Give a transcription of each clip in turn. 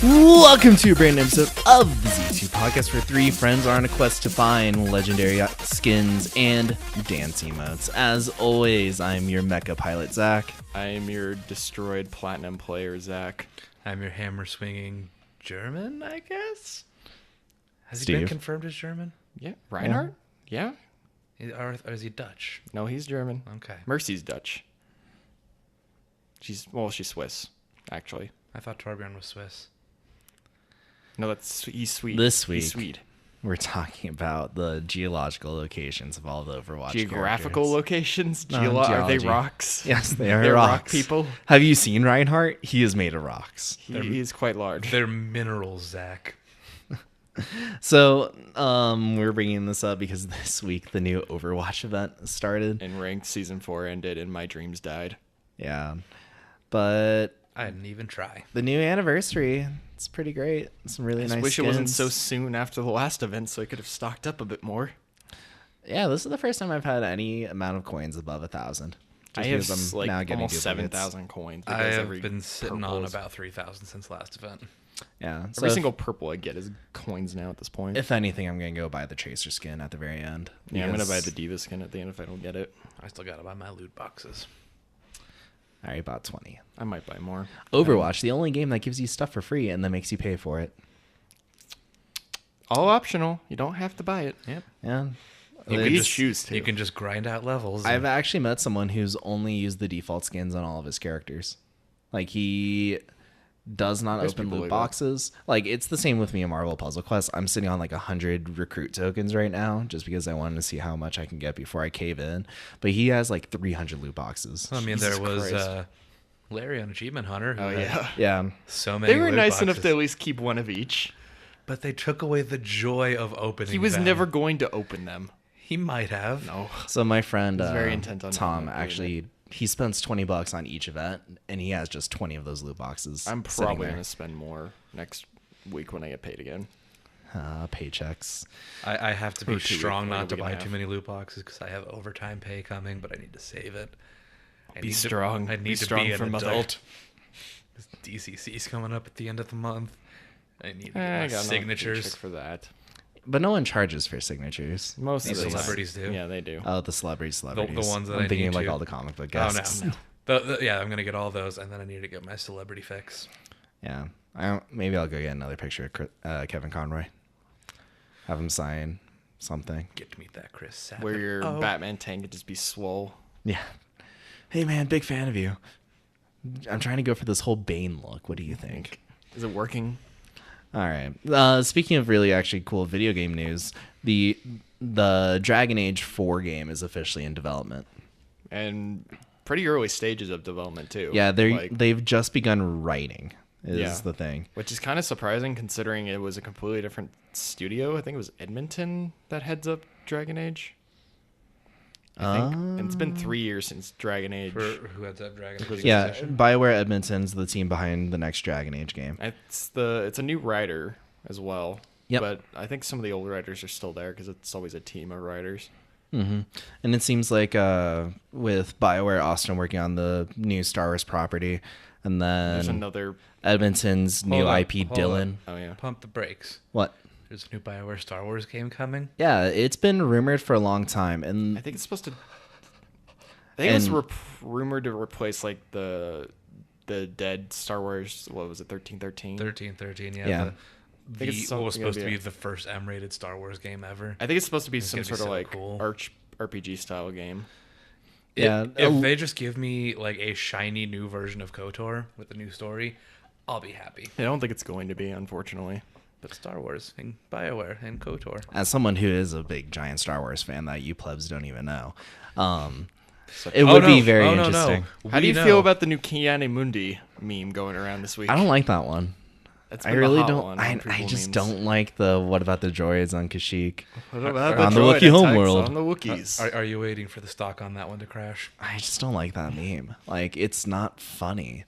Welcome to a brand new episode of the Z2 Podcast, where three friends are on a quest to find legendary skins and dance emotes. As always, I'm your mecha pilot, Zach. I'm your destroyed platinum player, Zach. I'm your hammer swinging German, I guess. Has he Steve. been confirmed as German? Yeah, Reinhardt? Yeah. Or is he Dutch? No, he's German. Okay. Mercy's Dutch. She's Swiss, actually. I thought Torbjorn was Swiss. No, he's Swede. This week, He's Swede. we're talking about the geological locations of all the Overwatch Geographical characters. locations? No, Are they geology. rocks? Yes, they are They're rocks. rock people. Have you seen Reinhardt? He is made of rocks. He's quite large. They're minerals, Zach. So, we're bringing this up because this week the new Overwatch event started. And ranked season 4 ended and my dreams died. Yeah, but I didn't even try. the new anniversary, it's pretty great. Some really nice Wish it wasn't so skins. soon after the last event so I could have stocked up a bit more. Yeah, this is the first time I've had any amount of coins above 1,000. I have like almost duplicates. 7,000 coins. I because have every been sitting purple on is- about 3,000 since last event. Yeah, so Every single purple I get is coins now at this point. if anything, I'm gonna go buy the Tracer skin at the very end. Yeah, I'm gonna buy because the Diva skin at the end if I don't get it. I still gotta buy my loot boxes. I already bought 20. I might buy more. Overwatch, the only game that gives you stuff for free and then makes you pay for it. All optional. You don't have to buy it. Yep. Yeah. You It's- can just choose to. You can just grind out levels. I've actually met someone who's only used the default skins on all of his characters. Like, he does not There's open people loot like that. boxes. Like, it's the same with me in Marvel Puzzle Quest. I'm sitting on like 100 recruit tokens right now just because I wanted to see how much I can get before I cave in. But he has like 300 loot boxes. I mean, Jesus there was Christ. Larry on Achievement Hunter. Who Oh had yeah. Yeah. so many. They were loot nice enough boxes. to at least keep one of each. But they took away the joy of opening. He was them. never going to open them. He might have. No. So my friend He's very intent on Tom not doing actually he spends $20 on each event and he has just 20 of those loot boxes. I'm sitting probably there. gonna spend more next week when I get paid again. Paychecks. I have to Or be 2 weeks, strong like a not to week and a buy half. too many loot boxes because I have overtime pay coming, but I need to save it. I Be need to- strong. I Be need to strong be an for mother. adult. This DCC's coming up at the end of the month. I need to get I my got no signatures. paycheck for that. But no one charges for signatures. Most of These the celebrities do. Yeah, they do. Oh, the celebrities. The ones that I'm I thinking need of like to. all the comic book Oh guests. no. Yeah, I'm gonna get all those, and then I need to get my celebrity fix. Yeah. Maybe I'll go get another picture of Kevin Conroy. Have him sign something. Get to meet that Chris Sabat. Where your Oh. Batman tank could just be swole. Yeah. Hey man, big fan of you. I'm trying to go for this whole Bane look. What do you think? Is it working? All right. Speaking of really actually cool video game news, the Dragon Age 4 game is officially in development. And pretty early stages of development too. Yeah, Like, they've just begun writing. Is Yeah. the thing. which is kind of surprising considering it was a completely different studio. I think it was Edmonton that heads up Dragon Age. I think. And it's been 3 years since Dragon Age. For who heads up Dragon Age Yeah, Inquisition? BioWare Edmonton's the team behind the next Dragon Age game. It's a new writer as well. Yep. But I think some of the old writers are still there because it's always a team of writers. And it seems like with BioWare Austin working on the new Star Wars property, and There's then another. Edmonton's new Hold on, IP hold Dylan. on. Oh yeah. Pump the brakes. What? There's a new BioWare Star Wars game coming. Yeah, it's been rumored for a long time, and I think it's supposed to. I think it's And- rumored to replace like the dead Star Wars. What was it? 1313. 1313, yeah. Yeah. think it's What was something gonna supposed to be be a- the first M-rated Star Wars game ever. I think it's supposed to be It's some gonna be sort of so like cool. RPG style game. Yeah, If they just give me like a shiny new version of KOTOR with a new story, I'll be happy. I don't think it's going to be, unfortunately. But Star Wars and BioWare and KOTOR. as someone who is a big giant Star Wars fan that you plebs don't even know, So- it would be very interesting. How do you feel about the new Kiane Mundi meme going around this week? I don't like that one. That's I been the really hot don't. one I on Google just memes. don't like the what about the droids on Kashyyyk. What about on the droid Wookiee attacks homeworld. On the Wookiees. Are you waiting for the stock on that one to crash? I just don't like that meme. Like, it's not funny.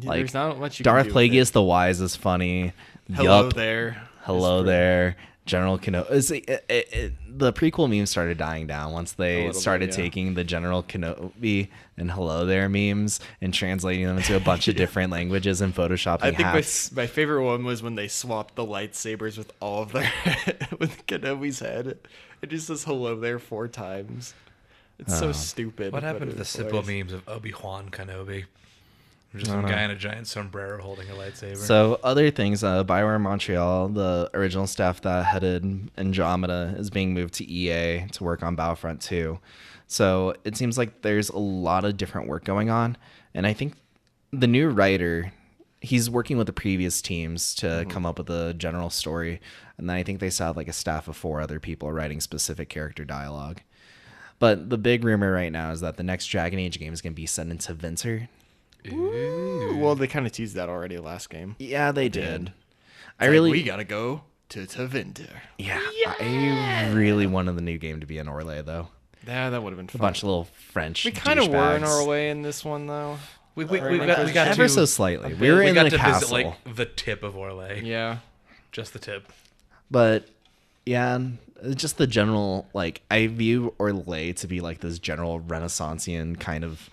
Like, There's not much you Darth can do with Plagueis the Wise is funny. Hello Yup. there. Hello It's pretty- there. General Kenobi. The prequel memes started dying down once A they little bit, started yeah. taking the General Kenobi and Hello There memes and translating them into a bunch of different languages and photoshopping I think hats. my favorite one was when they swapped the lightsabers with all of their with Kenobi's head. It just says hello there 4 times. It's so stupid. What but happened to it the was simple hilarious. memes of Obi-Wan Kenobi? Just some guy in a giant sombrero holding a lightsaber. So other things, Bioware Montreal, the original staff that headed Andromeda, is being moved to EA to work on Battlefront 2. So it seems like there's a lot of different work going on, and I think the new writer, he's working with the previous teams to come up with a general story, and then I think they still have like a staff of 4 other people writing specific character dialogue. But the big rumor right now is that the next Dragon Age game is going to be set into Vincer. Well, they kind of teased that already last game. Yeah, they did. end. I really, we gotta go to Tevinter. yeah, I really wanted the new game to be in Orlais though. Yeah, that would have been A fun. bunch of little French. We kind of were in douchebags. our way in this one though. we Right, got Ever to, so slightly. We were we in got the to castle, visit like the tip of Orlais. Yeah. Just the tip. but yeah, just the general like I view Orlais to be like this general Renaissanceian kind of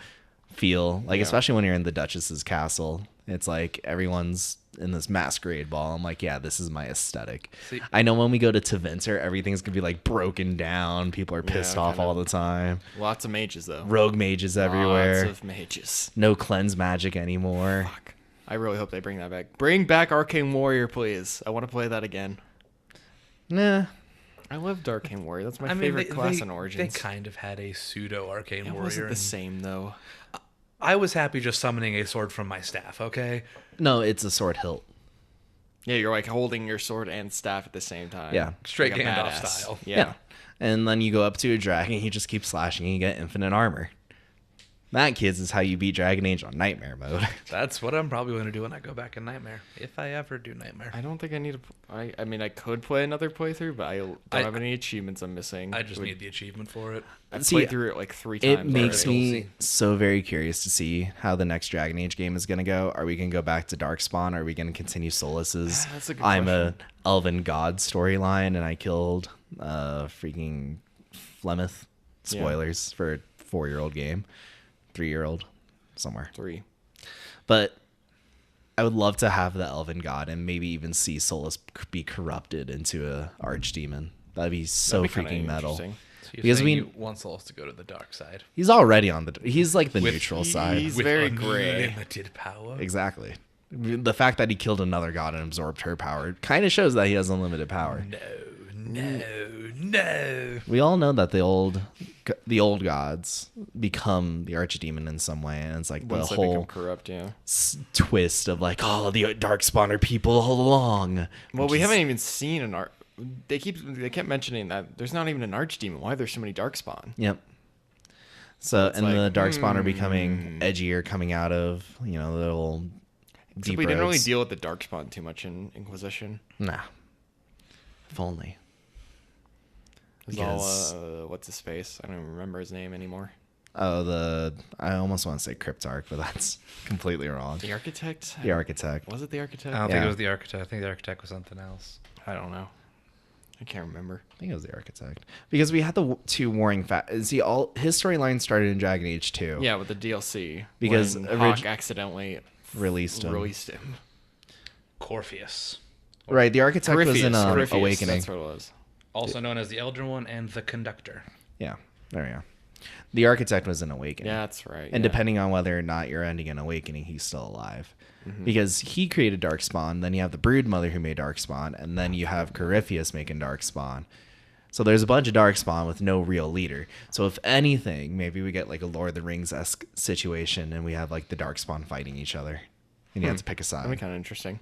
feel, like Yeah. especially when you're in the Duchess's castle. It's like everyone's in this masquerade ball. I'm like, yeah, this is my aesthetic. See- I know when we go to Tevinter, everything's gonna be like broken down. People are pissed off kinda. all the time. Lots of mages though. Rogue mages everywhere. Lots of mages. No cleanse magic anymore. Fuck. I really hope they bring that back. Bring back Arcane Warrior, please. I want to play that again. Nah. I loved Arcane Warrior. That's my I mean, favorite they, class they, in Origins. They kind of had a pseudo arcane It warrior. wasn't the and same though. I was happy just summoning a sword from my staff. Okay. No, it's a sword hilt. Yeah, you're like holding your sword and staff at the same time. Yeah. Straight Like a Gandalf badass. style. Yeah. And then you go up to a dragon, he just keeps slashing, and you get infinite armor. That, kids, is how you beat Dragon Age on Nightmare mode. That's what I'm probably going to do when I go back in Nightmare, if I ever do Nightmare. I don't think I need to. I mean, I could play another playthrough, but I don't have any achievements I'm missing. I just need the achievement for it. I've See, played through it like 3 It times. makes already. me so very curious to see how the next Dragon Age game is going to go. Are we going to go back to Darkspawn? Are we going to continue Solas's That's a good I'm question. a elven god storyline and I killed freaking Flemeth? Yeah. Spoilers for a 4-year-old game. 3-year-old, somewhere. 3. But I would love to have the elven god and maybe even see Solus be corrupted into a archdemon. That'd be so That'd be kinda freaking metal. interesting. So you're Because saying we- you want Souls to go to the dark side. He's already on the. He's like the With- neutral side. He's With very gray. unlimited power. Exactly. The fact that he killed another god and absorbed her power kind of shows that he has unlimited power. No. We all know that the old gods become the archdemon in some way, and it's like Once the they become whole corrupt, yeah. twist of like, oh, the darkspawn are people all along. Well, which we is- haven't even seen an art. They kept mentioning that there's not even an archdemon. Why are there so many darkspawn? Yep. So It's and like, the darkspawn are becoming edgier, coming out of the little Except deep we didn't really roads. deal with the darkspawn too much in Inquisition. Nah. If only. It was Because- all what's his face? I don't even remember his name anymore. Oh, I almost want to say Cryptarch, but that's completely wrong. The architect? The architect. Was it the architect? I don't think Yeah. it was the architect. I think the architect was something else. I don't know. I can't remember. I think it was the architect because we had the two warring See, all his storyline started in Dragon Age 2. Yeah, with the DLC. Because when orig- Hawk accidentally Released him. released him. Corpheus, Right. The architect was in Corypheus, Awakening. That's what it was. also known as the Elder One and the Conductor. Yeah. There we go. The architect was in Awakening. Yeah, that's right. And yeah. depending on whether or not you're ending in Awakening, he's still alive. Mm-hmm. Because he created Darkspawn, then you have the Brood Mother who made Darkspawn, and then you have Corypheus making Darkspawn. So there's a bunch of Darkspawn with no real leader. So if anything, maybe we get like a Lord of the Rings-esque situation and we have like the Darkspawn fighting each other. And you have to pick a That'd be side. kind of interesting.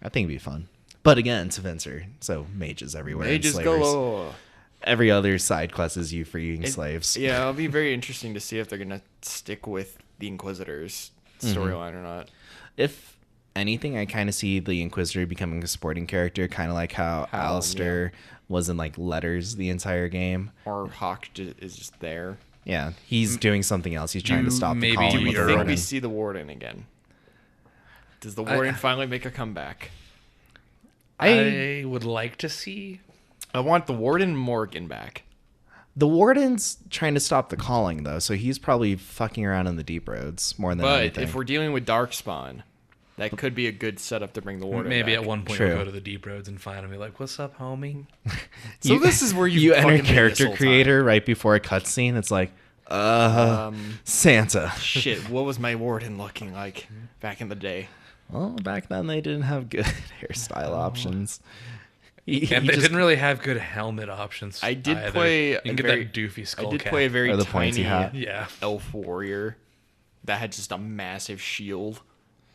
I think it'd be fun. But again, it's Venser, so mages everywhere. and Mages slavers. galore. Every other side quest is you freeing slaves. Yeah, it'll be very interesting to see if they're gonna stick with the Inquisitors storyline or not. If anything, I kind of see the Inquisitor becoming a supporting character, kind of like how Hal, Alistair was in like Letters the entire game. Or Hawk is just there. Yeah, he's doing something else. He's trying to stop the maybe colony we with Do the you think Warden. we see the Warden again? Does the Warden finally make a comeback? I would like to see. I want the Warden Morgan back. The Warden's trying to stop the calling, though, so he's probably fucking around in the deep roads more than But anything. if we're dealing with Darkspawn, that could be a good setup to bring the Warden Maybe back. at one point True. we'll go to the deep roads and find him and be like, "What's up, homie?" So this is where you enter fucking been this character whole time. creator right before a cutscene. It's like, Santa. Shit, what was my Warden looking like back in the day? Well, back then they didn't have good hairstyle options. And they didn't really have good helmet options. I did either. play You can a get very- that doofy skull I did cap. play a very Or the pointy tiny hat. Yeah. elf warrior that had just a massive shield.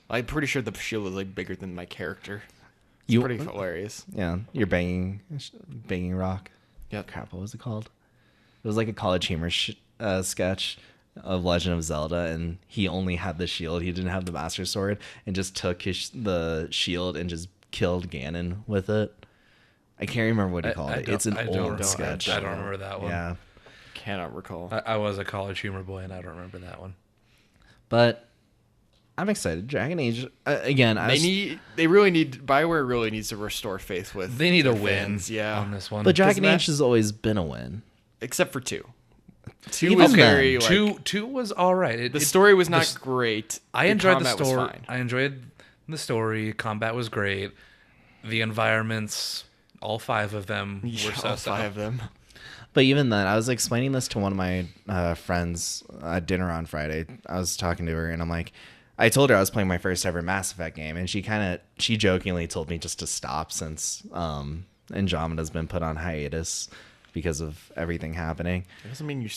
I'm pretty sure the shield was like bigger than my character. It's You- pretty hilarious. Yeah, you're banging rock. Yep. Crap, what was it called? It was like a College Humor sketch of Legend of Zelda, and he only had the shield. He didn't have the Master Sword, and just took the shield and just killed Ganon with it. I can't remember what he called it. It's an old sketch. I don't remember that one. Yeah, Cannot recall. I was a college humor boy, and I don't remember that one. but I'm excited. Dragon Age again. They really need. BioWare really needs to restore faith with. They need a their win fans, yeah. on this one. but Dragon that- Age has always been a win. Except for 2. 2 Even was then, very like, two was all right. The story was not great. I enjoyed the combat was story. fine. I enjoyed the story. Combat was great. The environments, all 5 of them, were Yeah, so all 5 of them. But even then, I was explaining this to one of my friends at dinner on Friday. I was talking to her, and I'm like, I told her I was playing my first ever Mass Effect game, and she jokingly told me just to stop since Andromeda's been put on hiatus because of everything happening. It doesn't mean you.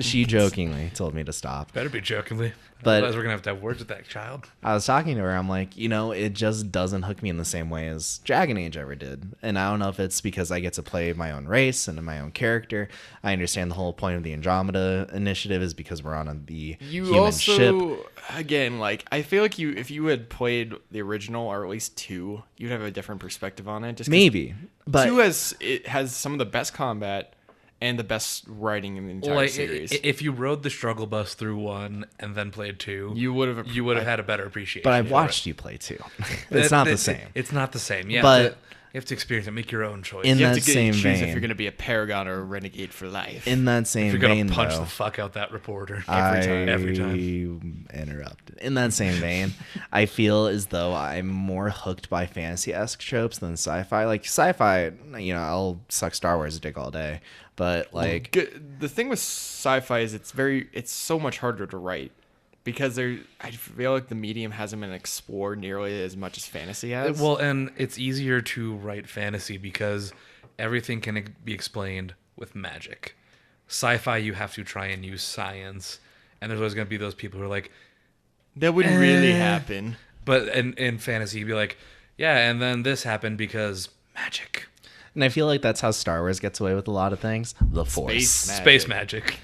She jokingly told me to stop. Better be jokingly. But- Otherwise, we're gonna have to have words with that child. I was talking to her. I'm like, it just doesn't hook me in the same way as Dragon Age ever did. And I don't know if it's because I get to play my own race and my own character. I understand the whole point of the Andromeda initiative is because we're on the You human also ship. again like I feel like if you had played the original or at least 2, you'd have a different perspective on it. Just 'cause Maybe, but 2 has some of the best combat and the best writing in the entire series. If you rode the struggle bus through 1 and then played 2, you would have had a better appreciation. but I've for watched it. you play too. It's not the same. It's not the same. Yeah, But- you have to experience it. Make your own choice. In you have that to same choose vein, if you're going to be a paragon or a renegade for life. in that same If you're gonna vein, punch though, the fuck out that reporter every time. Interrupted. In that same vein, I feel as though I'm more hooked by fantasy-esque tropes than sci-fi. Like sci-fi, I'll suck Star Wars dick all day, but like, The thing with sci-fi is it's so much harder to write because I feel like the medium hasn't been explored nearly as much as fantasy has. Well, and it's easier to write fantasy because everything can be explained with magic. Sci-fi, you have to try and use science, and there's always going to be those people who are like, that wouldn't really happen. but in fantasy, you'd be like, yeah, and then this happened because magic. and I feel like that's how Star Wars gets away with a lot of things. The Force. Space magic.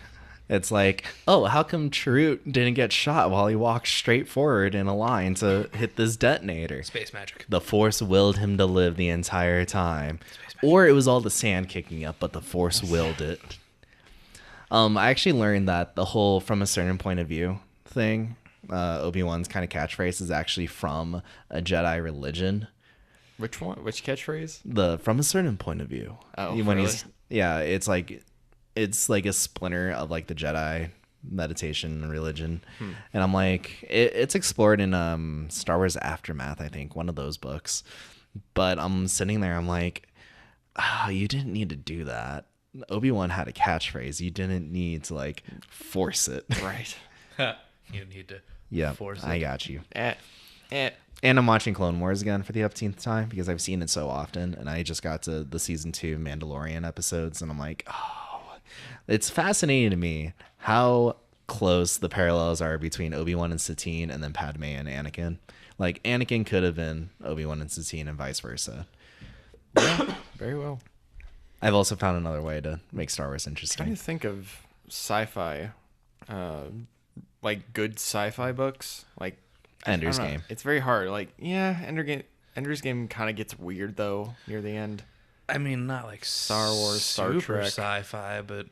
It's like, oh, how come Chirrut didn't get shot while he walked straight forward in a line to hit this detonator? Space magic. The Force willed him to live the entire time. Or it was all the sand kicking up, but the Force willed it. I actually learned that the whole from a certain point of view thing, Obi-Wan's kind of catchphrase is actually from a Jedi religion. Which one? Which catchphrase? The from a certain point of view. Oh, when really? it's like a splinter of like the Jedi meditation and religion. And I'm like, it's explored in Star Wars Aftermath, I think, one of those books. But I'm sitting there, I'm like, you didn't need to do that. Obi-Wan had a catchphrase. You didn't need to like force it. Right. You need to Yeah, force it. I got you. Eh. And I'm watching Clone Wars again for the upteenth time because I've seen it so often. And I just got to the season 2 Mandalorian episodes, and I'm like, oh, it's fascinating to me how close the parallels are between Obi-Wan and Satine, and then Padme and Anakin. Like Anakin could have been Obi-Wan and Satine, and vice versa. Yeah, very well. I've also found another way to make Star Wars Trying interesting. to think of sci-fi, like good sci-fi books. Like Ender's I don't know. Game. It's very hard. Like Ender's Game kind of gets weird though near the end. I mean, not like Star Wars, Star super Trek. sci-fi, but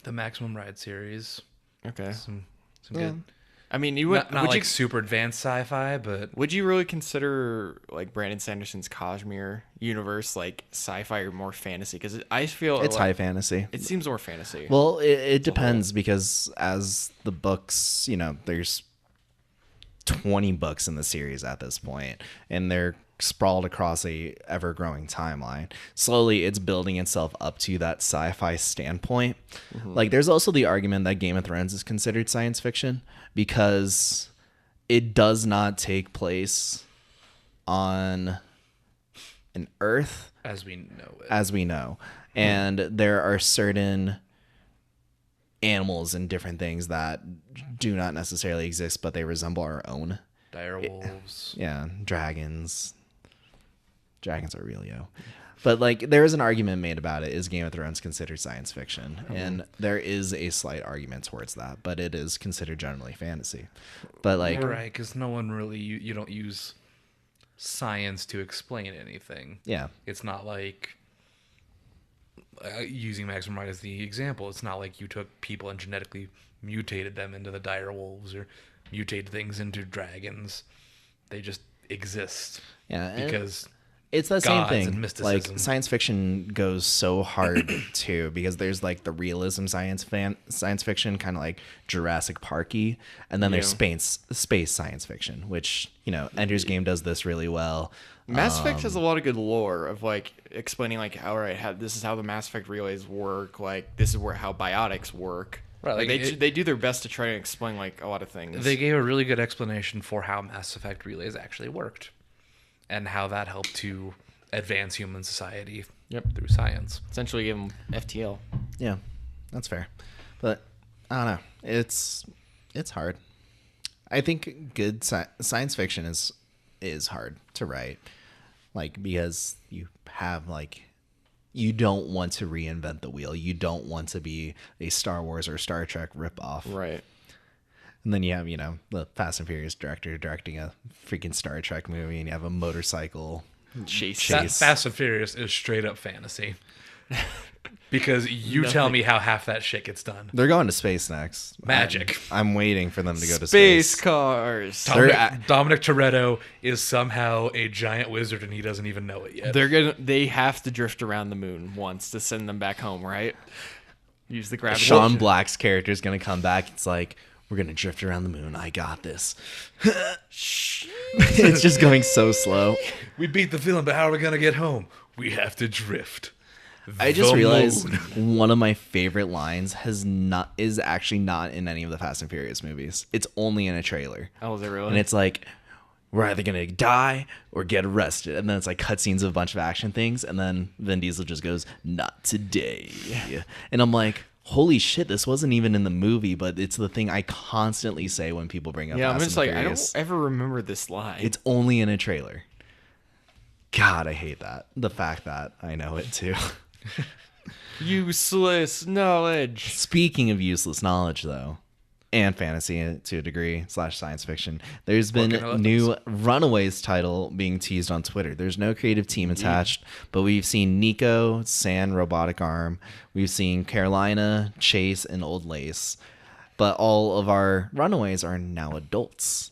the Maximum Ride series, Okay. some Yeah. good. I mean, you would Not would like you super advanced sci-fi, but would you really consider like Brandon Sanderson's Cosmere universe like sci-fi or more fantasy? Because I feel It's like high fantasy. it seems more fantasy. Well, it depends because as the books, there's 20 books in the series at this point, and they're sprawled across a ever-growing timeline. Slowly, it's building itself up to that sci-fi standpoint. Like, there's also the argument that Game of Thrones is considered science fiction because it does not take place on an Earth as we know it. as we know. And there are certain animals and different things that do not necessarily exist, but they resemble our own. Dire wolves. Yeah, dragons. Dragons are real, yo. But like, there is an argument made about it. Is Game of Thrones considered science fiction? And there is a slight argument towards that, but it is considered generally fantasy. But like, You're right, because no one really you don't use science to explain anything. yeah, It's not like using Max and Ryan as the example. It's not like you took people and genetically mutated them into the dire wolves or mutated things into dragons. They just exist yeah, and because it's the same gods thing. and mysticism. Like, science fiction goes so hard too, because there's like the realism science fiction, kind of like Jurassic Parky, and then there's space science fiction, which Ender's Game does this really well. Mass Effect has a lot of good lore of like explaining like, all right, this is how the Mass Effect relays work. Like, this is how biotics work. Right, Like, like they do their best to try to explain like a lot of things. they gave a really good explanation for how Mass Effect relays actually worked and how that helped to advance human society through science. essentially give them FTL. Yeah, that's fair. But I don't know. It's hard. I think good science fiction is hard to write, like, because you have like, you don't want to reinvent the wheel. You don't want to be a Star Wars or Star Trek ripoff. Right. And then you have, the Fast and Furious director directing a freaking Star Trek movie, and you have a motorcycle Chase. Fast and Furious is straight up fantasy. Because you tell me how half that shit gets done. They're going to space next. Magic. I'm waiting for them to go to Space space. cars. Dominic Toretto is somehow a giant wizard and he doesn't even know it yet. They have to drift around the moon once to send them back home, right? Use the gravity. Sean Black's character is going to come back. It's like, we're going to drift around the moon. I got this. It's just going so slow. We beat the villain, but how are we going to get home? We have to drift. I just The realized moon. one of my favorite lines is actually not in any of the Fast and Furious movies. It's only in a trailer. Oh, is it really? And it's like, we're either going to die or get arrested. And then it's like cutscenes of a bunch of action things. And then Vin Diesel just goes, not today. And I'm like, holy shit, this wasn't even in the movie, but it's the thing I constantly say when people bring up yeah, I'm Fast just and like, I Furious. don't ever remember this line. It's only in a trailer. God, I hate that. The fact that I know it too. useless knowledge. Speaking of useless knowledge, though, and fantasy to a degree / science fiction, there's been can I let new Runaways title being teased on Twitter. There's no creative team attached, but we've seen Nico, San Robotic Arm, we've seen Carolina, Chase, and Old Lace. But all of our Runaways are now adults,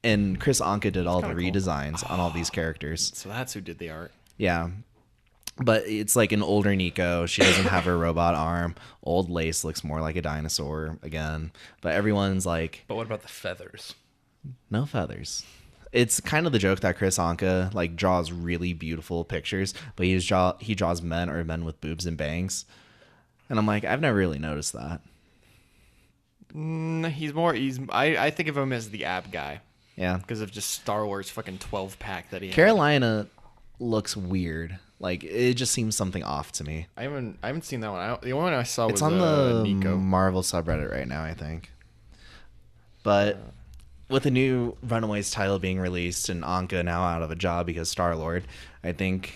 and Chris Anka did all the kinda cool. redesigns on all these characters. So that's who did the art. Yeah. But it's like an older Nico. She doesn't have her robot arm. Old Lace looks more like a dinosaur again. But everyone's like, But what about the feathers? no feathers. It's kind of the joke that Chris Anka like draws really beautiful pictures, but he draws men or men with boobs and bangs. And I'm like, I've never really noticed that. I think of him as the ab guy Yeah. because of just Star Wars fucking 12 pack that he had. Carolina looks weird. Like, it just seems something off to me. I haven't seen that one. The only one I saw It's was on the Nico. Marvel subreddit right now, I think. But with the new Runaways title being released and Anka now out of a job because Star-Lord, I think,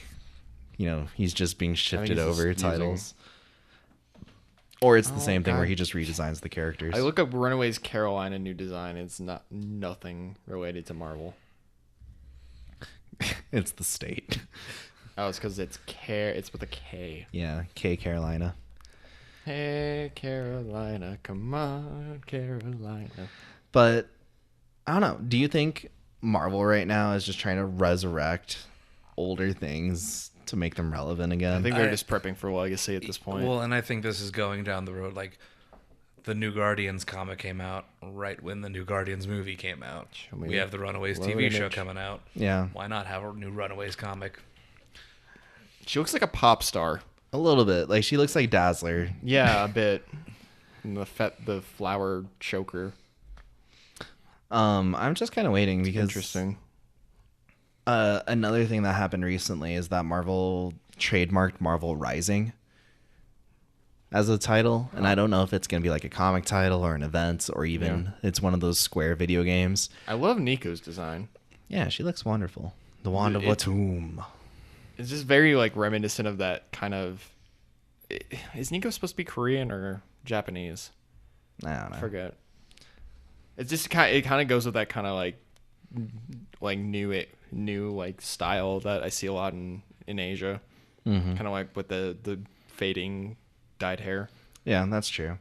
he's just being shifted he's over just using- titles. Or it's the Oh, same thing where God. he just redesigns the characters. I look up Runaways Carolina new design. It's nothing related to Marvel. It's the state. Oh, it's because it's with a K. Yeah, K Carolina. Hey, Carolina, come on, Carolina. But I don't know. Do you think Marvel right now is just trying to resurrect older things to make them relevant again? I think they're just prepping for legacy at this point. Well, and I think this is going down the road. Like, the New Guardians comic came out right when the New Guardians movie came out. We have the Runaways TV show coming out. Yeah. Why not have a new Runaways comic? She looks like a pop star. A little bit. Like, she looks like Dazzler. Yeah, a bit. And the flower choker. I'm just kind of waiting because Interesting. Another thing that happened recently is that Marvel trademarked Marvel Rising as a title, and I don't know if it's going to be like a comic title or an event or even it's one of those Square video games. I love Nico's design. Yeah, she looks wonderful. The Wand of Watum. It's just very like reminiscent of that kind of. Is Nico supposed to be Korean or Japanese? I don't know. I forget. It's just it kind of goes with that kind of like new like style that I see a lot in Asia. Mm-hmm. Kind of like with the fading dyed hair. Yeah, that's true.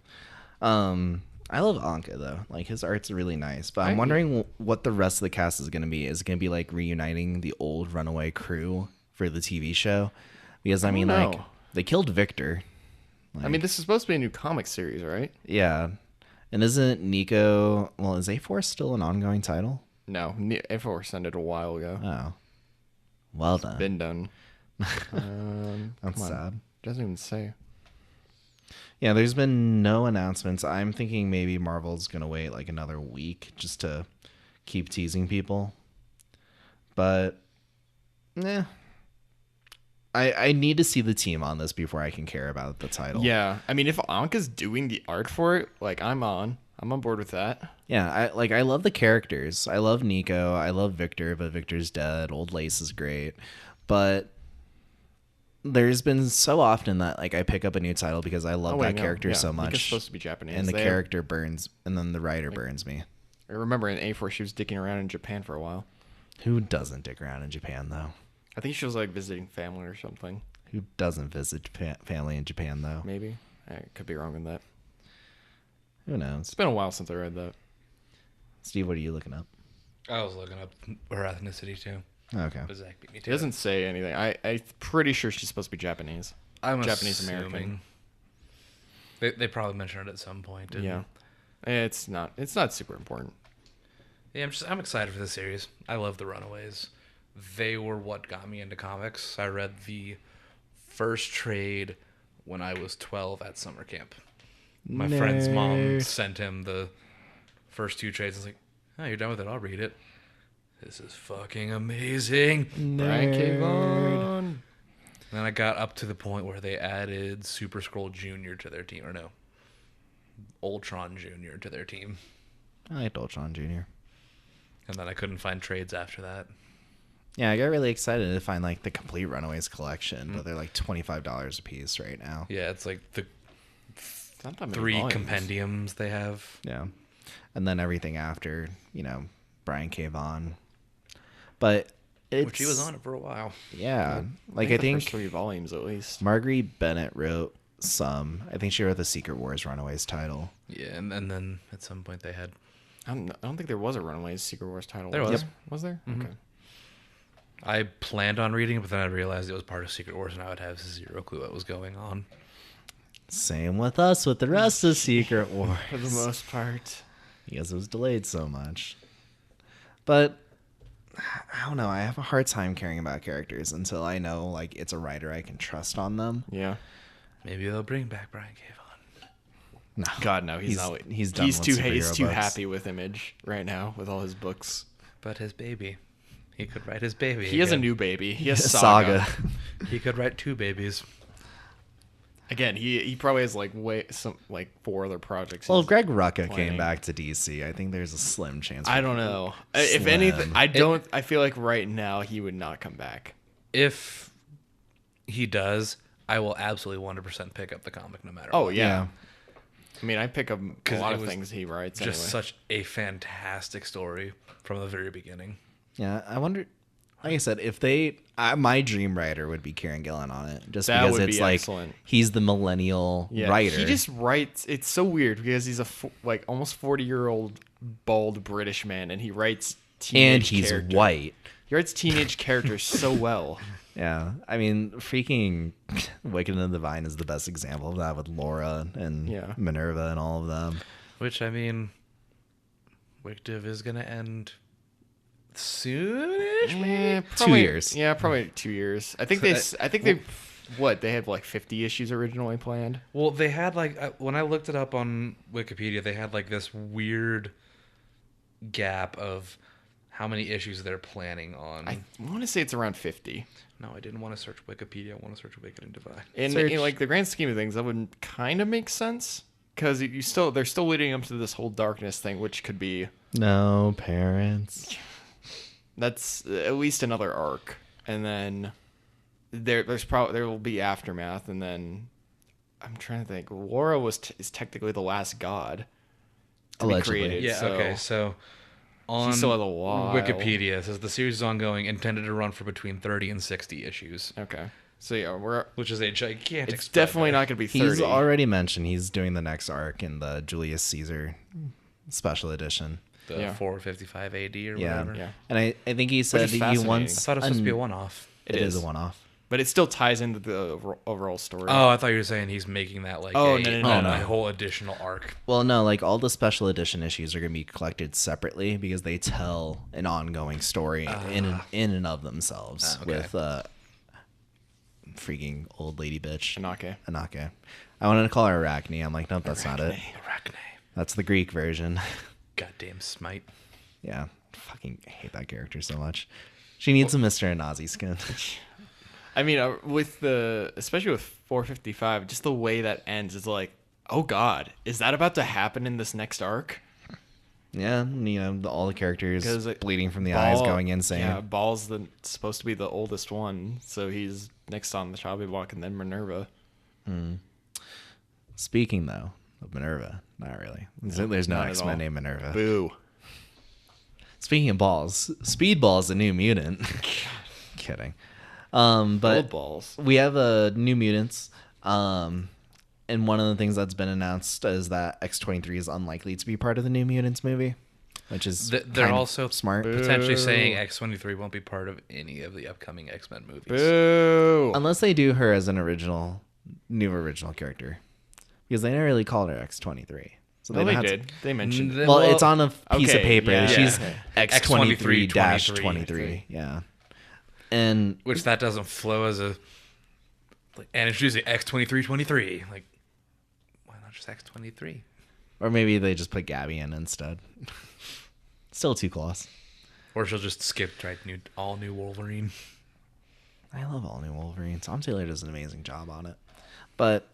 I love Anka though. Like his art's really nice, but I'm I- wondering what the rest of the cast is going to be. Is it going to be like reuniting the old Runaway crew for the TV show? Because I mean, don't like know. they killed Victor. I mean, this is supposed to be a new comic series, right? Yeah, and isn't Nico? Well, is A-Force still an ongoing title? No, F-Force ended a while ago. Oh, well done. Been done. That's come on. sad. Doesn't even say. Yeah, there's been no announcements. I'm thinking maybe Marvel's gonna wait like another week just to keep teasing people. But, I need to see the team on this before I can care about the title. Yeah, I mean, if Anka's doing the art for it, like I'm on board with that. Yeah, I love the characters. I love Nico. I love Victor, but Victor's dead. Old Lace is great. But there's been so often that like I pick up a new title because I love that character so much. Nika's supposed to be Japanese. And the character burns, and then the writer burns me. I remember in A4 she was dicking around in Japan for a while. Who doesn't dick around in Japan, though? I think she was like visiting family or something. Who doesn't visit family in Japan, though? Maybe. I could be wrong on that. Who knows? It's been a while since I read that. Steve, what are you looking up? I was looking up her ethnicity too. Okay. But Zach beat me It to doesn't say anything. I'm pretty sure she's supposed to be Japanese. I'm Japanese assuming. American. They probably mentioned it at some point. Didn't Yeah. It's not super important. they? Yeah, I'm excited for the series. I love the Runaways. They were what got me into comics. I read the first trade when I was 12 at summer camp. My friend's mom Nerd. sent him the first two trades. I was like, "Oh, you're done with it? I'll read it. This is fucking amazing." Brian K. Vaughan. And then I got up to the point where they added Super Scroll Jr. to their team, or no, Ultron Jr. to their team. I like Ultron Jr. And then I couldn't find trades after that. Yeah, I got really excited to find like the complete Runaways collection, but they're like $25 a piece right now. Yeah, it's like the It's not that many 3 volumes. compendiums they have. Yeah. And then everything after, Brian K. Vaughan. But it's... Which he was on it for a while. Yeah. Like, the I think first 3 volumes at least. Marguerite Bennett wrote some. I think she wrote the Secret Wars Runaways title. Yeah, and then at some point they had... I don't think there was a Runaways Secret Wars title. There was. Was there? Mhm. Okay. I planned on reading it, but then I realized it was part of Secret Wars, and I would have zero clue what was going on. Same with us with the rest of Secret Wars. For the most part. Because it was delayed so much. But I don't know. I have a hard time caring about characters until I know like it's a writer I can trust on them. Yeah. Maybe they'll bring back Brian K. Vaughan. No, God, no. He's not. He's done. He's with too superhero books. happy with Image right now with all his books. But his baby. He could write his baby. He has a again. new baby. He has Saga. Saga. He could write 2 babies. Again, he probably has like 4 other projects. Well, if he's Greg Rucka planning. came back to DC, I think there's a slim chance. I don't know. If Slim. anything, I feel like right now he would not come back. If he does, I will absolutely 100% pick up the comic no matter Oh what. yeah. Yeah. I mean, I pick up a 'Cause lot it of was things he writes. Just anyway. such a fantastic story from the very beginning. Yeah, I wonder. Like I said, if my dream writer would be Kieran Gillen on it, just That because would it's be like excellent. he's the millennial writer. He just writes. It's so weird because he's a like almost 40-year-old bald British man, and he writes teenage and he's characters. white. He writes teenage characters so well. Yeah, I mean, freaking Wicked and the Divine is the best example of that with Laura and Minerva and all of them. Which, I mean, Wicked is going to end soonish, maybe? 2 years. Yeah, probably 2 years. I think they had like 50 issues originally planned. Well, they had like when I looked it up on Wikipedia, they had like this weird gap of how many issues they're planning on. I want to say it's around 50. No, I didn't want to search Wikipedia. I want to search Wicked and Divine. In like the grand scheme of things, that would kind of make sense because they're still leading up to this whole darkness thing, which could be No parents. that's at least another arc, and then there will be aftermath, and then I'm trying to think. Laura is technically the last god to be Allegedly. created. Yeah. so Okay. So on still has a while. Wikipedia it says the series is ongoing, intended to run for between 30 and 60 issues, Okay, so yeah, which is a gigantic. it's spread definitely there. not going to be 30. He's already mentioned he's doing the next arc in the Julius Caesar special edition. the Yeah. 455 AD or Yeah. whatever. Yeah. And I think he said is he fascinating. wants. I thought it was supposed to be a one-off. It is a one-off. But it still ties into the overall story. Oh, I thought you were saying he's making that like Oh, a, no. a whole additional arc. Well, no, like all the special edition issues are going to be collected separately because they tell an ongoing story in and of themselves okay. with freaking old lady bitch Anake. I wanted to call her Arachne. I'm like, nope, that's not it. Arachne. That's the Greek version. Goddamn Smite. Yeah, fucking hate that character so much. She needs a Mr. Nazi skin. I mean, especially with 455, just the way that ends is like, oh god, is that about to happen in this next arc? Yeah, you know, all the characters 'Cause bleeding from the eyes, going insane. Yeah, Ball's supposed to be the oldest one, so he's next on the chopping block, and then Minerva. Speaking though of Minerva, not really. There's no not at X-Men all. named Minerva. Boo. Speaking of balls, Speedball's a new mutant. Kidding. But Old balls. we have New Mutants. And one of the things that's been announced is that X-23 is unlikely to be part of the New Mutants movie, which is They're kind of also smart. potentially saying X-23 won't be part of any of the upcoming X-Men movies. Boo. Unless they do her as an new original character. Because they never really called her X-23. So No, they don't have did. They mentioned it. Well, it's on a piece of okay, paper. yeah, She's okay. X-23-23. Yeah. And Which that doesn't flow as a... Like, and it's usually X-23-23. Like, why not just X-23? or maybe they just put Gabby in instead. Still too close. Or she'll just skip all new Wolverine. I love all new Wolverine. Tom Taylor does an amazing job on it. But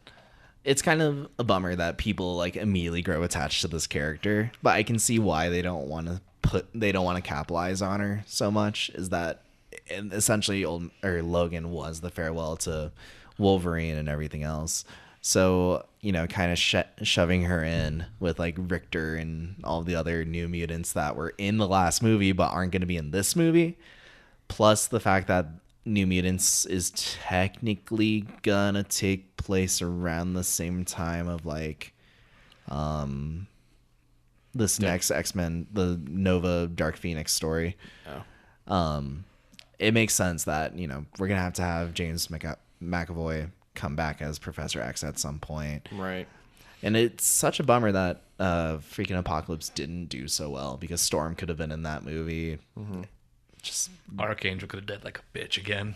it's kind of a bummer that people like immediately grow attached to this character. But I can see why they don't want to capitalize on her so much. Is that essentially Logan was the farewell to Wolverine and everything else. So, you know, kind of shoving her in with like Richter and all the other New Mutants that were in the last movie but aren't going to be in this movie. Plus the fact that New Mutants is technically gonna take place around the same time of like this next X-Men, the Nova Dark Phoenix story. It makes sense that, you know, we're gonna have James McAvoy come back as Professor X at some point. Right. And it's such a bummer that freaking Apocalypse didn't do so well because Storm could have been in that movie. Just Archangel could have died like a bitch again.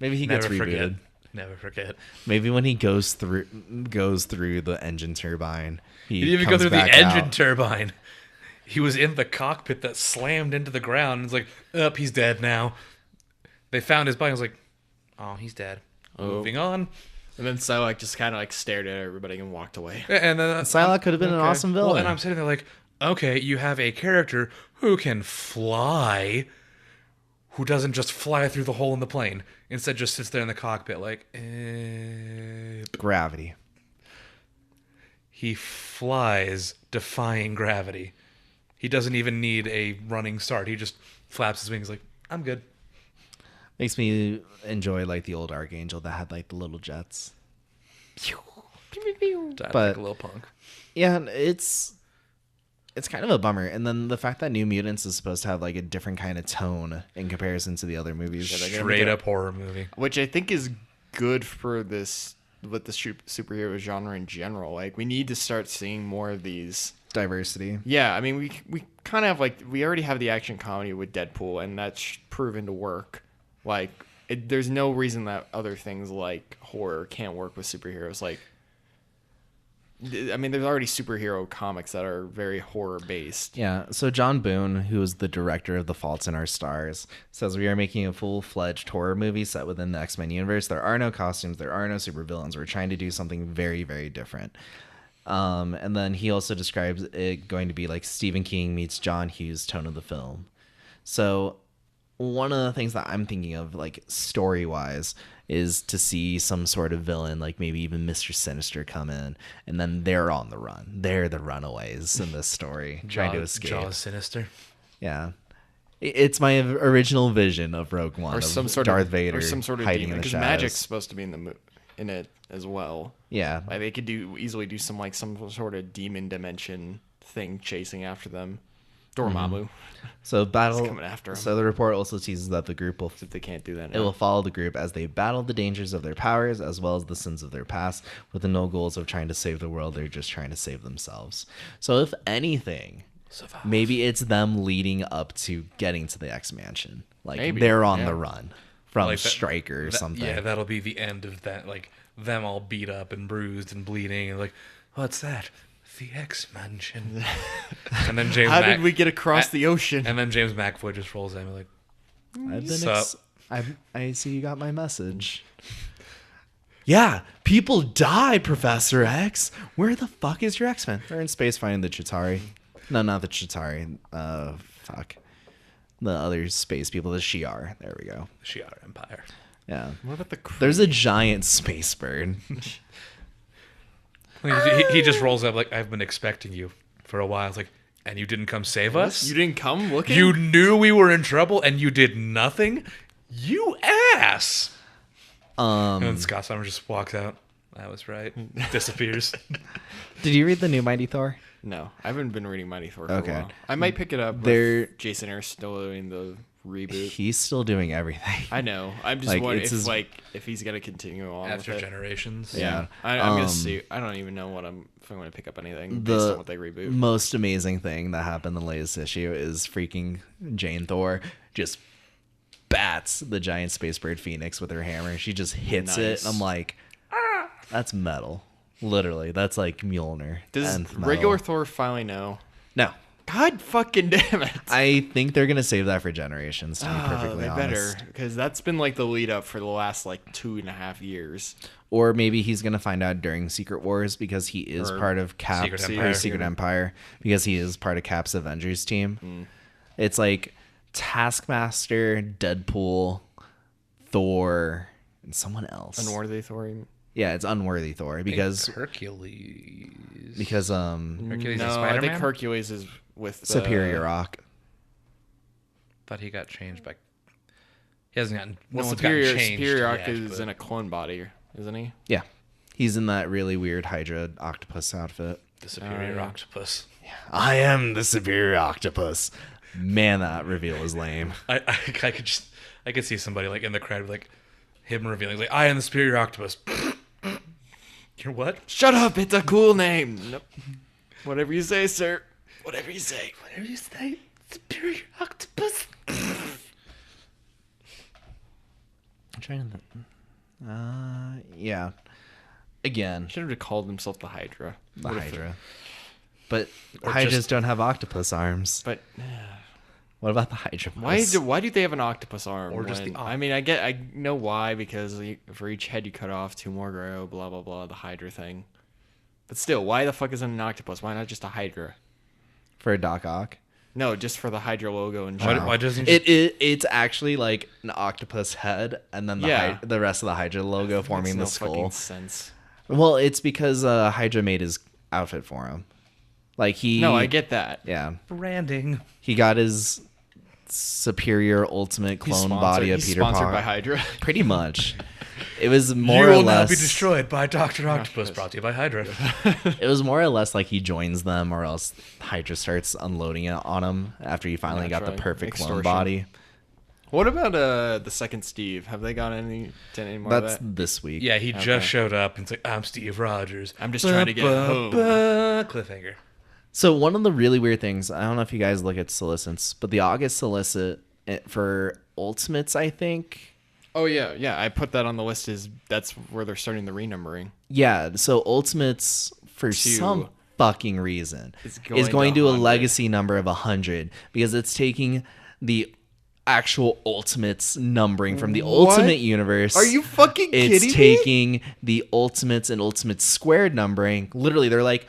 maybe he gets rebooted. Never forget. Maybe when he goes through the engine turbine, He didn't even go comes through the back engine out. turbine. He was in the cockpit that slammed into the ground. It's like, he's dead now. They found his body. I was like, oh, he's dead. Moving on. And then Psylocke just kind of like stared at everybody and walked away. And then Psylocke could have been an awesome villain. Well, and I'm sitting there like, okay, you have a character who can fly, who doesn't just fly through the hole in the plane. Instead, just sits there in the cockpit like, Gravity. He flies, defying gravity. He doesn't even need a running start. He just flaps his wings like, I'm good. Makes me enjoy like the old Archangel that had like the little jets. Died But- like a little punk. Yeah, it's kind of a bummer. And then the fact that New Mutants is supposed to have like a different kind of tone in comparison to the other movies. they're gonna Straight make up horror movie. Which I think is good for this with the superhero genre in general. Like we need to start seeing more of these. Diversity. Yeah, I mean we kind of have like we already have the action comedy with Deadpool, and that's proven to work. Like there's no reason that other things like horror can't work with superheroes. Like I mean, there's already superhero comics that are very horror based. Yeah, so John Boone, who is the director of The Fault in Our Stars, says we are making a full-fledged horror movie set within the X-Men universe. There are no costumes, there are no supervillains. We're trying to do something very, very different. And then he also describes it going to be like Stephen King meets John Hughes' tone of the film. So one of the things that I'm thinking of, like story-wise, is to see some sort of villain, like maybe even Mr. Sinister, come in, and then they're on the run. They're the runaways in this story, trying to escape. Jaws Sinister. Yeah. It's my original vision of Rogue One, Or of some sort Darth of Vader or some sort of hiding demon, in the because shadows. magic's supposed to be in it as well. Yeah. Like they could easily do some sort of demon dimension thing chasing after them. Dormammu. So battle. coming after 'em. So the report also teases that the group will If they can't do that it now. will follow the group as they battle the dangers of their powers as well as the sins of their past, with the no goals of trying to save the world. They're just trying to save themselves. So if anything, Survive. maybe it's them leading up to getting to the X Mansion. Like Maybe, they're on yeah. the run from Like that- Stryker or something. Yeah, that'll be the end of that. Like them all beat up and bruised and bleeding, and like, what's that? The X Mansion. And then James. How did we get across the ocean? And then James McAvoy just rolls in like, I've been Sup? I see you got my message. Yeah, people die, Professor X. Where the fuck is your X-Men? They're in space finding the Chitauri. No, not the Chitauri. Fuck. The other space people, the Shi'ar. There we go. Shi'ar Empire. Yeah. What about the There's a giant space bird. He just rolls up like, I've been expecting you for a while. It's like, and you didn't come save us? You didn't come looking? You knew we were in trouble and you did nothing? You ass! And then Scott Summers just walks out. That was right. Disappears. Did you read the new Mighty Thor? No, I haven't been reading Mighty Thor for Okay. a while. I might pick it up They're- if Jason Aaron's still doing the reboot. He's still doing everything. I know. I'm just Like, wondering it's if his- if he's gonna continue on After with it. Generations. Yeah. I'm Um, gonna see. I don't even know if I'm gonna pick up anything based The on what they reboot. most amazing thing that happened in the latest issue is freaking Jane Thor just bats the giant space bird Phoenix with her hammer. She just hits it. Nice. And I'm like, that's metal. Literally, that's like Mjolnir. Does and metal. regular Thor finally know? No. God fucking damn it! I think they're gonna save that for Generations. To be Oh, perfectly they honest, better, because that's been like the lead up for the last 2.5 years. or maybe he's gonna find out during Secret Wars because he is Or part of Cap's Secret or Empire. Secret Empire because he is part of Cap's Avengers team. It's like Taskmaster, Deadpool, Thor, and someone else. Unworthy Thor. Yeah, it's Unworthy Thor because Hercules. because Hercules and No, I Spider-Man? think Hercules is with Superior Rock. Thought he got changed by. He hasn't gotten. No Well, one's Superior gotten changed Superior Rock yet, is but- in a clone body, isn't he? Yeah, he's in that really weird Hydra octopus outfit. the Superior yeah. Octopus. I am the Superior Octopus. Man, that reveal was lame. I could see somebody like in the crowd like him revealing like I am the Superior Octopus. You're what? Shut up! It's a cool name. Nope. Whatever you say, sir. Whatever you say. Whatever you say, Superior Octopus. I'm trying to. Yeah. Again, Should have called himself the Hydra. the Would've- Hydra. But Or Hydras just- don't have octopus arms. But What about the Hydra? why do they have an octopus arm? Or just the I mean, I know why, because for each head you cut off, 2 more grow. Blah blah blah. The Hydra thing. But still, why the fuck isn't an octopus? Why not just a Hydra? for Doc Ock? No, just for the Hydra logo in general. Why doesn't he It's actually like an octopus head, and then Yeah. the rest of the Hydra logo forming the Makes no fucking skull. sense. Well, it's because Hydra made his outfit for him. Like he. No, I get that. Yeah, branding? he got his superior ultimate He's clone sponsored- body of he's Peter sponsored Parker. by Hydra. Pretty much. It was more You or will now less be destroyed by Dr. Octopus, brought to you by Hydra. it was more or less like he joins them, or else Hydra starts unloading it on him after he finally got the Naturally. perfect clone Extortion. body. What about the second Steve? Have they got any more That's of that? this week. Yeah, he Okay. just showed up and it's like, I'm Steve Rogers. I'm just trying to get home. Cliffhanger. So one of the really weird things, I don't know if you guys look at solicits, but the August solicit for Ultimates, I think. Oh yeah. I put that on the list. That's where they're starting the renumbering. Yeah, so Ultimates, for Two. some fucking reason, It's is going going to to a 100. legacy number of 100 because it's taking the actual Ultimates numbering from the What? Ultimate Universe. Are you fucking It's kidding me? taking the Ultimates and Ultimates squared numbering. Literally, they're like,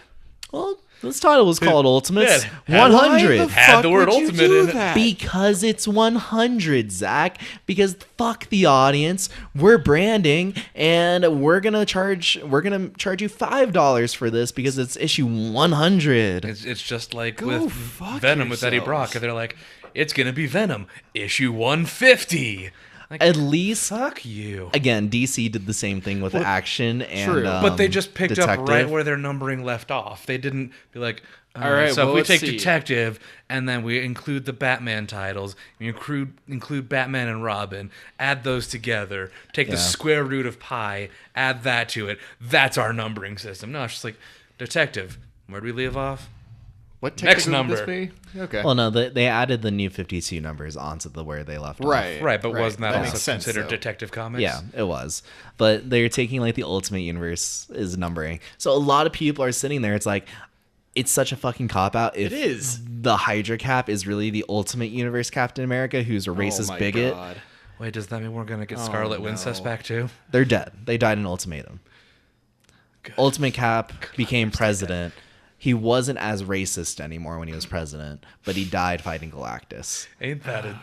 well, this title was called Ultimates Yeah, had- 100. Why the Had the fuck word would you ultimate do in it. that? Because it's 100, Zach. Because fuck the audience. We're branding, and we're gonna charge you $5 for this because it's issue 100. It's just like Go with fuck Venom with Eddie yourselves. Brock. And they're like, it's going to be Venom, issue 150. Like, At least, fuck you. again, DC did the same thing with Action and true. But they just picked up right Detective. where their numbering left off. They didn't be like, All right, so well, if we let's take see. Detective and then we include the Batman titles, we include Batman and Robin, add those together, take the Yeah. square root of pi, add that to it. That's our numbering system. No, it's just like, Detective, where do we leave off? What Next technically would this number. be? Okay. Well, no, they added the new 52 numbers onto the where they left off. right. Right, but wasn't that, makes also sense, considered though. Detective Comics? Yeah, it was. But they're taking like the Ultimate Universe is numbering. So a lot of people are sitting there. It's like, it's such a fucking cop out. If It is. the Hydra Cap is really the Ultimate Universe Captain America, who's a racist Oh my bigot. God. Wait, does that mean we're going to get Oh, Scarlet no. Wincest back too? They're dead. They died in Ultimatum. Ultimate Cap became president. He wasn't as racist anymore when he was president, but he died fighting Galactus. Ain't that a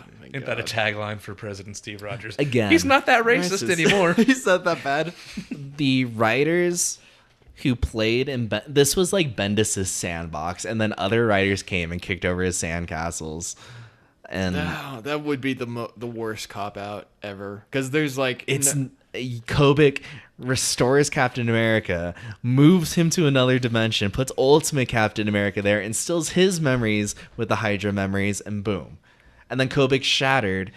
tagline for President Steve Rogers? Again. He's not that racist anymore. He's not that bad. The writers who played in this was like Bendis' sandbox, and then other writers came and kicked over his sandcastles. And Oh, that would be the worst cop out ever. Because there's like it's Kobik restores Captain America, moves him to another dimension, puts Ultimate Captain America there, instills his memories with the Hydra memories, and boom. And then Kobik shattered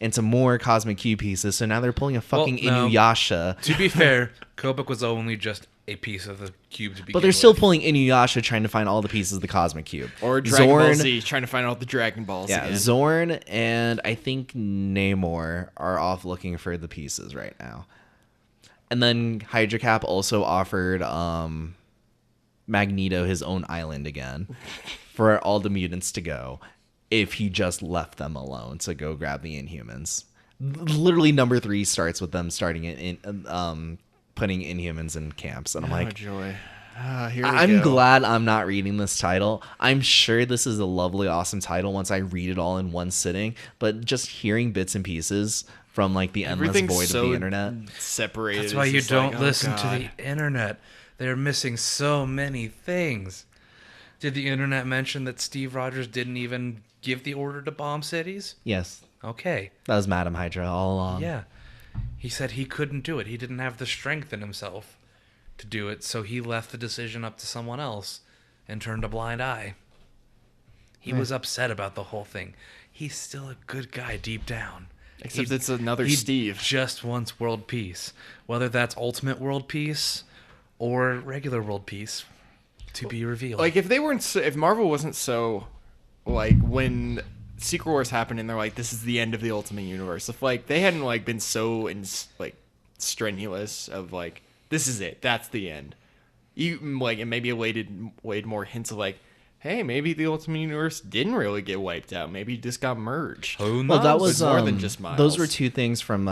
into more Cosmic Cube pieces, so now they're pulling a fucking no. Inuyasha. To be fair, Kobik was only just a piece of the cube to begin But they're still with. pulling Inuyasha trying to find all the pieces of the Cosmic Cube. or Dragon Ball Zorn, Z trying to find out the Dragon Balls. yeah, again. Zorn and I think Namor are off looking for the pieces right now. And then Hydra Cap also offered Magneto his own island again for all the mutants to go if he just left them alone to go grab the Inhumans. Literally number 3 starts with them starting putting Inhumans in camps, and I'm Oh, like, joy. Here we I'm go. glad I'm not reading this title. I'm sure this is a lovely, awesome title once I read it all in one sitting. But just hearing bits and pieces from like the endless Everything's void so of the internet. separated. That's why It's you just don't like, oh, listen God. to the internet. They're missing so many things. Did the internet mention that Steve Rogers didn't even give the order to bomb cities? Yes, Okay. that was Madam Hydra all along. Yeah. He said he couldn't do it. He didn't have the strength in himself to do it, so he left the decision up to someone else and turned a blind eye. He was upset about the whole thing. He's still a good guy deep down. Except it's another he Steve. just wants world peace. Whether that's ultimate world peace or regular world peace to be revealed. Like if they weren't, if Marvel wasn't so, like when Secret Wars happened and they're like, this is the end of the Ultimate Universe. If like they hadn't like been so like strenuous of like, this is it, that's the end. You like, and maybe laid more hints of like, hey, maybe the Ultimate Universe didn't really get wiped out. Maybe it just got merged. Who knows? Well, that It's was more than just Miles. Those were 2 things from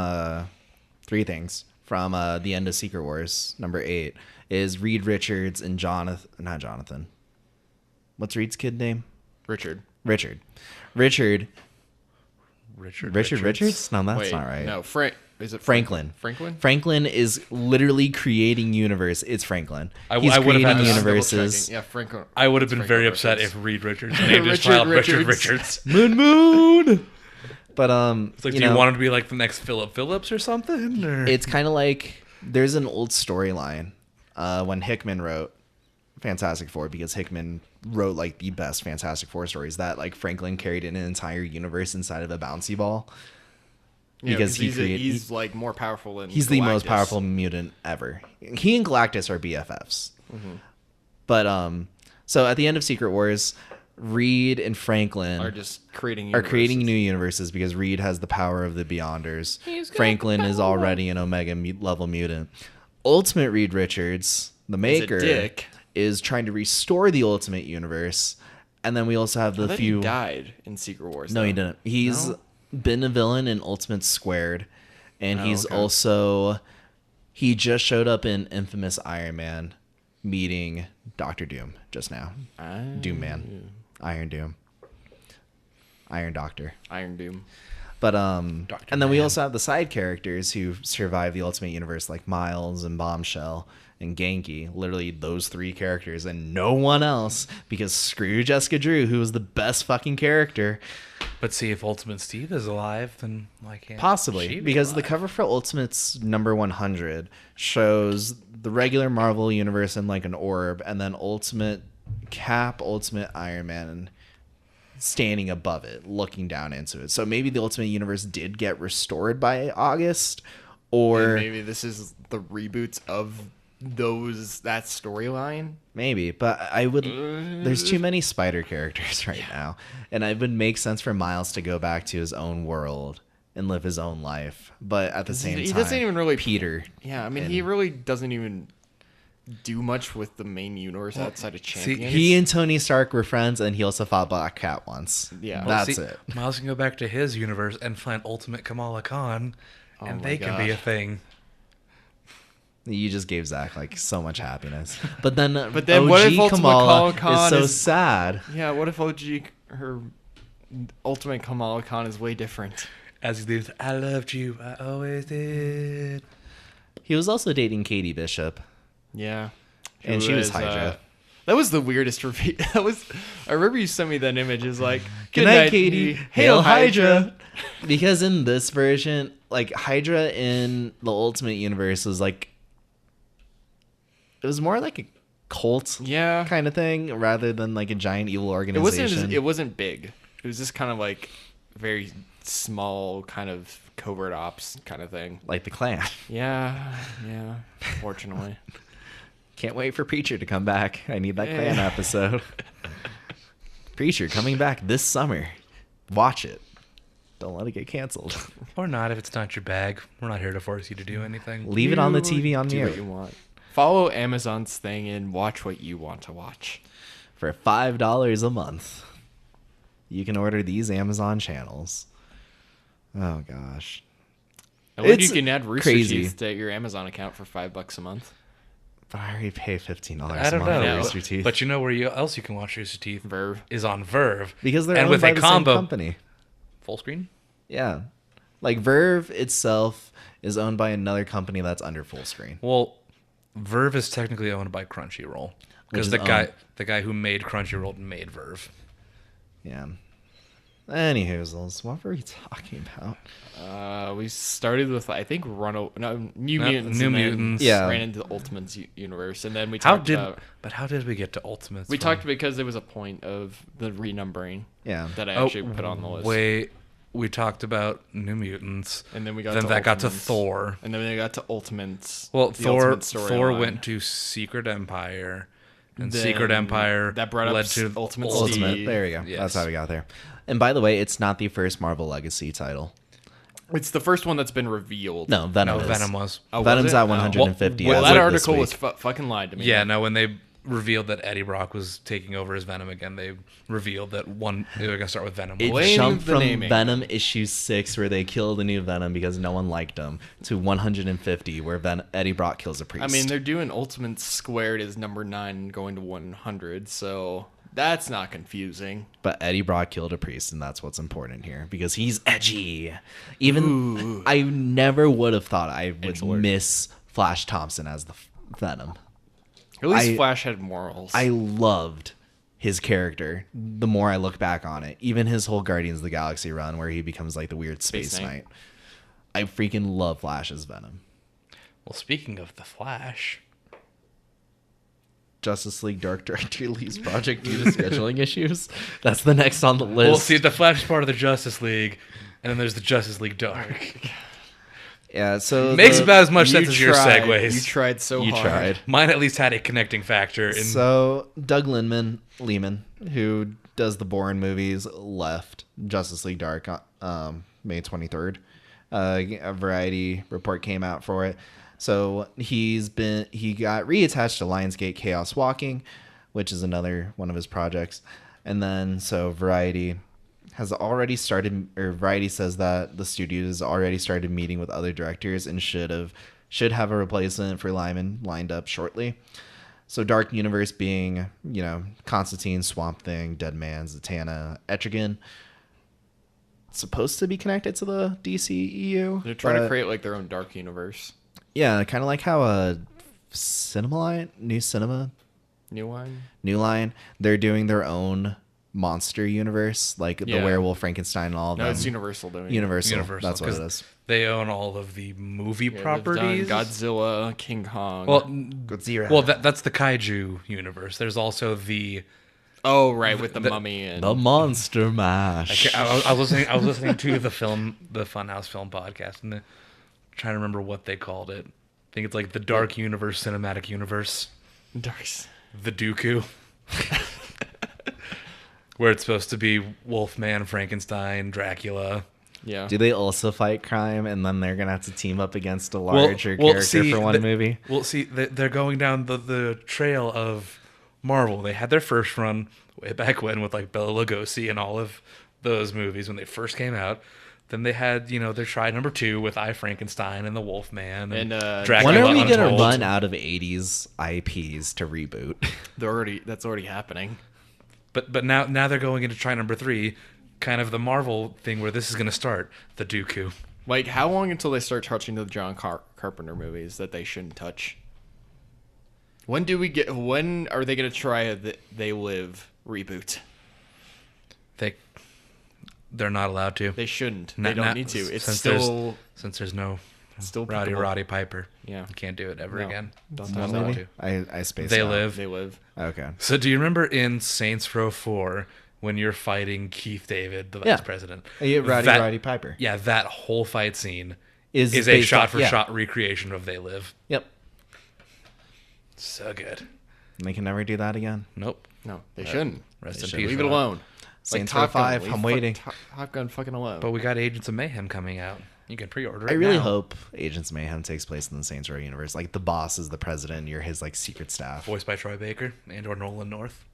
3 things from the end of Secret Wars number 8 is Reed Richards and not Jonathan. What's Reed's kid name? Richard. Richard. Richards. Richards? No, that's Wait, not right. No, Frank. Is it Franklin. Franklin? Franklin is literally creating universe. It's Franklin. He's I would have creating had to universes. Yeah, Franklin. I would have been very Franklin upset Richards. if Reed Richards named his Richard child Richard Richards. Richards. Moon. But It's like, do you want him to be like the next Philip Phillips or something? Or? it's kind of like there's an old storyline when Hickman wrote Fantastic Four, because Hickman wrote like the best Fantastic Four stories, that like Franklin carried an entire universe inside of a bouncy ball. Yeah, Because he's like more powerful than He's the most Galactus. powerful mutant ever. He and Galactus are BFFs. Mm-hmm. But so at the end of Secret Wars, Reed and Franklin Are just creating are creating universes. new universes because Reed has the power of the Beyonders. Franklin is already an Omega level mutant. Ultimate Reed Richards, the maker, dick. is trying to restore the Ultimate Universe. And then we also have the I thought few. he died in Secret Wars. No, though. he didn't. He's No? been a villain in Ultimate Squared, and Oh, he's okay. also he just showed up in Infamous Iron Man, meeting Doctor Doom just now. Doom Man, Iron Doom, Iron Doctor. Iron Doom. But Dr. and then we Man. also have the side characters who survive the Ultimate Universe, like Miles and Bombshell and Genki. Literally those three characters and no one else, because screw Jessica Drew, who was the best fucking character. But see, if Ultimate Steve is alive, then why can't Possibly, she be because the alive? cover for Ultimate's number 100 shows the regular Marvel universe in like an orb, and then Ultimate Cap, Ultimate Iron Man standing above it, looking down into it. So maybe the Ultimate Universe did get restored by August, or Maybe this is the reboots of that storyline. maybe. But I would. There's too many spider characters right now, and it would make sense for Miles to go back to his own world and live his own life. But at the same He time, doesn't even really Peter. Yeah, I mean, and- he really doesn't even do much with the main universe outside of Champions. He and Tony Stark were friends, and he also fought Black Cat once. Yeah. Well, That's See, it. Miles can go back to his universe and find Ultimate Kamala Khan, and my they can be a gosh. thing. You just gave Zach like so much happiness. But then, But then OG what if Ultimate Kamala Khan is so is- sad? Yeah, what if her Ultimate Kamala Khan is way different? As he leaves, I loved you, I always did. He was also dating Katie Bishop. Yeah. And Who she was is, Hydra. That was the weirdest reveal. I remember you sent me that image. It's like, Good night, Katie. Hail Hydra. Because in this version, like Hydra in the Ultimate Universe was like, it was more like a cult Yeah. kind of thing rather than like a giant evil It organization. wasn't big. It was just kind of like very small, kind of covert ops kind of thing. like the Klan. Yeah. Fortunately. Can't wait for Preacher to come back. I need that Klan Yeah. episode. Preacher coming back this summer. Watch it. Don't let it get canceled. Or not, if it's not your bag. We're not here to force you to do anything. Leave it on the You TV on do what mute you want. Follow Amazon's thing and watch what you want to watch. for $5 a month. You can order these Amazon channels. Oh gosh. And then you It's can add Rooster crazy. Teeth to your Amazon account for $5 a month. But I already pay $15 I a don't month know. for Yeah. Rooster Teeth. But you know where else you can watch Rooster Teeth? Verve. Is on Verve. because they're and owned with by a the combo same company. full screen. Yeah. Like Verve itself is owned by another company that's under full screen. Well, Verve is technically owned by Crunchyroll Which because is the guy who made Crunchyroll made Verve. Yeah. Anywhoozles, what were we talking about? We started with, I think, New Mutants. New and then Mutants. Yeah. Ran into the Ultimates universe. And then we How talked did about... how did we get to Ultimates? We from- talked because there was a point of the renumbering Yeah. that I Oh, actually put on the list. Wait, we talked about New Mutants. And then we got then to that got to Ultimates. Thor. And then we got to Ultimates. Well, the Thor Ultimate Thor storyline. went to Secret Empire, and Then Secret Empire that brought up led to Ultimate Ultimate. Steve. There we go. Yes. That's how we got there. And by the way, it's not the first Marvel Legacy title. It's the first one that's been revealed. No, Venom No, is. Venom was. Oh, was Venom's it? at Oh. 150. Well, as that of this article was week. fucking lied to me. Yeah, no, when they revealed that Eddie Brock was taking over as Venom again, they revealed that they were gonna start with Venom. It Blame jumped the from naming. Venom issue 6, where they killed the new Venom because no one liked him, to 150, where Eddie Brock kills a priest. I mean, they're doing Ultimate Squared as number 9 going to 100, so That's not confusing. But Eddie Brock killed a priest, and that's what's important here because he's edgy. Even I never would have thought I would Edgelord. miss Flash Thompson as the Venom. At least I- Flash had morals. I loved his character the more I look back on it. Even his whole Guardians of the Galaxy run where he becomes like the weird space Space knight. Knight. I freaking love Flash as Venom. Well, speaking of the Flash, Justice League Dark Director leaves project due to scheduling issues. That's the next on the list. well, see, the Flash is part of the Justice League, and then there's the Justice League Dark. Yeah, so Makes the- about as much sense You as your tried. segues. You tried so you hard. tried. Mine at least had a connecting factor. In So Doug Lehman, who does the Bourne movies, left Justice League Dark on May 23rd. A Variety report came out for it. So he got reattached to Lionsgate Chaos Walking, which is another one of his projects. And then so Variety has already started, or Variety says that the studio has already started meeting with other directors and should have a replacement for Lyman lined up shortly. So Dark Universe being, Constantine, Swamp Thing, Deadman, Zatanna, Etrigan. It's supposed to be connected to the DCEU. They're trying to but- create like their own dark universe. Yeah, kind of like how New one. New Line, they're doing their own monster universe, like the Yeah. Werewolf, Frankenstein, and all of No, them. it's Universal doing it. Universal. Universal, That's what it 'cause is. they own all of the movie Yeah, they've properties. done Godzilla, King Kong. Well, Godzilla. well, that's the kaiju universe. There's also the. oh right, with the mummy and the Monster Mash. I was listening to the Funhouse Film podcast, and trying to remember what they called it. I think it's like the Dark Universe Cinematic Universe, Darks. the Dooku, where it's supposed to be Wolfman, Frankenstein, Dracula. Yeah. Do they also fight crime, and then they're gonna have to team up against a larger well, character see, for one movie? Well, see, they're going down the trail of Marvel. They had their first run way back when with like Bela Lugosi and all of those movies when they first came out. Then they had, their try number 2 with I, Frankenstein and the Wolfman and Dracula When are we gonna Untold. run out of '80s IPs to reboot? That's already happening. But now they're going into try number 3, kind of the Marvel thing where this is going to start, the Dooku. Like, how long until they start touching the John Carpenter movies that they shouldn't touch? When are they gonna try a They Live reboot? They're not allowed to. They shouldn't. Not- They don't not- need to. It's since still there's no still Roddy applicable. Piper. Yeah. You can't do it ever No, again. don't It's touch not that allowed one. to. I spaced They out. live. They Live. Okay. So do you remember in Saints Row 4 when you're fighting Keith David, the Yeah. vice president? Roddy Piper. Yeah, that whole fight scene Is a based on- shot-for-shot recreation of They Live. Yep. So good. And they can never do that again. Nope. No, they shouldn't. Rest They in should. peace. Leave for it that. alone. Saints like Row Top Gun, 5, leave I'm waiting. Top Gun fucking alone. But we got Agents of Mayhem coming out. You can pre-order it I really now. hope Agents of Mayhem takes place in the Saints Row universe. Like the boss is the president, you're his like secret staff. Voiced by Troy Baker and or Nolan North.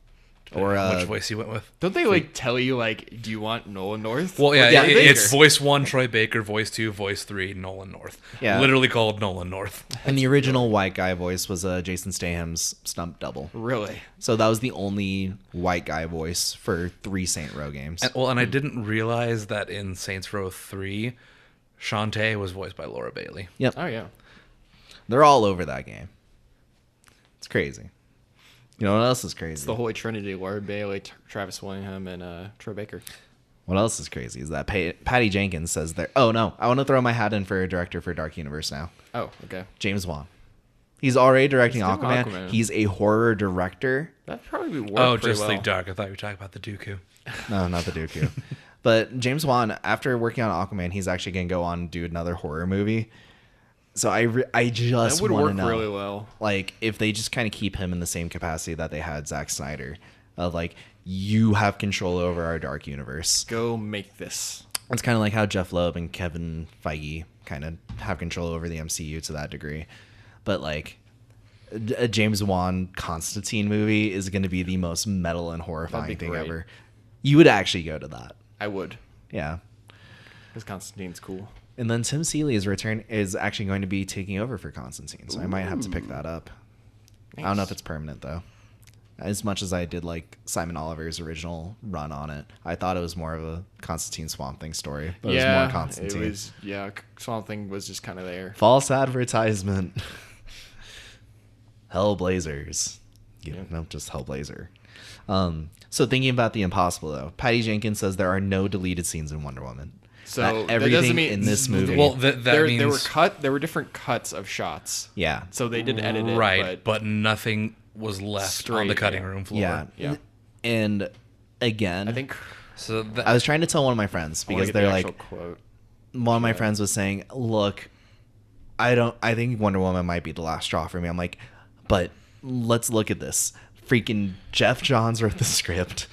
Or, Depending on uh, which voice you went with. Don't they like tell you like, do you want Nolan North? Well, yeah, Yeah, it's Baker. voice 1 Troy Baker, voice 2, voice 3 Nolan North. Yeah. Literally called Nolan North. And the original white guy voice was Jason Statham's stunt double. Really? So that was the only white guy voice for 3 Saint Row games. And I didn't realize that in Saints Row 3, Shantae was voiced by Laura Bailey. Yep. Oh yeah. They're all over that game. It's crazy. You know what else is crazy? It's the Holy Trinity: Laura Bailey, Travis Willingham, and Troy Baker. What else is crazy is that Patty Jenkins says there. Oh no, I want to throw my hat in for a director for Dark Universe now. Oh, okay. James Wan. He's already directing He's doing Aquaman. Aquaman. He's a horror director. That'd probably work. Oh, pretty Just well. League Dark. I thought you were talking about the Dooku. No, not the Dooku. But James Wan, after working on Aquaman, he's actually going to go on and do another horror movie. So I just That would want work to know, really well. like, if they just kind of keep him in the same capacity that they had Zack Snyder, of like, you have control over our dark universe. Go make this. It's kind of like how Jeff Loeb and Kevin Feige kind of have control over the MCU to that degree. But like, a James Wan Constantine movie is going to be the most metal and horrifying That'd be thing great. ever. You would actually go to that. I would, Yeah. because Constantine's cool. And then Tim Seeley is actually going to be taking over for Constantine, so I might have to pick that up. I don't know if it's permanent though. as much as I did like Simon Oliver's original run on it. I thought it was more of a Constantine Swamp Thing story, but it was more Constantine. It was, Swamp Thing was just kind of there. False advertisement. Hellblazers. No, just Hellblazer. So thinking about the impossible though, Patty Jenkins says there are no deleted scenes in Wonder Woman. So That everything doesn't mean in this movie. Well, that there means were different cuts of shots. yeah, So they did edit it, right, but nothing was left on the Straight, cutting yeah. room floor. yeah, Yeah. And again, I think So I was trying to tell one of my friends I wanna because get the they're actual like, quote. one of my friends was saying, "Look, I think Wonder Woman might be the last straw for me." I'm like, but let's look at this. Freaking Jeff Johns wrote the script.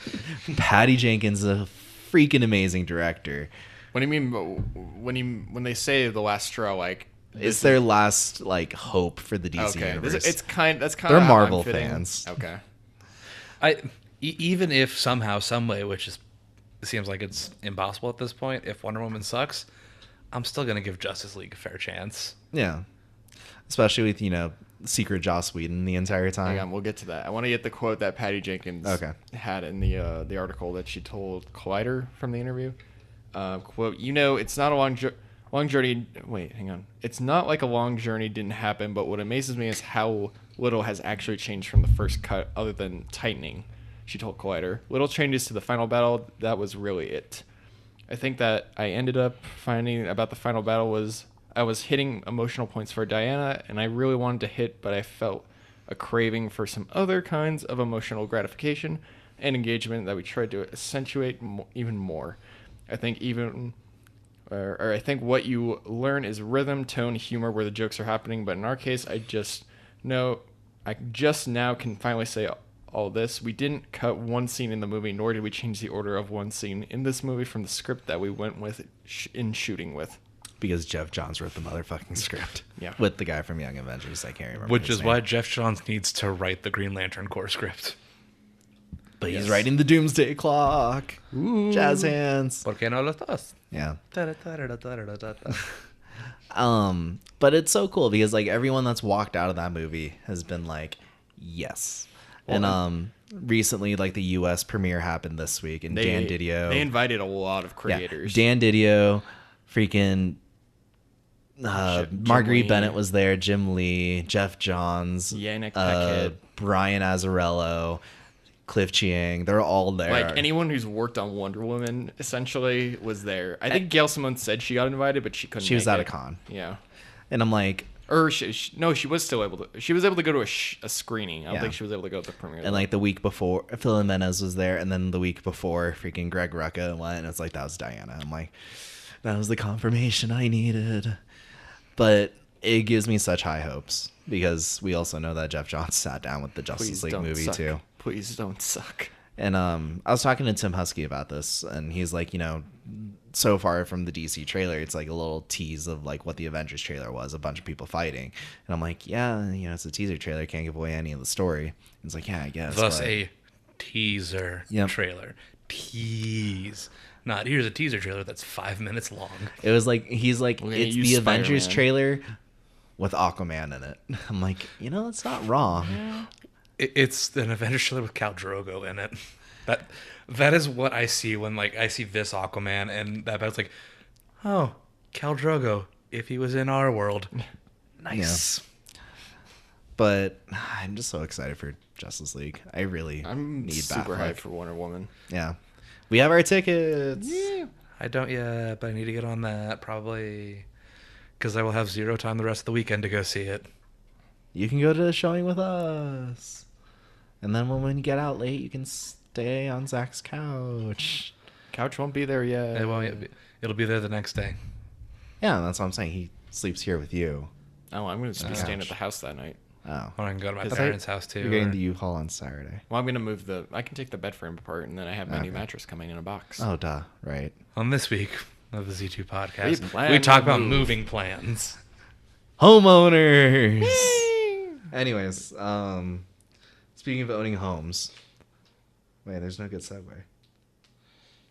Patty Jenkins is a freaking amazing director. What do you mean when they say the last straw? Like, It's their last like hope for the DC okay. universe. That's kind They're of how Marvel I'm fitting. fans. Okay. Even if somehow, some way, which is seems like it's impossible at this point, if Wonder Woman sucks, I'm still gonna give Justice League a fair chance. Yeah, especially with secret Joss Whedon the entire time. Hang on, we'll get to that. I want to get the quote that Patty Jenkins had in the article that she told Collider from the interview. Quote, it's not a long journey. Wait, hang on. It's not like a long journey didn't happen, but what amazes me is how little has actually changed from the first cut other than tightening, she told Collider. Little changes to the final battle, that was really it. I think that I ended up finding about the final battle was I was hitting emotional points for Diana, and I really wanted to hit, but I felt a craving for some other kinds of emotional gratification and engagement that we tried to accentuate even more. I think I think what you learn is rhythm, tone, humor, where the jokes are happening. But in our case, I just now can finally say all this. We didn't cut one scene in the movie, nor did we change the order of one scene in this movie from the script that we went with in shooting with. Because Jeff Johns wrote the motherfucking script. Yeah. With the guy from Young Avengers, I can't remember. Which his is name. why Jeff Johns needs to write the Green Lantern Corps script. But he's writing the Doomsday Clock. Ooh. Jazz hands. ¿Por qué no lo estás? Yeah. But it's so cool because like everyone that's walked out of that movie has been like, yes. And recently like the US premiere happened this week and Dan Didio. They invited a lot of creators. Dan Didio, freaking Marguerite Lee. Bennett was there, Jim Lee, Jeff Johns, Yannick Paquette. Brian Azzarello, Cliff Chiang. They're all there. Like anyone who's worked on Wonder Woman essentially was there. I think Gail Simone said she got invited, but she couldn't. She was make at it. a con. Yeah. And I'm like, Or she was still able to. She was able to go to a screening. I don't think she was able to go to the premiere. and like the week before, Phil Jimenez was there, and then the week before, freaking Greg Rucka went, and it's like that was Diana. I'm like, that was the confirmation I needed. But it gives me such high hopes because we also know that Jeff Johns sat down with the Justice League movie suck. too. Please don't suck. And I was talking to Tim Husky about this, and he's like, so far from the DC trailer, it's like a little tease of like what the Avengers trailer was, a bunch of people fighting. And I'm like, yeah, it's a teaser trailer, can't give away any of the story. And it's like, yeah, I guess. Thus but... a teaser trailer. Tease. Not here's a teaser trailer that's 5 minutes long. It was like it's the Avengers Spider-Man. trailer with Aquaman in it. I'm like, it's not wrong. It's an Avengers trailer with Khal Drogo in it. That is what I see when like I see this Aquaman and that. But it's like, oh, Khal Drogo if he was in our world. Nice. Yeah. But I'm just so excited for Justice League. I really I'm need super Batfleck. hyped for Wonder Woman. Yeah. We have our tickets. Yeah. I don't yet, but I need to get on that probably because I will have zero time the rest of the weekend to go see it. You can go to the showing with us. And then when you get out late, you can stay on Zach's couch. Couch won't be there yet. It'll be there the next day. Yeah, that's what I'm saying. He sleeps here with you. Oh, I'm going to be staying at the house that night. Oh. Or I can go to my Is parents' house too. You're getting the U-Haul on Saturday. Well, I'm going to move I can take the bed frame apart, and then I have my new mattress coming in a box. Oh, duh. Right. On this week of the Z2 podcast, plan we talk to about move. moving plans. Homeowners. Anyways, speaking of owning homes. Wait, there's no good segue.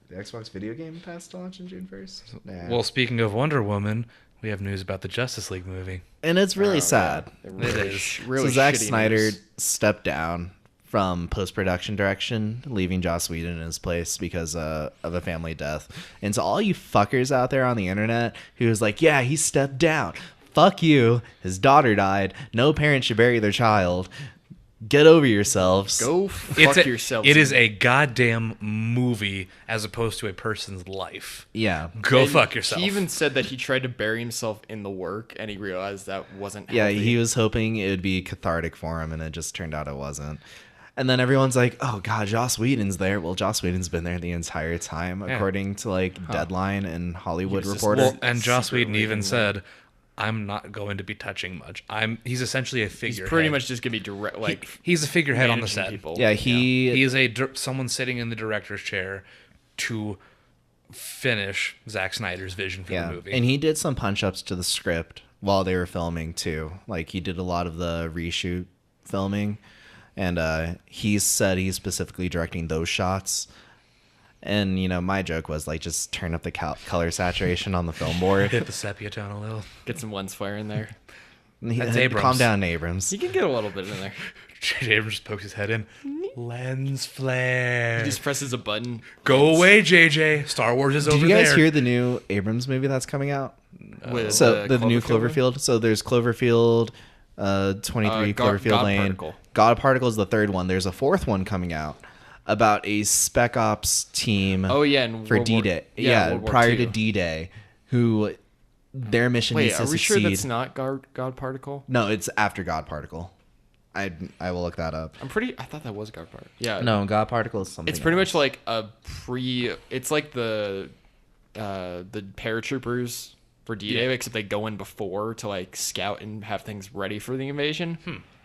The Xbox video game pass to launch on June 1st? Nah. Well, speaking of Wonder Woman, we have news about the Justice League movie. And it's really Oh, sad. yeah. Really, is. really so Zack shitty Snyder news. stepped down from post-production direction, leaving Joss Whedon in his place because of a family death. And to all you fuckers out there on the internet who's like, yeah, he stepped down. Fuck you. His daughter died. No parent should bury their child. Get over yourselves. Go fuck yourselves. It is a goddamn movie as opposed to a person's life. Yeah. Go And fuck yourself. He even said that he tried to bury himself in the work, and he realized that wasn't Yeah, healthy. he was hoping it would be cathartic for him, and it just turned out it wasn't. And then everyone's like, oh, God, Joss Whedon's there. Well, Joss Whedon's been there the entire time, Yeah. according to, like, Deadline and Hollywood He was just Reporter. Well, and Joss secretly Whedon even in said, I'm not going to be touching much. He's essentially a He's figurehead. pretty much just gonna be direct, like He's a figurehead on the managing set. people. yeah, he... He is someone sitting in the director's chair to finish Zack Snyder's vision for the movie. And he did some punch-ups to the script while they were filming, too. Like, he did a lot of the reshoot filming, and he said he's specifically directing those shots. And, you know, my joke was, like, just turn up the color saturation on the film board. Hit the sepia tone a little. Get some lens flare in there. That's Abrams. Calm down, Abrams. You can get a little bit in there. J.J. Abrams just pokes his head in. Lens flare. He just presses a button. Go away, JJ. Star Wars is Did over you guys there. hear the new Abrams movie that's coming out? With So the new one? Cloverfield. So there's Cloverfield, 23 God Cloverfield Lane. Particle. God Particle is the third one. There's a fourth one coming out about a spec ops team. Oh yeah, and for World War- D-Day. yeah, Yeah, World War prior II. to D-Day, who their mission Wait, needs to are we succeed. sure that's not God Particle? No, it's after God Particle. I will look that up. I thought that was God Particle. Yeah. No, God Particle is something. It's pretty else. much like it's like the paratroopers for D-Day, except they go in before to like scout and have things ready for the invasion.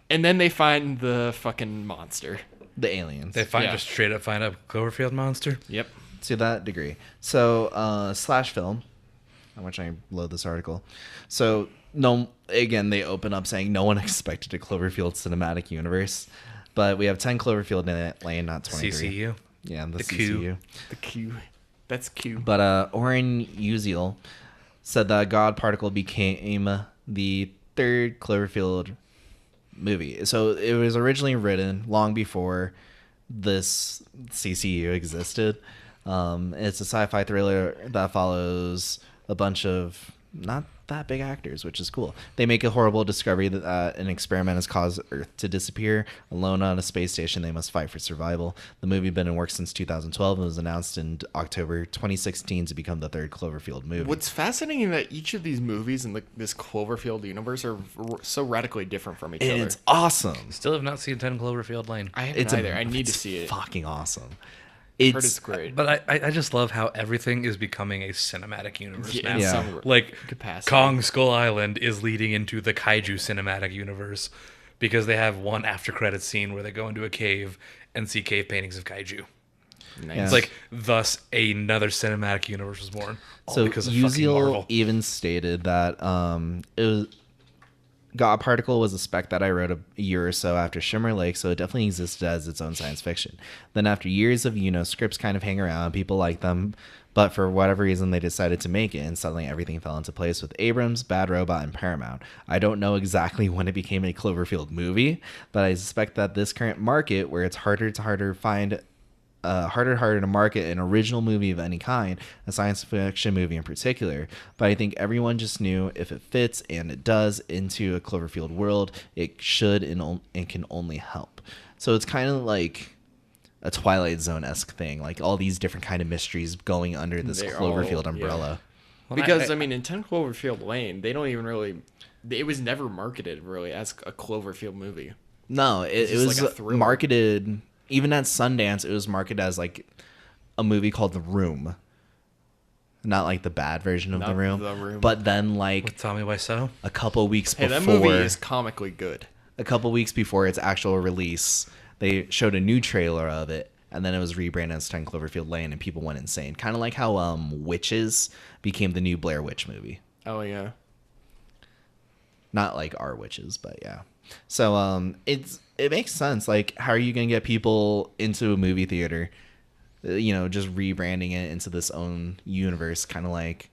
And then they find the fucking monster. the aliens. They Yeah. just straight up find a Cloverfield monster. Yep. To that degree. So, Slash Film. How much I load this article. So, no, again, they open up saying no one expected a Cloverfield cinematic universe, but we have 10 Cloverfield in it, Lane, not 23. CCU. Yeah, the Q. CCU. The Q. That's Q. But Oren Uziel said that God Particle became the third Cloverfield movie. So it was originally written long before this CCU existed. It's a sci-fi thriller that follows a bunch of not that big actors, which is cool. They make a horrible discovery that an experiment has caused Earth to disappear. Alone on a space station, they must fight for survival. The movie has been in work since 2012 and was announced in October 2016 to become the third Cloverfield movie. What's fascinating is that each of these movies in this Cloverfield universe are so radically different from each And other. it's awesome. Still have not seen 10 Cloverfield Lane. I haven't It's either. I need to it's see it. Fucking awesome. Heard it's great. But I just love how everything is becoming a cinematic universe Yeah, now. in Yeah. some Like capacity. Kong Skull Island is leading into the Kaiju cinematic universe because they have one after credit scene where they go into a cave and see cave paintings of kaiju. Nice. Yeah. It's like thus another cinematic universe was born. All So because of fucking Uziel Marvel. even stated that it was God Particle was a spec that I wrote a year or so after Shimmer Lake, so it definitely existed as its own science fiction. Then after years of, scripts kind of hang around, people like them, but for whatever reason they decided to make it, and suddenly everything fell into place with Abrams, Bad Robot, and Paramount. I don't know exactly when it became a Cloverfield movie, but I suspect that this current market, where it's harder to market an original movie of any kind, a science fiction movie in particular. But I think everyone just knew if it fits, and it does, into a Cloverfield world, it should and can only help. So it's kind of like a Twilight Zone-esque thing, like all these different kind of mysteries going under this They're Cloverfield all- umbrella. Well, Because I mean, in 10 Cloverfield Lane, they don't even really. It was never marketed really as a Cloverfield movie. No, it just was like a thriller. marketed, even at Sundance, it was marketed as like a movie called The Room. Not like the bad version of Not The Room. The Room. But then like with Tommy Wiseau. a couple weeks Hey, before that movie is comically good. a couple weeks before its actual release, they showed a new trailer of it, and then it was rebranded as 10 Cloverfield Lane, and people went insane. Kind of like how Witches became the new Blair Witch movie. Oh yeah. Not like our witches, but yeah. So it makes sense. Like, how are you gonna get people into a movie theater? Just rebranding it into this own universe, kind of like.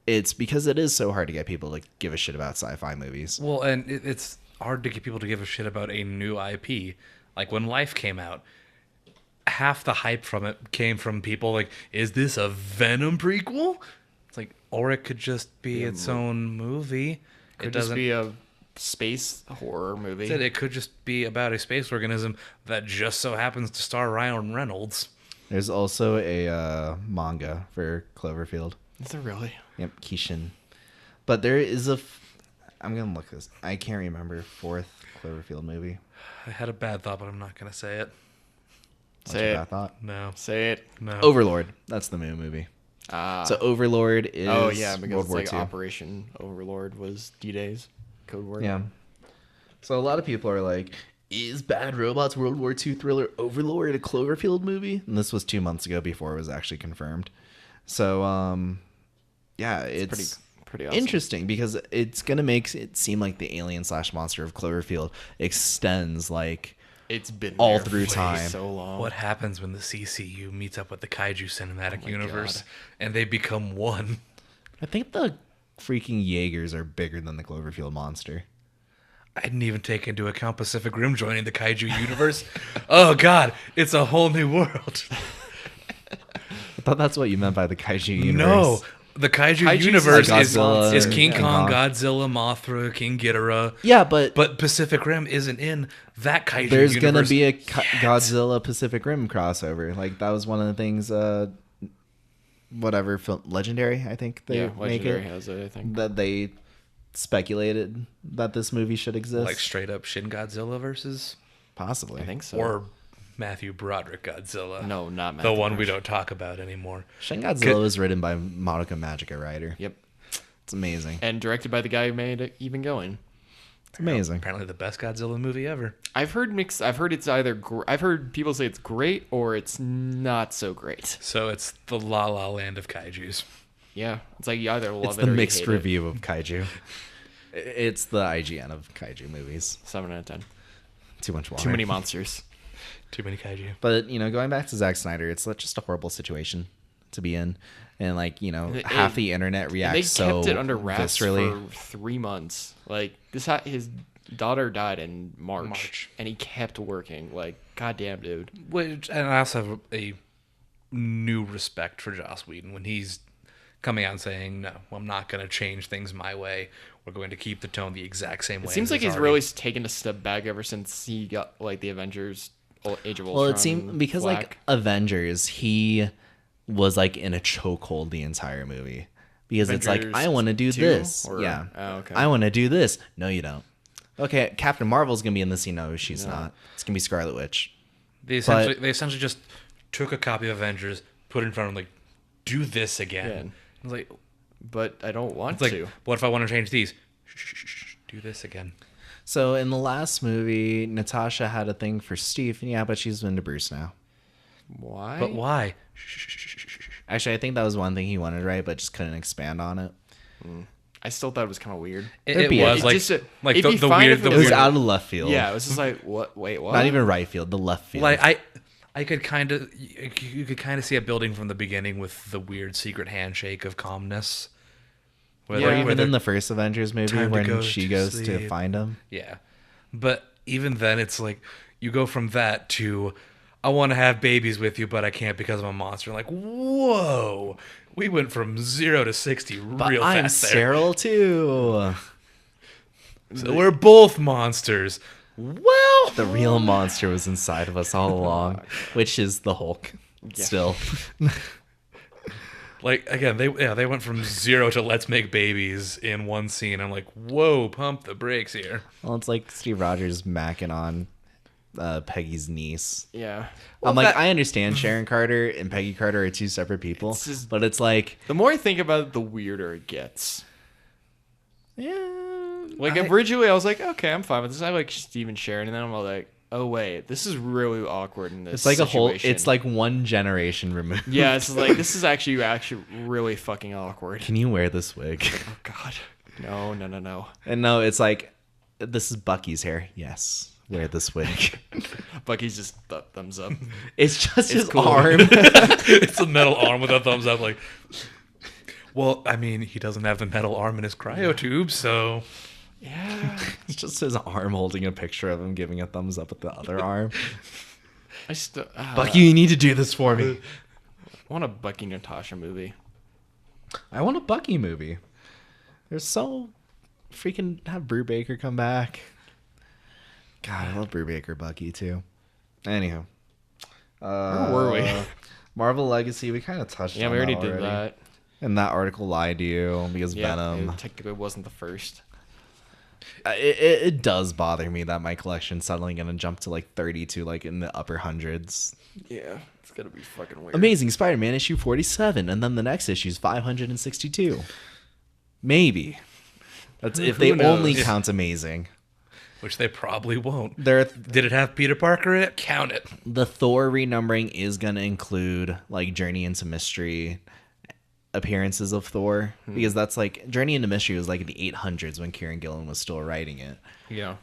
It's because it is so hard to get people to give a shit about sci-fi movies. Well, and it's hard to get people to give a shit about a new IP. Like when Life came out, half the hype from it came from people like, is this a Venom prequel? It's like, or it could just be its own movie. Could just be a space horror movie. It could just be about a space organism that just so happens to star Ryan Reynolds. There's also a manga for Cloverfield. Is there really? Yep, Kishin. But there is I'm gonna look this. I can't remember fourth Cloverfield movie. I had a bad thought, but I'm not going to say it. What's Say your it. bad thought? No. Say it. No. Overlord. That's the movie. Ah. So Overlord is Oh yeah, because World it's War like II. Operation Overlord was D-Day's code word. Yeah. So a lot of people are like, is Bad Robots World War II thriller Overlord a Cloverfield movie? And this was 2 months ago before it was actually confirmed. So, yeah, it's pretty awesome. interesting because it's going to make it seem like the alien/monster of Cloverfield extends like It's been all there through for time. so long. What happens when the CCU meets up with the Kaiju Cinematic Oh my Universe God. and they become one? I think the freaking Jaegers are bigger than the Cloverfield monster. I didn't even take into account Pacific Rim joining the Kaiju universe. Oh God, it's a whole new world. I thought that's what you meant by the Kaiju universe. No, the Kaiju Kaiju's universe like is Godzilla King and Kong, Kong. Godzilla, Mothra, King Ghidorah. Yeah, but Pacific Rim isn't in that Kaiju there's universe. gonna be a yet. Godzilla Pacific Rim crossover. Like that was one of the things. Whatever film, Legendary, I think they yeah, make Legendary it. has it, I think. That they speculated that this movie should exist. like straight up Shin Godzilla versus Possibly. I think so. or Matthew Broderick Godzilla. no, not the Matthew one we Broderick. don't talk about anymore. Shin Godzilla was written by Madoka Magica writer. Yep. It's amazing. And directed by the guy who made it Even Going. It's amazing. Apparently the best Godzilla movie ever. I've heard mixed. I've heard it's either. I've heard people say it's great or it's not so great. So it's the La La Land of kaijus. Yeah, it's like you either love It's it the or you mixed hate it. review of kaiju. It's the IGN of kaiju movies. 7 out of 10. Too much water. Too many monsters. Too many kaiju. But going back to Zack Snyder, it's just a horrible situation to be in, and half the internet And reacts they so kept it under wraps viscerally. for 3 months. Like his daughter died in March, and he kept working. Like, goddamn, dude. Which, and I also have a new respect for Joss Whedon when he's coming out and saying, no, I'm not going to change things my way. We're going to keep the tone the exact same way. It seems as like it's he's already- really taken a step back ever since he got like the Avengers, Age of Ultron. Well, it seemed because flack. Avengers, he was like in a chokehold the entire movie because it's like, Avengers I want to do 2? this. Or- Yeah. Oh, okay. I want to do this. No, you don't. Okay, Captain Marvel's gonna be in the scene. No, she's not. It's gonna be Scarlet Witch. They essentially just took a copy of Avengers, put it in front of him, like, do this again. Yeah. I was like, But I don't want it's like, to. what if I want to change these? Shh, do this again. So in the last movie, Natasha had a thing for Steve, and yeah, but she's into Bruce now. Why? But why? Actually, I think that was one thing he wanted, right? But just couldn't expand on it. I still thought it was kind of weird. It'd It be was a- like, Just a- like it'd be the fine weird, if the It was weird. out of left field. Yeah, it was just like, what? Wait, what? Not even right field, the left field. Like I could kind of, you could kind of see it building from the beginning with the weird secret handshake of calmness. Where Yeah. they're- or where even they're- in the first Avengers movie Time to when go she to goes to sleep. find him. Yeah. But even then, it's like you go from that to, I want to have babies with you, but I can't because I'm a monster. Like, whoa. We went from 0 to 60 But real I'm fast there. sterile too. So we're both monsters. Well, The real monster was inside of us all along, which is the Hulk. Still. like again, they went from 0 to let's make babies in one scene. I'm like, whoa, pump the brakes here. Well, it's like Steve Rogers macking on Peggy's niece. Yeah. I'm like, that- I understand Sharon Carter and Peggy Carter are two separate people, It's just- but it's like, The more I think about it, the weirder it gets. yeah. Like originally, I was like, okay, I'm fine with this. I like Steven Sharon, and then I'm all like, oh wait, this is really awkward in this. It's like situation. it's like one generation removed. Yeah, it's like this is actually really fucking awkward. Can you wear this wig? Oh God, no. And no, it's like, this is Bucky's hair. Yes, wear this wig. Bucky's just thumbs up. It's just his cool. arm. It's a metal arm with a thumbs up. Like, well, I mean, he doesn't have the metal arm in his cryo tube, so Yeah. It's just his arm holding a picture of him giving a thumbs up with the other arm. I still Bucky, you need to do this for me. I want a Bucky Natasha movie. I want a Bucky movie. There's so freaking have Brubaker come back. God, I love Brubaker Bucky too. Anyhow, Where were we? Marvel Legacy. We kind of touched. Yeah, on we already that did that. And that article lied to you because Yeah, Venom. it technically wasn't the first. It does bother me that my collection's suddenly gonna jump to like 32, like in the upper hundreds. Yeah, it's gonna be fucking weird. Amazing Spider-Man issue 47, and then the next issue is 562. Maybe. That's if they Who knows? only count Amazing. Which they probably won't. There, Did it have Peter Parker in it? Count it. the Thor renumbering is gonna include like Journey into Mystery appearances of Thor because that's like Journey into Mystery was like in the 800s when Kieran Gillen was still writing it. Yeah.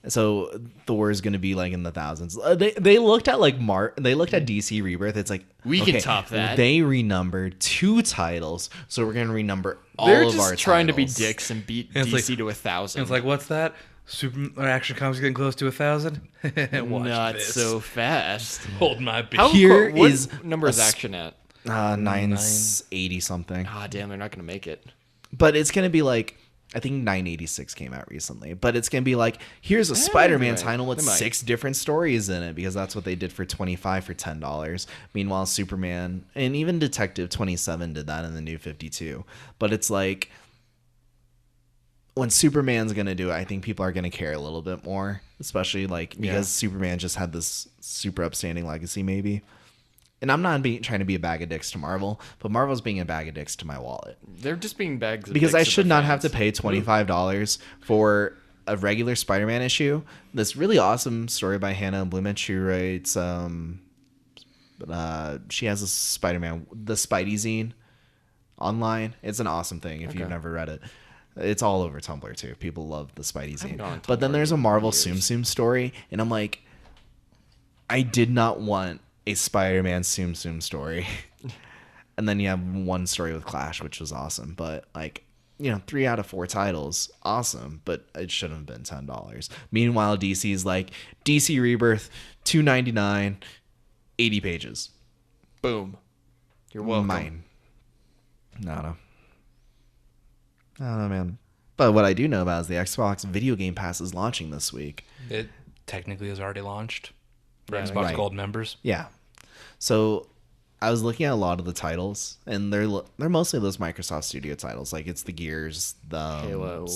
So Thor is going to be like in the thousands. They looked at like they looked at DC Rebirth. It's like We can top that. They renumbered 2 titles, so we're going to renumber all They're of our just trying to be titles. dicks and beat And it's DC to 1,000. And it's like, what's that? Super Action Comics getting close to 1,000? Watch not this. so fast. Hold my beer. How Here what is number is a Action at? 980 something. Ah, damn, they're not gonna make it. But it's going to be like I think 986 came out recently, but it's going to be like here's a Spider-Man right. title with They might. 6 different stories in it because that's what they did for 25 for $10. Meanwhile, Superman and even Detective 27 did that in the New 52. But it's like when Superman's going to do it, I think people are going to care a little bit more, especially like because Superman just had this super upstanding legacy maybe. And I'm not trying to be a bag of dicks to Marvel, but Marvel's being a bag of dicks to my wallet. They're just being bags of Because dicks I to should the not have to fans. pay $25 for a regular Spider-Man issue. This really awesome story by Hannah Blumensch. She writes, she has a Spider-Man, the Spidey zine online. It's an awesome thing if you've never read it. It's all over Tumblr too. People love the Spidey haven't gone on zine. But then Tumblr there's a in Marvel years. Tsum Tsum story, and I'm like, I did not want a Spider-Man Tsum Tsum story. And then you have one story with Clash, which was awesome. But like, 3 out of 4 titles, awesome. But it shouldn't have been $10. Meanwhile, DC's like DC Rebirth, $2.99, 80 pages. Boom. You're welcome. Mine. I don't know, man. But what I do know about is the Xbox Video Game Pass is launching this week. It technically is already launched for Yeah, Xbox right. Gold members. Yeah. So I was looking at a lot of the titles, and they're mostly those Microsoft Studio titles. Like it's the Gears, the Halo.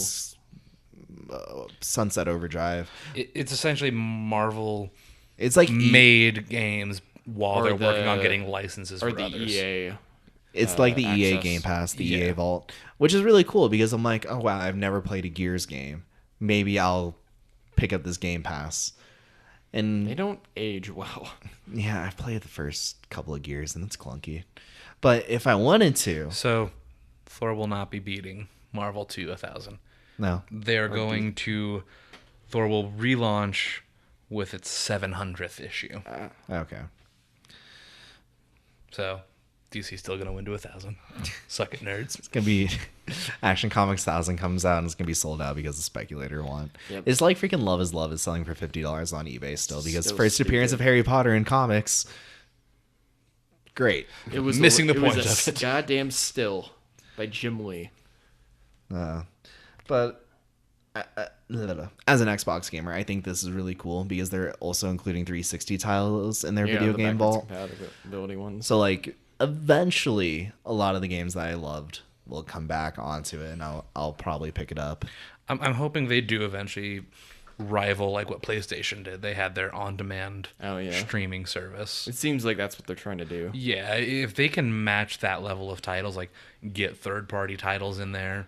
Sunset Overdrive. It's essentially Marvel It's like made games while Or they're working on the- getting licenses Or for the others. EA. It's like the EA access. Game Pass, the Yeah. EA Vault, which is really cool because I'm like, oh wow, I've never played a Gears game. Maybe I'll pick up this Game Pass. They And don't age well. yeah, I've played the first couple of Gears and it's clunky. But if I wanted to, So Thor will not be beating Marvel to 1,000. no. They're going to Thor will relaunch with its 700th issue. Okay. So DC's still gonna win to 1,000. Suck it, nerds. It's gonna be Action Comics 1000 comes out and it's gonna be sold out because the speculator won. Yep. It's like freaking Love is Love is selling for $50 on eBay still because Still first appearance of stupid. Harry Potter in comics. Great. It was Missing the it was point a of it. Goddamn Still by Jim Lee. But as an Xbox gamer, I think this is really cool because they're also including 360 titles in their video the game backwards vault. compatibility ones. So like eventually a lot of the games that I loved will come back onto it and I'll probably pick it up. I'm hoping they do eventually rival like what PlayStation did. They had their on-demand Oh, yeah. streaming service. It seems like that's what they're trying to do. Yeah, if they can match that level of titles, like get third-party titles in there,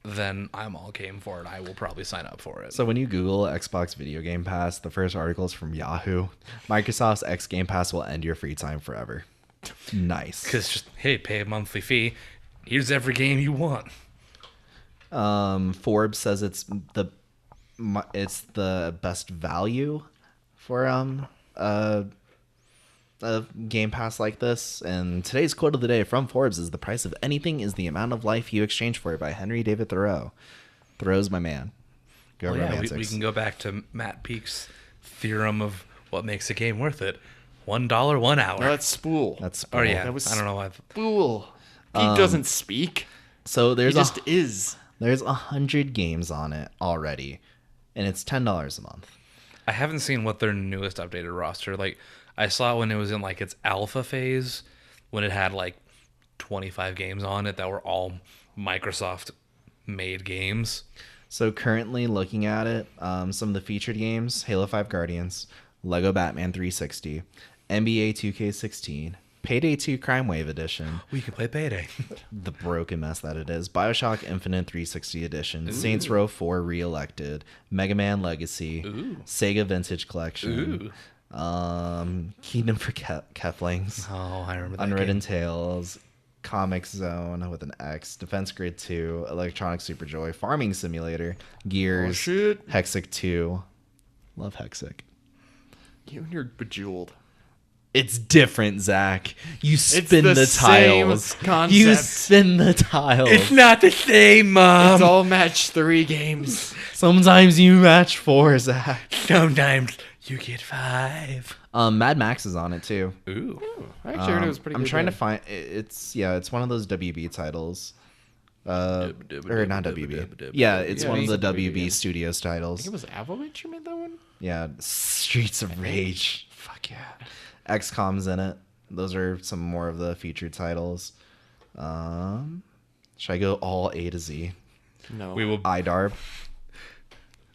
then I'm all game for it. I will probably sign up for it. So when you Google Xbox Video Game Pass, the first article is from Yahoo. Microsoft's X Game Pass will end your free time forever. Nice. Because just, hey, pay a monthly fee. Here's every game you want. Forbes says it's the best value for a Game Pass like this. And today's quote of the day from Forbes is, "The price of anything is the amount of life you exchange for it," by Henry David Thoreau. Thoreau's my man. Go Well, yeah, Romantics. we can go back to Matt Peake's theorem of what makes a game worth it. $1 1 hour. No, that's Spool. That's Or yeah, bull. That was I don't know why. Spool. He doesn't speak. So He just is. there's 100 games on it already, and it's $10 a month. I haven't seen what their newest updated roster. Like, I saw it when it was in like its alpha phase, when it had like 25 games on it that were all Microsoft made games. So currently looking at it, some of the featured games: Halo 5 Guardians, Lego Batman 360, NBA 2K16, Payday 2 Crime Wave Edition, We could play Payday. the broken mess that it is, BioShock Infinite 360 Edition, Saints Row 4 Re-Elected, Mega Man Legacy, Sega Vintage Collection, Kingdom for Keflings, Oh, I remember that Unwritten game. Tales, Comic Zone with an X, Defense Grid 2, Electronic Superjoy, Farming Simulator, Gears, shit. Hexic 2. Love Hexic. You and your Bejeweled. It's different, Zach. You spin the the same tiles. concept. You spin the tiles. not the same, Mom. It's all match 3 games. Sometimes you match 4, Zach. Sometimes you get 5. Mad Max is on it too. Ooh. I actually heard it was pretty I'm good. trying to game. find it's one of those WB titles. Or not WB. Yeah, it's Yeah, one of it's the a WB WB game. Studios I titles. think it was Avalanche who made that one? Yeah, Streets of Rage. Fuck yeah. XCOM's in it. Those are some more of the featured titles. Should I go all A to Z? No. We will. IDARB.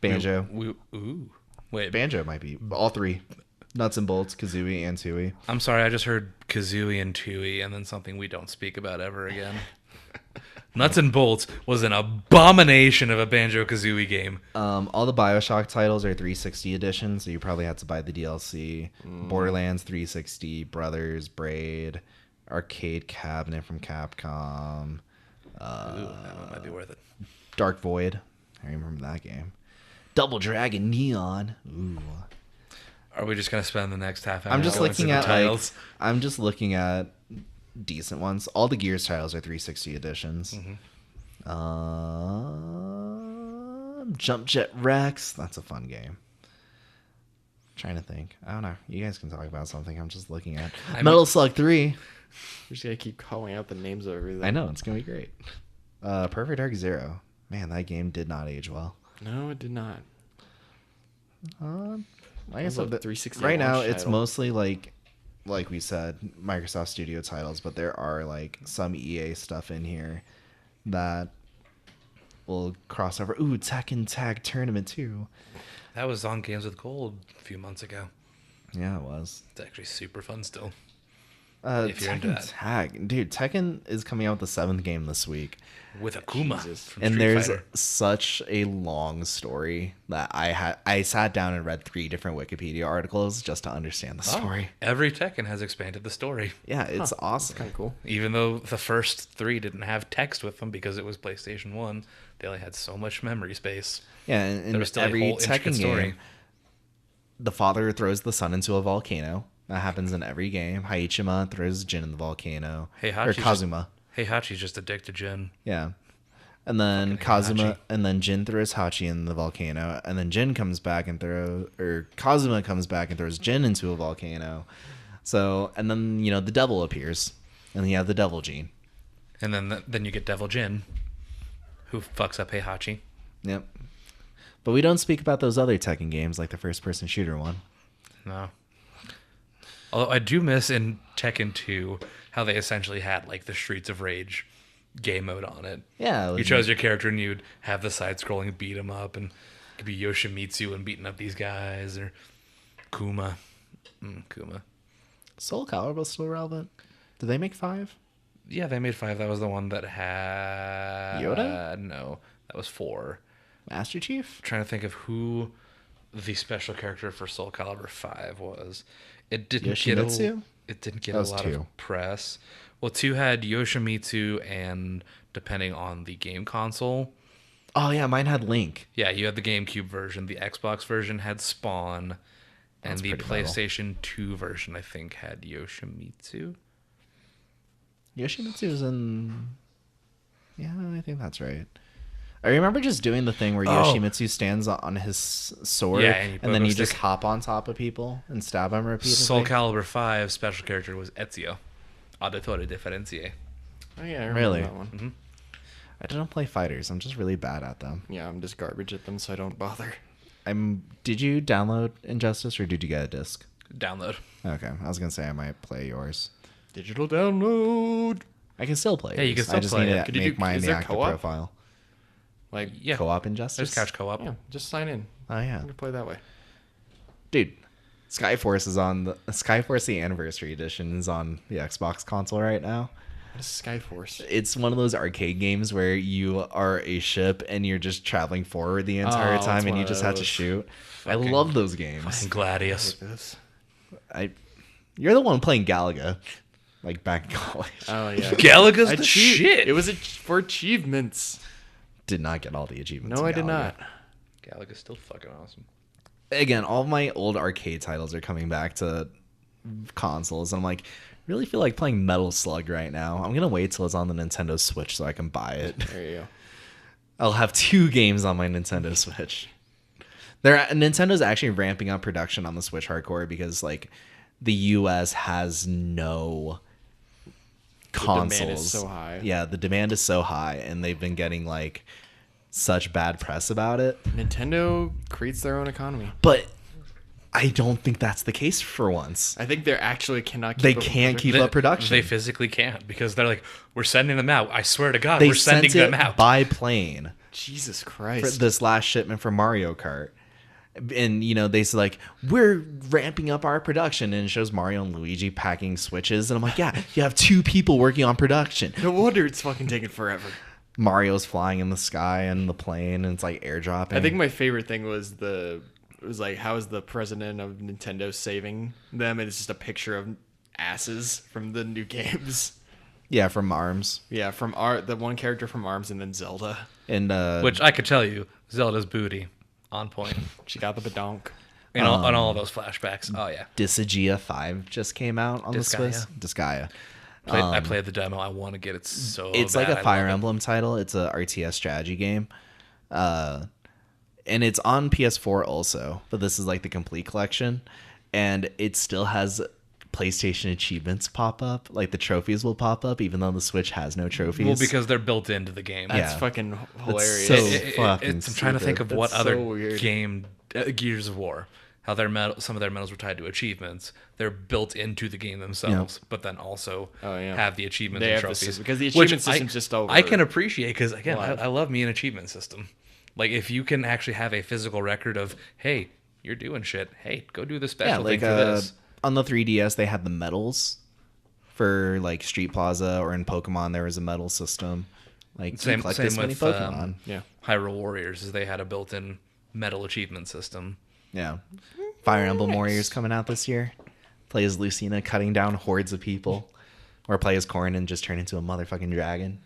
Banjo. Ooh. Wait. Banjo might be. All 3. Nuts and Bolts, Kazooie, and Tooie. I'm sorry. I just heard Kazooie and Tooie, and then something we don't speak about ever again. Nuts and Bolts was an abomination of a Banjo-Kazooie game. All the BioShock titles are 360 edition, so you probably have to buy the DLC. Borderlands 360, Brothers, Braid, Arcade Cabinet from Capcom, Ooh, that one might be worth it. Dark Void. I remember that game. Double Dragon Neon. Ooh. Are we just gonna spend the next half hour? I'm just going looking through the at titles? I'm just looking at decent ones. All the Gears titles are 360 editions. Jump Jet Rex. That's a fun game. Trying to think. I don't know. You guys can talk about something. I'm just looking at Metal Slug 3. We're just going to keep calling out the names of everything. I know it's gonna be great. Perfect Dark Zero. Man, that game did not age well. No, it did not. I guess a of the- 360 right now launch it's title. mostly like we said, Microsoft Studio titles, but there are like some EA stuff in here that will cross over. Ooh, Tekken Tag Tournament 2. That was on Games with Gold a few months ago. Yeah, it was. It's actually super fun still. If you're into Tekken that. Tag. Dude, Tekken is coming out with the 7th game this week. With Akuma Jesus. from And Street there's Fighter. such a long story that I sat down and read 3 different Wikipedia articles just to understand the Oh, story. every Tekken has expanded the story. Yeah, it's awesome. Kind of cool. Even though the first 3 didn't have text with them because it was PlayStation 1, they only had so much memory space. Yeah, and There was still a every whole intricate Tekken story. game, the father throws the son into a volcano. That happens in every game. Haichima throws Jin in the volcano. Or Heihachi's Kazuma. Heihachi's just a dick to Jin. Yeah. And then Fucking Kazuma, Heihachi. and then Jin throws Hachi in the volcano, and then Jin comes back and Kazuma comes back and throws Jin into a volcano. So, and then the devil appears, and then you have the devil gene. And then you get Devil Jin, who fucks up Heihachi. Yep. But we don't speak about those other Tekken games like the first-person shooter one. No. Although I do miss in Tekken 2 how they essentially had like the Streets of Rage game mode on it. Yeah, it You was- chose your character and you'd have the side-scrolling beat 'em up, and it could be Yoshimitsu and beating up these guys, or Kuma. Kuma. Soul Calibur was still relevant. Did they make 5? Yeah, they made 5. That was the one that had Yoda? No, that was 4. Master Chief? Trying to think of who the special character for Soul Calibur 5 was. It didn't Yoshimitsu? get That a was lot 2. of press. Well, 2 had Yoshimitsu, and depending on the game console, Oh yeah, mine had Link. yeah, you had the GameCube version. The Xbox version had Spawn, and That's the pretty metal. PlayStation 2 version, I think, had Yoshimitsu. Yoshimitsu was in. Yeah, I think that's right. I remember just doing the thing where Oh. Yoshimitsu stands on his sword, Yeah, and you and then you pogo just stick. hop on top of people and stab them repeatedly. Soul Calibur 5 special character was Ezio, Auditore Differenzier. Oh yeah, I remember Really? that one. I don't play fighters. I'm just really bad at them. Yeah, I'm just garbage at them, so I don't bother. Did you download Injustice or did you get a disc? Download. Okay, I was gonna say I might play yours. Digital download. I can still play. Yeah, you yours. can still I just play need it. to Could you make do- mine is the there active co-op? profile. Like, Yeah. Co-op Injustice. There's couch co-op. yeah, just sign in. Oh yeah, I'm gonna play that way. dude. Skyforce is on the Skyforce the Anniversary Edition is on the Xbox console right now. What is Skyforce? It's one of those arcade games where you are a ship and you're just traveling forward the entire Oh, it's time and one you of just have to those. shoot. I Fucking- love those games. And Gladius. Like this. You're the one playing Galaga, like back in college. Oh yeah. Galaga's the Achieve- shit. It was for achievements. Did not get all the achievements. No, in I did Galaga. not. Galaga's still fucking awesome. Again, all of my old arcade titles are coming back to consoles. And I'm like, really feel like playing Metal Slug right now. I'm gonna wait till it's on the Nintendo Switch so I can buy it. There you go. I'll have 2 games on my Nintendo Switch. Nintendo's actually ramping up production on the Switch hardcore because like the US has no consoles. demand is so high. Yeah, the demand is so high and they've been getting like such bad press about it. Nintendo creates their own economy. But I don't think that's the case for once. I think they actually cannot. Keep They up with can't keep production. up production. They physically can't because they're like, we're sending them out. I swear to God, They we're sending sent them it out. by plane Jesus for Christ. this last shipment for Mario Kart. And you know they say like we're ramping up our production and it shows Mario and Luigi packing switches and I'm like, yeah, you have 2 people working on production. No wonder it's fucking taking forever. Mario's flying in the sky and the plane and it's like airdropping. I think my favorite thing was like how is the president of Nintendo saving them? And it's just a picture of asses from the new games. yeah, from ARMS Yeah, from the one character from ARMS and then Zelda. and Which I could tell you, Zelda's booty on point. She got the badonk. On all those flashbacks. Oh yeah. Dissigia 5 just came out on the Disgaea. Swiss. Disgaea. I played the demo. I want to get it so It's bad. like a I Fire love it. Emblem title. It's a RTS strategy game. And it's on PS4 also, but this is like the complete collection. And it still has PlayStation achievements pop up. Like the trophies will pop up, even though the Switch has no trophies. Well, because they're built into the game. That's Yeah. fucking hilarious. so fucking I'm trying to think of stupid. what That's other so weird. game, Gears of War, how some of their medals were tied to achievements. They're built into the game themselves, but then also Oh, yeah. have the achievements They and have the trophies. system- because the Which achievement system's just over. I can appreciate because again, Live. I love me an achievement system. Like if you can actually have a physical record of, hey, you're doing shit. Hey, go do the yeah, special like thing for this. on the 3DS, they had the medals for like Street Plaza, or in Pokemon, there was a medal system. Like you Same collect this many with Pokemon. Yeah. Hyrule Warriors, is they had a built-in medal achievement system. Yeah. Fire Emblem Warriors coming out this year. Play as Lucina cutting down hordes of people. Or play as Corrin and just turn into a motherfucking dragon.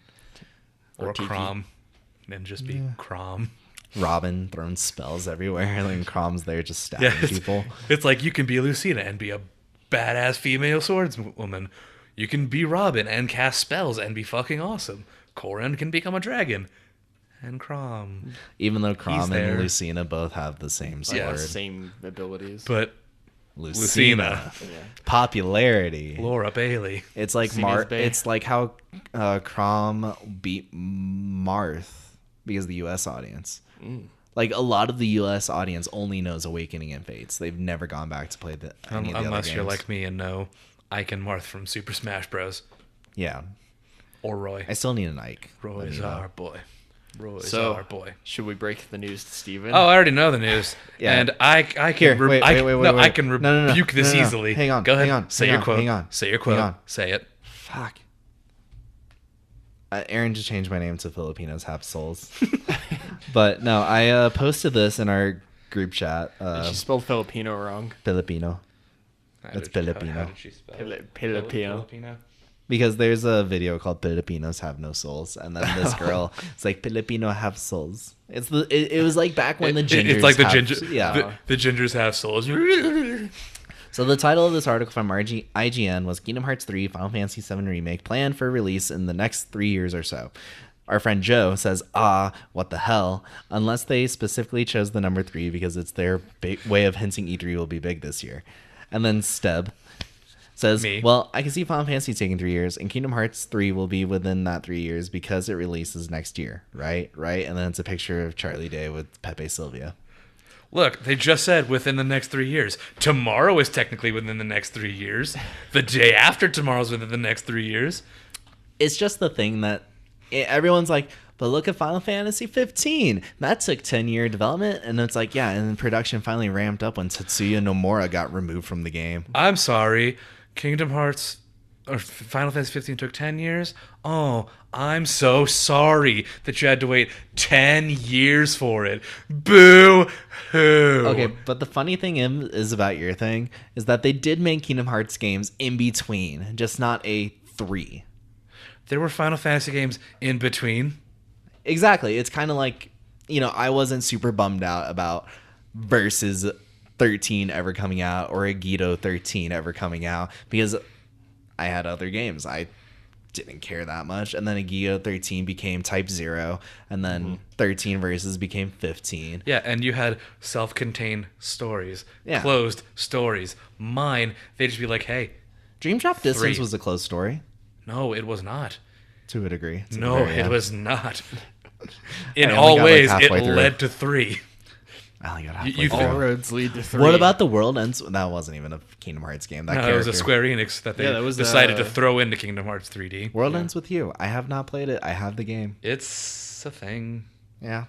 Or Tiki. Crom. And just be Crom. Robin throwing spells everywhere. And then Crom's there just stabbing Yeah, people. it's like you can be Lucina and be a badass female swordswoman. You can be Robin and cast spells and be fucking awesome. Corrin can become a dragon. And Crom. Even though Crom there. and Lucina both have the same sword. Yeah, Same abilities. But Lucina. Yeah. Popularity. Laura Bailey. It's like Lucina's bae. It's like how Crom beat Marth because of the US audience. Like a lot of the US audience only knows Awakening and Fates. They've never gone back to play any of the other Unless you're games. like me and know Ike and Marth from Super Smash Bros. Yeah. Or Roy. I still need an Ike. Roy's You know. our boy. Roy's So, our boy. should we break the news to Steven? Oh, I already know the news. Yeah. And I can Here, wait, I wait. can No, no, no. rebuke this No, no, no. easily. Hang on, Go ahead. hang on, Say hang your on, quote. hang on, Say your quote. hang on. Say it. Fuck. Aaron just changed my name to Filipinos Have Souls. But no, I posted this in our group chat. She spelled Filipino wrong. Filipino. How That's did she- Filipino. How did she spell it? Filipino. Because there's a video called Filipinos Have No Souls. And then this girl is like, Filipino have souls. It was like back when the gingers It's like the have- ginger. Yeah. The gingers have souls. So the title of this article from IGN was Kingdom Hearts 3 Final Fantasy VII Remake planned for release in the next 3 years or so. our friend Joe says, "Ah, what the hell?" Unless they specifically chose the number 3 because it's their way of hinting E3 will be big this year. And then Steb says, Me. "Well, I can see Final Fantasy taking 3 years, and Kingdom Hearts 3 will be within that 3 years because it releases next year, right? Right?" And then it's a picture of Charlie Day with Pepe Silvia. Look, they just said within the next 3 years. Tomorrow is technically within the next 3 years. The day after tomorrow's within the next 3 years. It's just the thing that everyone's like, but look at Final Fantasy 15. That took 10-year development, and it's like, yeah, and then production finally ramped up when Tetsuya Nomura got removed from the game. I'm sorry. Kingdom Hearts or Final Fantasy 15 took 10 years? Oh, I'm so sorry that you had to wait 10 years for it. Boo-hoo. Okay, but the funny thing is about your thing is that they did make Kingdom Hearts games in between, just not a 3. There were Final Fantasy games in between. Exactly. It's kind of like, I wasn't super bummed out about Versus 13 ever coming out or Agido 13 ever coming out because I had other games. I didn't care that much. And then Agido 13 became Type 0, and then 13 Versus became 15. Yeah, and you had self-contained stories, Yeah. closed stories. Mine, they'd just be like, hey, Dream Drop Distance 3. was a closed story, no, it was not. to a degree. To the No, very it end. was not. In I only all got, like, ways, it halfway through. led to 3. I only got You halfway through. All roads lead to 3. What about the World Ends? That wasn't even a Kingdom Hearts game. That No, it character. was a Square Enix that they Yeah, that was, decided to throw into Kingdom Hearts 3D. World Ends with You. I have not played it. I have the game. It's a thing. Yeah.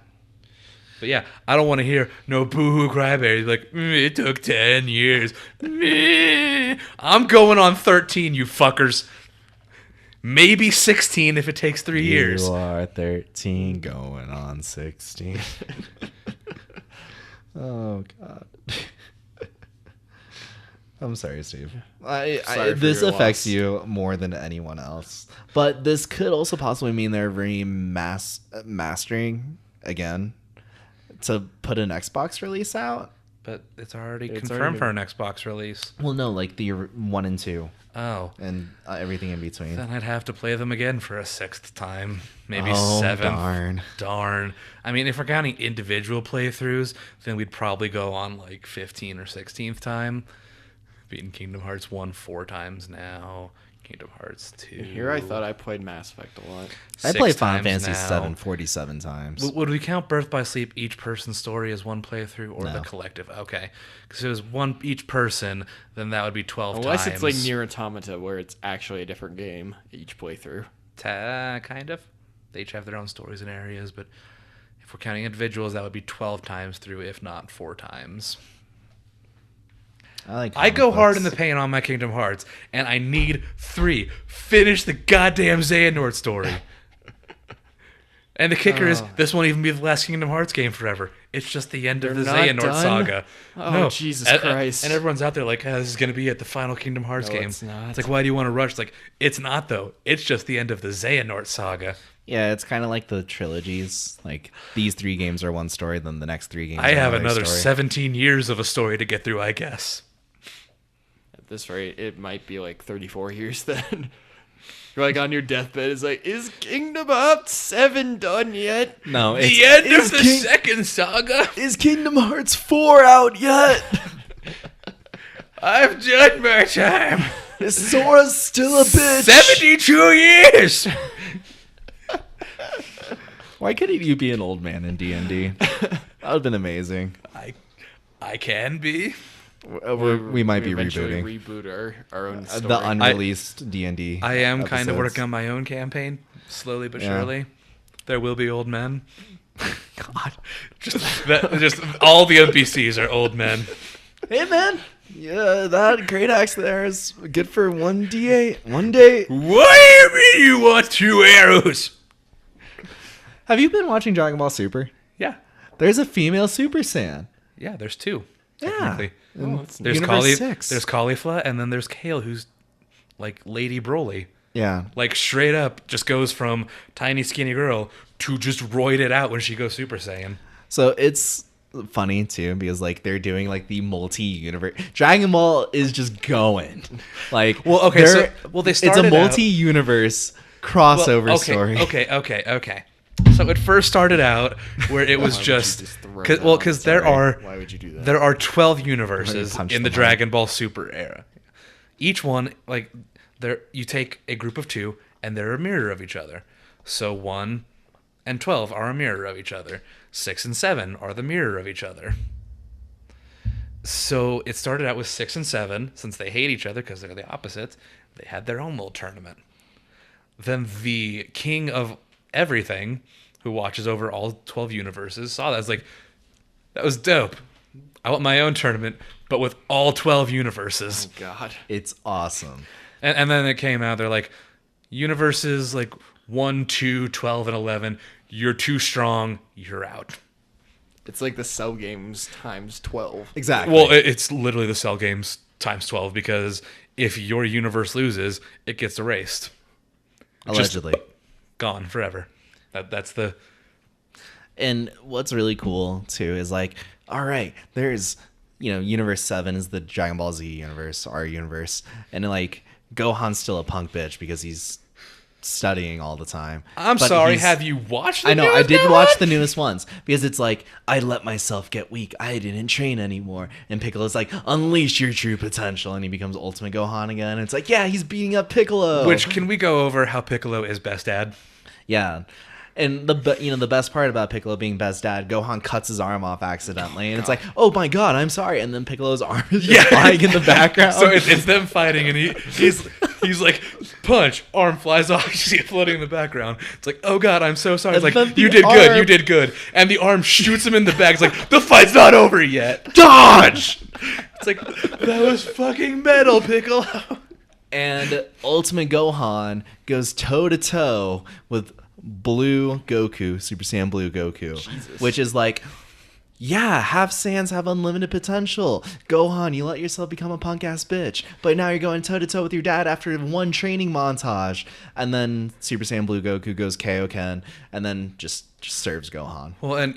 But yeah, I don't want to hear no boo-hoo cryberries like, it took 10 years. Meh. I'm going on 13, you fuckers. Maybe 16 if it takes 3 years. You are 13 going on 16. Oh, God. I'm sorry, Steve. Sorry for This your affects loss. you more than anyone else. But this could also possibly mean they're mastering again to put an Xbox release out. But it's already It's confirmed already for an Xbox release. Well, no, like the 1 and 2 Oh. and everything in between. Then I'd have to play them again for a 6th time. Maybe Oh, 7th. darn. Darn. I mean, if we're counting individual playthroughs, then we'd probably go on like 15 or 16th time. Beaten Kingdom Hearts 1 4 times now. Kingdom Hearts 2. Here I thought I played Mass Effect a lot. I 6 played Final times Fantasy now. 7 47 times. Would we count Birth by Sleep each person's story as one playthrough or the No. collective? Okay. Because if it was one each person, then that would be 12 Unless times. it's like Nier Automata where it's actually a different game each playthrough. Kind of. They each have their own stories and areas, but if we're counting individuals, that would be 12 times through, if not 4 times. I go hard in the paint on my Kingdom Hearts, and I need 3. Finish the goddamn Xehanort story. And the kicker is, this won't even be the last Kingdom Hearts game forever. It's just the end of the They're not Xehanort done? saga. Oh, Jesus Christ. And everyone's out there like, this is going to be it, the final Kingdom Hearts No, game. it's not. It's like, why do you want to rush? It's like, it's not, though. It's just the end of the Xehanort saga. Yeah, it's kind of like the trilogies. Like, these 3 games are one story, then the next 3 games I are have another story. 17 years of a story to get through, I guess. At this rate, it might be like 34 years then. You're like on your deathbed. It's like, is Kingdom Hearts 7 done yet? No, The end of is the King- second saga. Is Kingdom Hearts 4 out yet? I've done my time. Is Sora still a bitch? 72 years. Why couldn't you be an old man in D&D? That would have been amazing. I can be. We might be eventually rebooting reboot our own story. the unreleased D&D. I am kind of episodes. working on my own campaign, slowly but Yeah. surely. There will be old men. God. Just all the NPCs are old men. Hey, man. Yeah, that great axe there is good for 1d8. One day. Why do you mean you want 2 arrows? Have you been watching Dragon Ball Super? Yeah. There's a female Super Saiyan. Yeah, there's 2. Yeah. Technically. Oh, that's There's Universe 6. There's Caulifla, and then there's Kale, who's like Lady Broly. Yeah. Like straight up, just goes from tiny skinny girl to just roided out when she goes Super Saiyan. So it's funny too because like they're doing like the multi-universe. Dragon Ball is just going. Like Well, okay, they're- they it's a started out- multi-universe crossover okay, story. Okay. So it first started out where it was Why would you just throw cause, that well, on because the there table? are Why would you do that? there are 12 universes punch in the the Dragon Ball Super era. Each one, like, there you take a group of 2 and they're a mirror of each other. So 1 and 12 are a mirror of each other. 6 and 7 are the mirror of each other. So it started out with 6 and 7, since they hate each other because they're the opposites. They had their own little tournament. Then the king of everything, who watches over all 12 universes, saw that. I was like, that was dope. I want my own tournament, but with all 12 universes. Oh, God. It's awesome. And then it came out, they're like, universes like 1, 2, 12, and 11, you're too strong, you're out. It's like the Cell games times 12. Exactly. Well, it's literally the Cell games times 12, because if your universe loses, it gets erased. Allegedly. Gone forever. That's the... And what's really cool too is like, all right, there's, Universe 7 is the Dragon Ball Z universe, our universe, and like Gohan's still a punk bitch because he's studying all the time. I'm But sorry, he's- have you watched the I know, I newest did Gohan? watch the newest ones because it's like, I let myself get weak. I didn't train anymore. And Piccolo's like, unleash your true potential. And he becomes Ultimate Gohan again. And it's like, yeah, he's beating up Piccolo. Which, can we go over how Piccolo is best dad? Yeah. And the best part about Piccolo being best dad, Gohan cuts his arm off accidentally, and it's like, oh my god, I'm sorry. And then Piccolo's arm is just flying in the background. So it's them fighting, and he's like, punch, arm flies off. You see it floating in the background. It's like, oh god, I'm so sorry. It's And then like, the you did arm- good, you did good. And the arm shoots him in the back. It's like, the fight's not over yet. Dodge! It's like, that was fucking metal, Piccolo. And Ultimate Gohan goes toe to toe with Blue Goku, Super Saiyan Blue Goku, which is like, yeah, half Saiyans have unlimited potential. Gohan, you let yourself become a punk ass bitch, but now you're going toe to toe with your dad after one training montage. And then Super Saiyan Blue Goku goes Kaioken, and then just serves Gohan. Well, and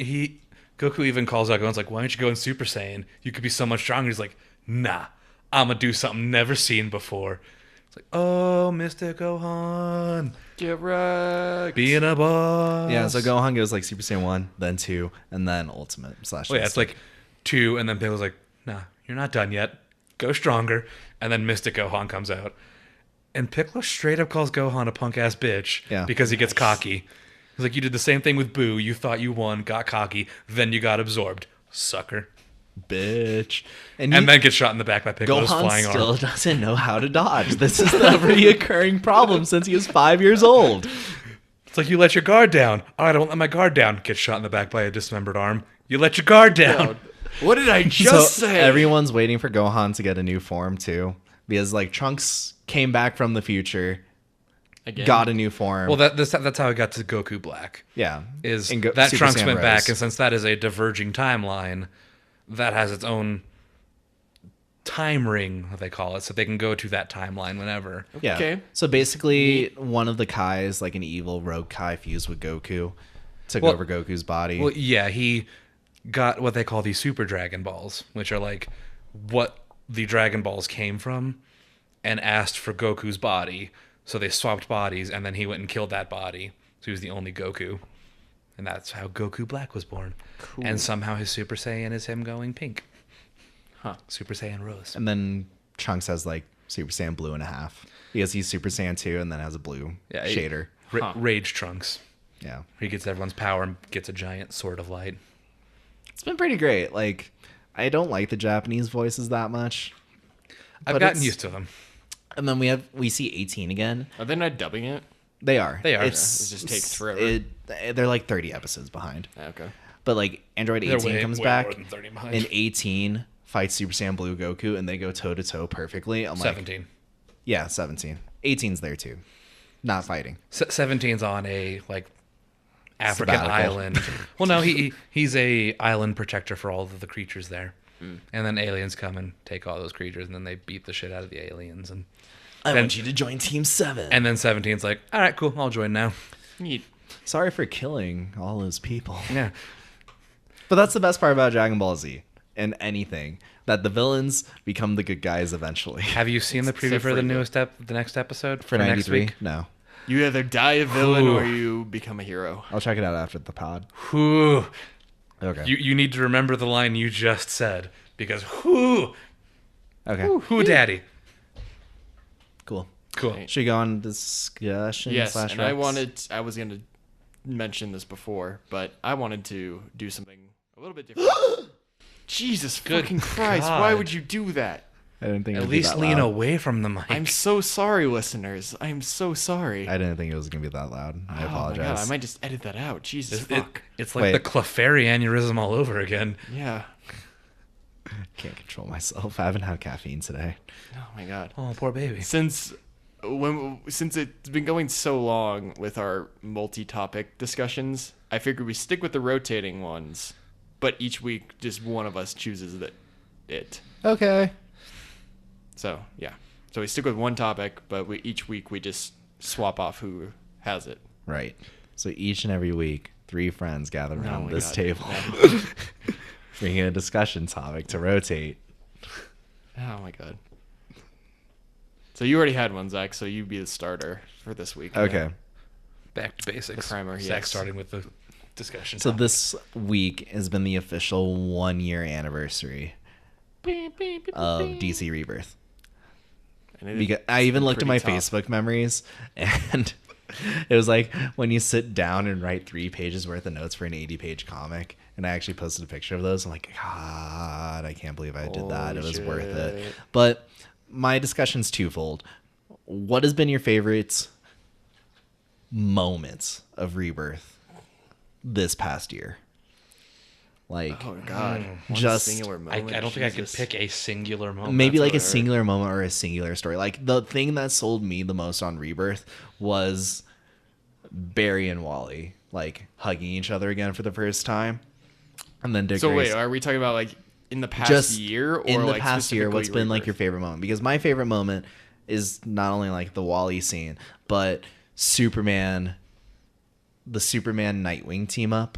Goku even calls out Gohan's like, why don't you go in Super Saiyan? You could be so much stronger. He's like, nah, I'm gonna do something never seen before. It's like, oh, Mr. Gohan, Get wrecked. being a boss. Yeah, so Gohan goes like Super Saiyan 1, then 2, and then Ultimate / Well, yeah, it's like 2, and then Piccolo's like, nah, you're not done yet. Go stronger. And then Mystic Gohan comes out. And Piccolo straight up calls Gohan a punk-ass bitch because he gets cocky. He's like, you did the same thing with Boo. You thought you won, got cocky, then you got absorbed. Sucker. bitch. And then gets shot in the back by Piccolo's Gohan flying still arm. doesn't know how to dodge. This is the reoccurring problem since he was 5 years old. It's like, you let your guard down. All right, I won't let my guard down. Gets shot in the back by a dismembered arm. You let your guard down. What did I just say? Everyone's waiting for Gohan to get a new form too, because like Trunks came back from the future, Again. got a new form. Well, that's how it got to Goku Black. yeah, Is And that Super Trunks Saiyan went Rose. back, and since that is a diverging timeline, that has its own time ring, what they call it, so they can go to that timeline whenever. Yeah. Okay. So basically, one of the Kais, like an evil rogue Kai, fused with Goku, took Well- over Goku's body. Well, yeah, he got what they call the Super Dragon Balls, which are like what the Dragon Balls came from, and asked for Goku's body. So they swapped bodies, and then he went and killed that body. So he was the only Goku. And that's how Goku Black was born. Cool. And somehow his Super Saiyan is him going pink. Huh. Super Saiyan Rose. And then Trunks has like Super Saiyan Blue and a half, because he's Super Saiyan 2 and then has a blue Yeah, shader. Huh. Rage Trunks. Yeah. He gets everyone's power and gets a giant sword of light. It's been pretty great. Like, I don't like the Japanese voices that much. I've But gotten it's- used to them. And then we see 18 again. Are they not dubbing it? They are. They are. It's, Yeah, it just takes forever. They're like 30 episodes behind. Okay. But like Android They're 18 way- comes way back, more than 30 behind. and 18 fights Super Saiyan Blue Goku, and they go toe to toe perfectly. I'm like, 17. yeah, 17. 18's there too, not fighting. 17's on a like African Sabbatical. island. Well, no, he's a island protector for all of the creatures there. And then aliens come and take all those creatures, and then they beat the shit out of the aliens. And I Then- want you to join Team 7. then 17's like, all right, cool, I'll join now. Neat. Sorry for killing all those people. Yeah. But that's the best part about Dragon Ball Z and anything, that the villains become the good guys eventually. Have you seen the preview Except for the for newest the next episode For next 93? week? No. You either die a villain Whew. or you become a hero. I'll check it out after the pod. Whew. Okay. You need to remember the line you just said because whoo, Okay. whoo, daddy. Cool. Cool. Right. Should we go on discussion? Yes, slash and I recs? was going to mention this before, but I wanted to do something a little bit different. Jesus Good fucking Christ, why God. would you do that? I didn't think it At would be least that lean loud. away from the mic. I'm so sorry, listeners. I'm so sorry. I didn't think it was gonna be that loud. I Oh my God, apologize. I might just edit that out. Jesus It- fuck. it's like Wait. the Clefairy aneurysm all over again. Yeah. Can't control myself. I haven't had caffeine today. Oh my God. Oh, poor baby. Since it's been going so long with our multi-topic discussions, I figured we stick with the rotating ones, but each week just one of us chooses it. Okay. So yeah. So we stick with one topic, but each week we just swap off who has it. Right. So each and every week, 3 friends gather around my this God. table, bringing a discussion topic to rotate. Oh my God. So you already had one, Zach. So you be the starter for this week. Okay. Back to basics. The primer, Zach yes. starting with the discussion. So topic. this week has been the official 1-year anniversary of DC Rebirth. And it- Because I it's even been looked at my pretty tough. Facebook memories, and it was like when you sit down and write 3 pages worth of notes for an 80-page comic. And I actually posted a picture of those. I'm like, God, I can't believe I did that. It Holy was worth it. shit. But my discussion's twofold. What has been your favorite moments of Rebirth this past year? Like, Oh God. One Just- singular I moment. don't think I could Jesus. pick a singular moment. maybe that's like a what I heard. singular moment or a singular story. Like, the thing that sold me the most on Rebirth was Barry and Wally, like, hugging each other again for the first time. And then Dick So wait, Grayson- are we talking about like in the past just year or in the like past year, what's specifically been like your Rebirth? favorite moment? Because my favorite moment is not only like the Wally scene, but Superman, the Superman Nightwing team up.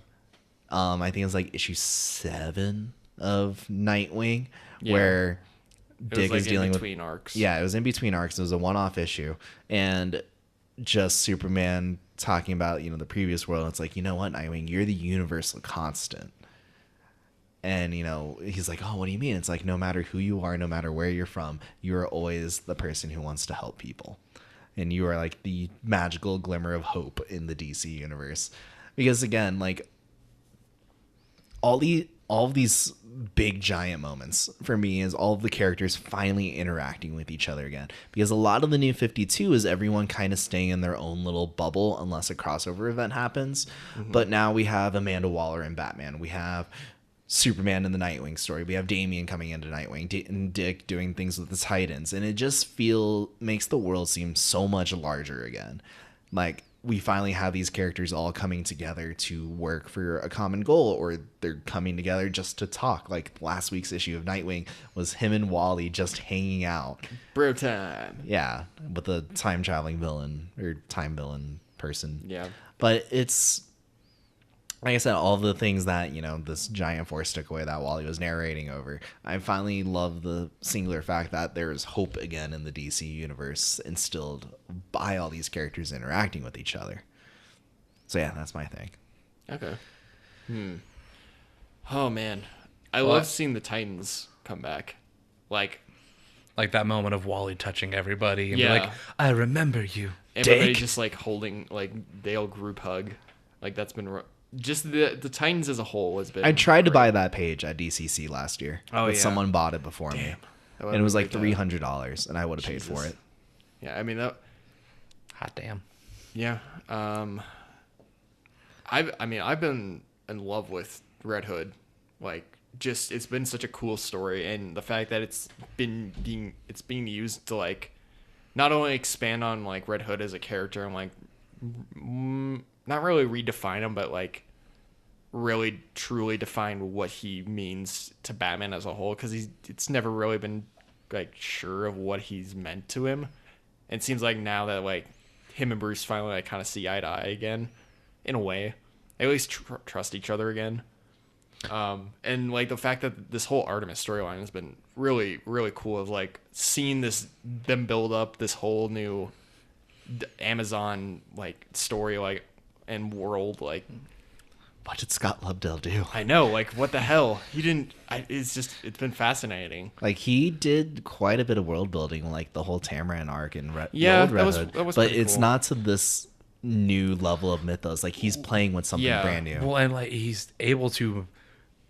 I think it was like issue 7 of Nightwing, Yeah. where It Dick was, like, is dealing in with. between arcs. Yeah, it was in between arcs. It was a one-off issue, and just Superman talking about the previous world. It's like, you know what, Nightwing, you're the universal constant. And he's like, oh, what do you mean? It's like, no matter who you are, no matter where you're from, you are always the person who wants to help people, and you are like the magical glimmer of hope in the DC universe. Because again, like all of these big giant moments for me is all of the characters finally interacting with each other again, because a lot of the New 52 is everyone kind of staying in their own little bubble unless a crossover event happens. But now we have Amanda Waller and Batman, we have Superman in the Nightwing story, we have Damian coming into Nightwing, and Dick doing things with the Titans, and it just makes the world seem so much larger again. Like, we finally have these characters all coming together to work for a common goal, or they're coming together just to talk. Like, last week's issue of Nightwing was him and Wally just hanging out. Bro time. Yeah, with a time traveling villain or time villain person. Yeah. But it's, like I said, all the things that, this giant force took away that Wally was narrating over. I finally love the singular fact that there is hope again in the DC universe, instilled by all these characters interacting with each other. So yeah, that's my thing. Okay. Oh man, I Well, love seeing the Titans come back. Like that moment of Wally touching everybody and Yeah. be like, I remember you. everybody Dick. just like holding, like they all group hug. Like that's been just the Titans as a whole has been. I tried to great. buy that page at DCC last year, Oh, but yeah. someone bought it before me, That and it was like would've been great $300, and I would have paid for Jesus. it. Yeah, I mean that. Hot damn. Yeah. I've been in love with Red Hood. Like, just it's been such a cool story, and the fact that it's being used to like not only expand on like Red Hood as a character and like not really redefine him, but like really truly define what he means to Batman as a whole, because it's never really been like sure of what he's meant to him. And it seems like now that like him and Bruce finally like kind of see eye to eye again, in a way, they at least trust each other again. And like the fact that this whole Artemis storyline has been really, really cool, of like seeing them build up this whole new Amazon like story like and world like. What did Scott Lobdell do? I know, like what the hell? He didn't. It's been fascinating. Like he did quite a bit of world building, like the whole Tamaran arc and Yeah, the old Red that was- Hood, that was but pretty it's cool. not to this new level of mythos. Like he's playing with something Yeah. brand new. Well, and like he's able to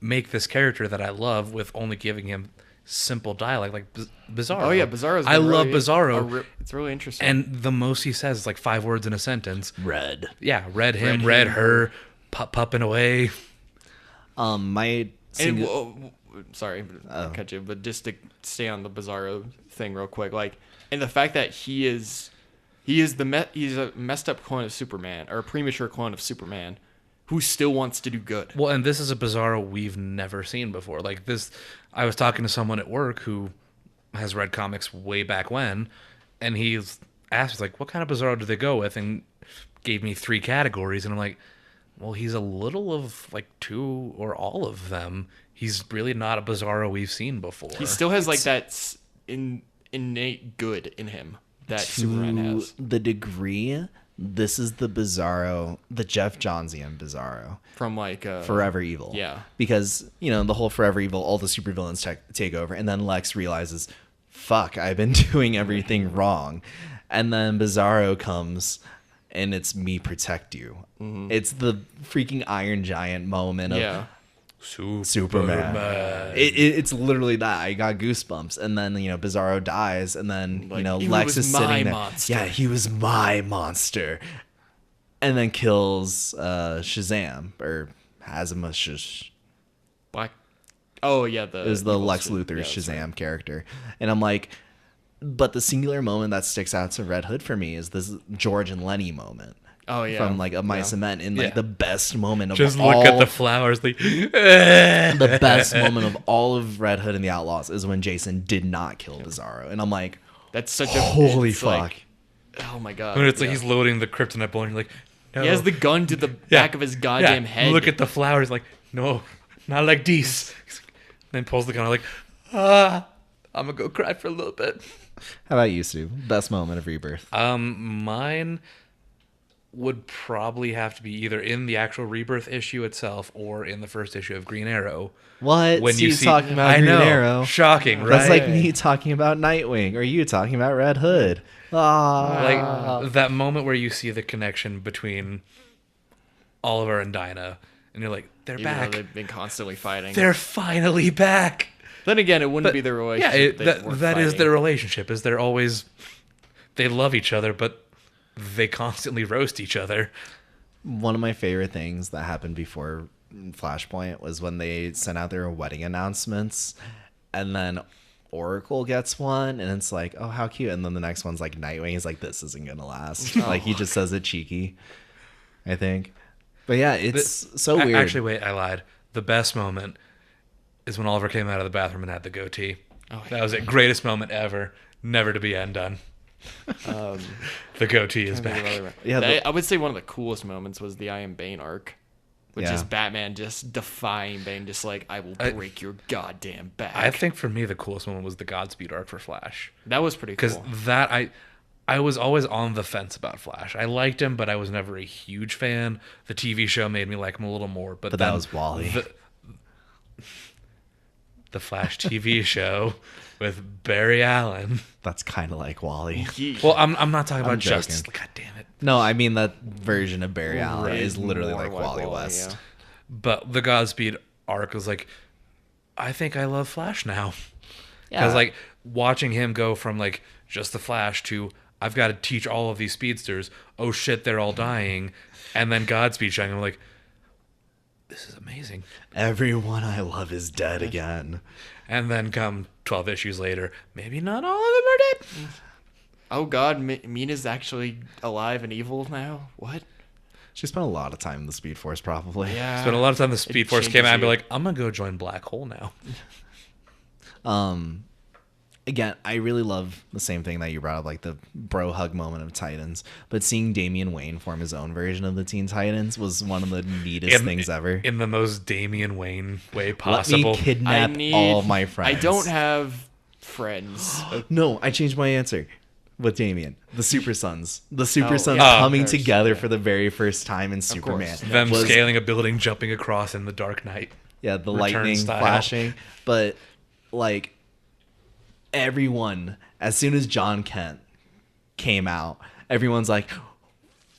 make this character that I love with only giving him simple dialogue, like Bizarro. Oh yeah, Bizarro's. I been love really- Bizarro, it's really interesting. and the most he says is like 5 words in a sentence. Red. Yeah, read him, Read read him. her, pupping away. My And, single, sorry, to cut you, but just to stay on the Bizarro thing real quick, like, and the fact that he's a messed up clone of Superman or a premature clone of Superman, who still wants to do good. Well, and this is a Bizarro we've never seen before. Like this, I was talking to someone at work who has read comics way back when, and he's asked, like, what kind of Bizarro do they go with? And gave me 3 categories, and I'm like, well, he's a little of like 2 or all of them. He's really not a Bizarro we've seen before. He still has like that innate good in him that Superman to has. the degree, this is the Bizarro, the Jeff Johnsian Bizarro. From like Forever Evil. yeah. Because, the whole Forever Evil, all the supervillains take over, and then Lex realizes, fuck, I've been doing everything wrong. And then Bizarro comes, and it's me protect you. It's the freaking Iron Giant moment of Yeah. Superman. It's literally that. I got goosebumps. And then, Bizarro dies, and then, Like, he Lex was is my sitting there. monster. Yeah, he was my monster. And then kills Shazam, or Hazama Black. Oh yeah, it was the evil Lex shit. Luthor Yeah, that's Shazam right. character. And I'm like, but the singular moment that sticks out to Red Hood for me is this George and Lenny moment. Oh yeah. From like Of Mice and Men, in like Yeah. the best moment of Just all, look at the flowers. Like, the best moment of all of Red Hood and the Outlaws is when Jason did not kill Bizarro. And I'm like, That's such a holy it's fuck. like- oh my god. when it's like yeah. he's loading the kryptonite bullet, and you're like, no. He has the gun to the Yeah. back of his goddamn Yeah, head. Look at the flowers, like, no, not like these. Then pulls the gun, like, I'm gonna go cry for a little bit. How about you, Sue? Best moment of Rebirth. Mine would probably have to be either in the actual Rebirth issue itself or in the first issue of Green Arrow. What? When you Steve's see, talking about I Green know, Arrow. shocking, right? That's like me talking about Nightwing, or you talking about Red Hood. Ah. Like that moment where you see the connection between Oliver and Dinah, and you're like, they're Even back. though they've been constantly fighting. They're finally back. Then again, it wouldn't But be their yeah, relationship. that is their relationship. Is they're always they love each other, but they constantly roast each other. One of my favorite things that happened before Flashpoint was when they sent out their wedding announcements, and then Oracle gets one, and it's like, oh, how cute. And then the next one's like Nightwing. He's like, this isn't gonna last. Like he just says it cheeky, I think. But yeah, it's so weird. Actually, wait, I lied. The best moment is when Oliver came out of the bathroom and had the goatee. Oh, That was it. Greatest moment ever. Never to be undone. The goatee is back. Yeah, I would say one of the coolest moments was the I Am Bane arc, which Yeah. is Batman just defying Bane, just like, I will break your goddamn back. I think for me the coolest moment was the Godspeed arc for Flash, that was pretty because cool. that I was always on the fence about Flash. I liked him, but I was never a huge fan. The TV show made me like him a little more, but that then was Wally. The Flash TV show with Barry Allen. That's kind of like Wally. Well, I'm not talking about joking. Justice. God damn it. No, I mean that version of Barry Allen Right, is literally more like Wally West. yeah. But the Godspeed arc was like, I think I love Flash now. Yeah. Because like watching him go from like just the Flash to I've got to teach all of these speedsters. Oh shit, they're all dying, and then Godspeed showing. I'm like, this is amazing. Everyone I love is dead again. And then come 12 issues later, maybe not all of them are dead. Oh god, Mina's actually alive and evil now? What? She spent a lot of time in the Speed Force, probably. Yeah. Spent a lot of time the Speed Force came changes out and be you. like, I'm gonna go join Black Hole now. Again, I really love the same thing that you brought up, like the bro hug moment of Titans. But seeing Damian Wayne form his own version of the Teen Titans was one of the neatest things ever. In the most Damian Wayne way Let possible. me kidnap all my friends. I don't have friends. No, I changed my answer. with Damian. The Super Sons. The Super Oh, Sons yeah. coming Of course, together yeah. for the very first time in Superman. Them was- scaling a building, jumping across in the Dark Knight. Yeah, the Return lightning style. flashing. But, like, everyone, as soon as John Kent came out, everyone's like,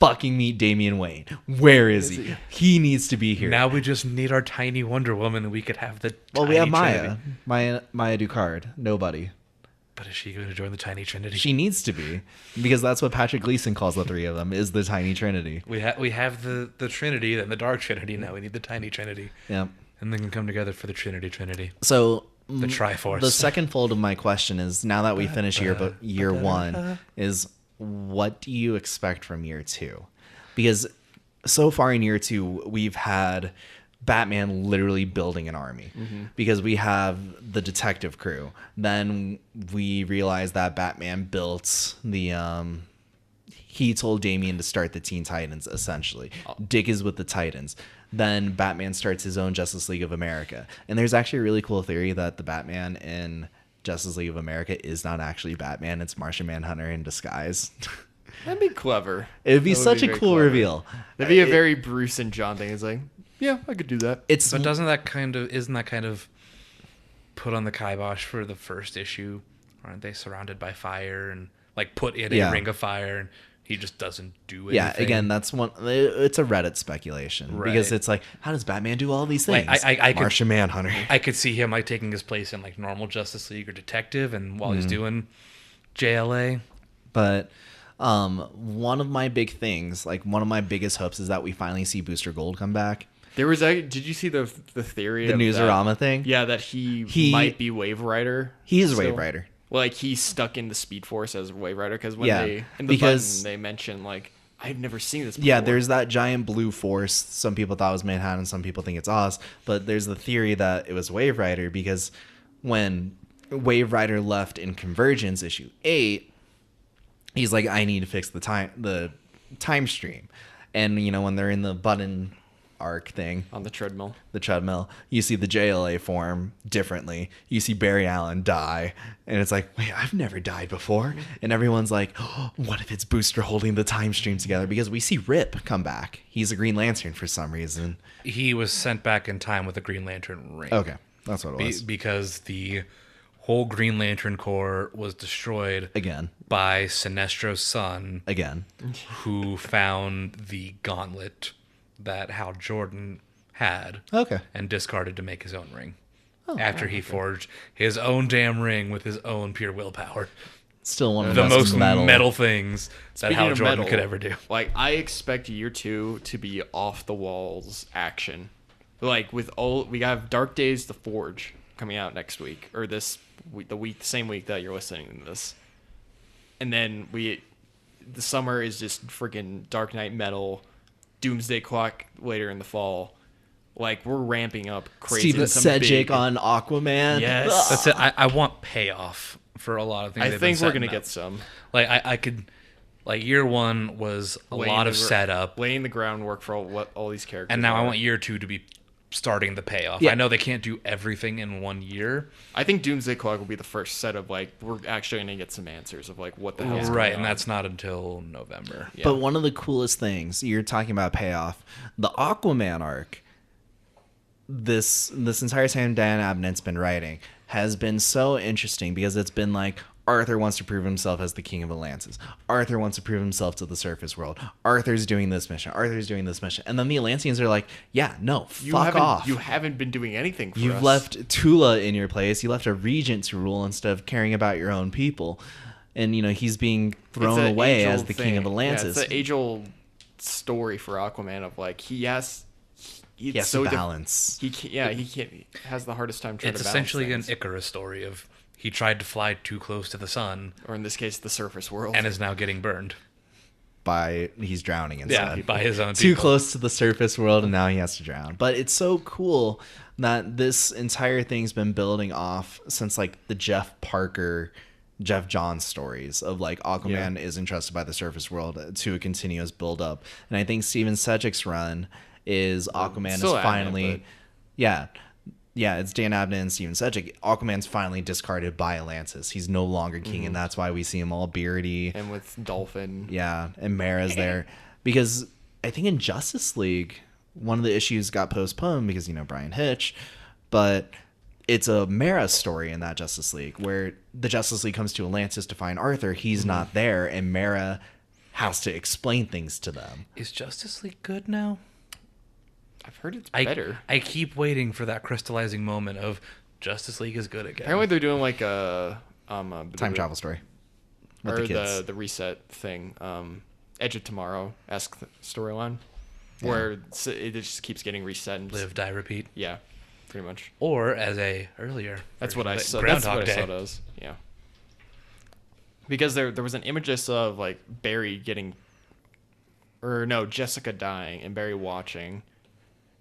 fucking meet Damian Wayne. Where is he? He needs to be here. Now we just need our tiny Wonder Woman, and we could have the. well, we have Tiny Maya. Trinity. Maya Ducard. Nobody. But is she going to join the Tiny Trinity? She needs to be. Because that's what Patrick Gleason calls the three of them, is the Tiny Trinity. We have the Trinity and the Dark Trinity. Now we need the Tiny Trinity, Yeah. and they can come together for the Trinity. So The Triforce. the second fold of my question is, now that we finish year one, is what do you expect from year two? Because so far in year two, we've had Batman literally building an army, because we have the detective crew. Then we realized that Batman built the he told Damian to start the Teen Titans, essentially. Dick is with the Titans. Then Batman starts his own Justice League of America. And there's actually a really cool theory that the Batman in Justice League of America is not actually Batman. It's Martian Manhunter in disguise. That'd be clever. It would be That such a very cool clever. reveal. That'd be a very Bruce and John thing. It's like, yeah, I could do that. It's But isn't that kind of put on the kibosh for the first issue? Aren't they surrounded by fire and like put in Yeah. a ring of fire, and he just doesn't do anything? yeah, again, that's one. It's a Reddit speculation, because Right. it's like, how does Batman do all these things? Like, I could- Martian Manhunter. I could see him like taking his place in like normal Justice League or Detective, and while he's Mm-hmm. doing JLA, But one of my big things, like one of my biggest hopes, is that we finally see Booster Gold come back. There was a. Did you see the theory? The of Newsarama that? thing. Yeah, that he He- might be Wave Rider. He is a still. Wave Rider. Well, like he's stuck in the Speed Force as Wave Rider, because when Yeah, they in the because- button they mention like, I've never seen this before. Yeah, there's that giant blue force. Some people thought it was Manhattan, some people think it's Oz. But there's the theory that it was Wave Rider, because when Wave Rider left in Convergence issue 8, he's like, I need to fix the time stream. And you know, when they're in the button arc thing, on the treadmill. the treadmill, you see the JLA form differently. You see Barry Allen die, and it's like, wait, I've never died before. And everyone's like, oh, what if it's Booster holding the time stream together? Because we see Rip come back. He's a Green Lantern for some reason. he was sent back in time with a Green Lantern ring. Okay, that's what it was. Because the whole Green Lantern Corps was destroyed Again, by Sinestro's son, again. who found the gauntlet that Hal Jordan had Okay. and discarded to make his own ring. Oh, After he forged his own damn ring with his own pure willpower. Still one of The most metal. metal things that Speaking Hal of Jordan metal, could ever do. Like, I expect year 2 to be off the walls action. Like, with all we have Dark Days the Forge coming out next week, or this week, the same week that you're listening to this. And then the summer is just freaking Dark Knight Metal, Doomsday Clock later in the fall. Like, we're ramping up crazy. Steven some Sedgwick big- on Aquaman. Yes. Ugh. That's it. I want payoff for a lot of things. I they've been think we're setting gonna up. get some. Like I could, like year one was a lot of setup, laying the groundwork for what all these characters. and now I are. want year two to be starting the payoff. Yeah. I know they can't do everything in 1 year, I think Doomsday Clock will be the first set of like we're actually gonna get some answers of like what the hell's right? going And on. that's not until November. Yeah. But one of the coolest things, you're talking about payoff, the Aquaman arc, this entire time Dan Abnett's been writing has been so interesting, because it's been like, Arthur wants to prove himself as the king of Atlantis. Arthur wants to prove himself to the surface world. Arthur's doing this mission. Arthur's doing this mission. And then the Atlanteans are like, yeah, no, fuck off. You haven't been doing anything for You've us. left Tula in your place. You left a regent to rule instead of caring about your own people. And, you know, he's being It's thrown an away age-old as the king of thing. Atlantis. Yeah, it's an age-old story for Aquaman of like he has he has to balance. He has the hardest time trying It's to balance essentially an things. Icarus story of he tried to fly too close to the sun or in this case the surface world. and is now getting burned. He's drowning instead. By his own Too people. close to the surface world, and now he has to drown. But it's so cool that this entire thing's been building off since like the Jeff Johns stories of like Aquaman is entrusted by the surface world to a continuous build up. And I think Steven Sedgwick's run is Aquaman still is Adamant, finally but- yeah. Yeah, it's Dan Abnett and Steven Sedgwick. Aquaman's finally discarded by Atlantis. He's no longer king, and that's why we see him all beardy. And with Dolphin. Yeah, and Mara's there. Because I think in Justice League, one of the issues got postponed because, Brian Hitch, but it's a Mara story in that Justice League where the Justice League comes to Atlantis to find Arthur. He's not there, and Mara has to explain things to them. Is Justice League good now? I've heard it's better. I keep waiting for that crystallizing moment of Justice League is good again. Apparently they're doing like a Time travel story. With or the kids. the reset thing, Edge of Tomorrow-esque storyline, where it just keeps getting reset and Live, die, repeat. yeah, pretty much. Or as a earlier. That's version what I of it, saw. Groundhog That's what Day. I saw it as. Yeah. Because there was an image I saw of like Barry getting, or no, Jessica dying and Barry watching,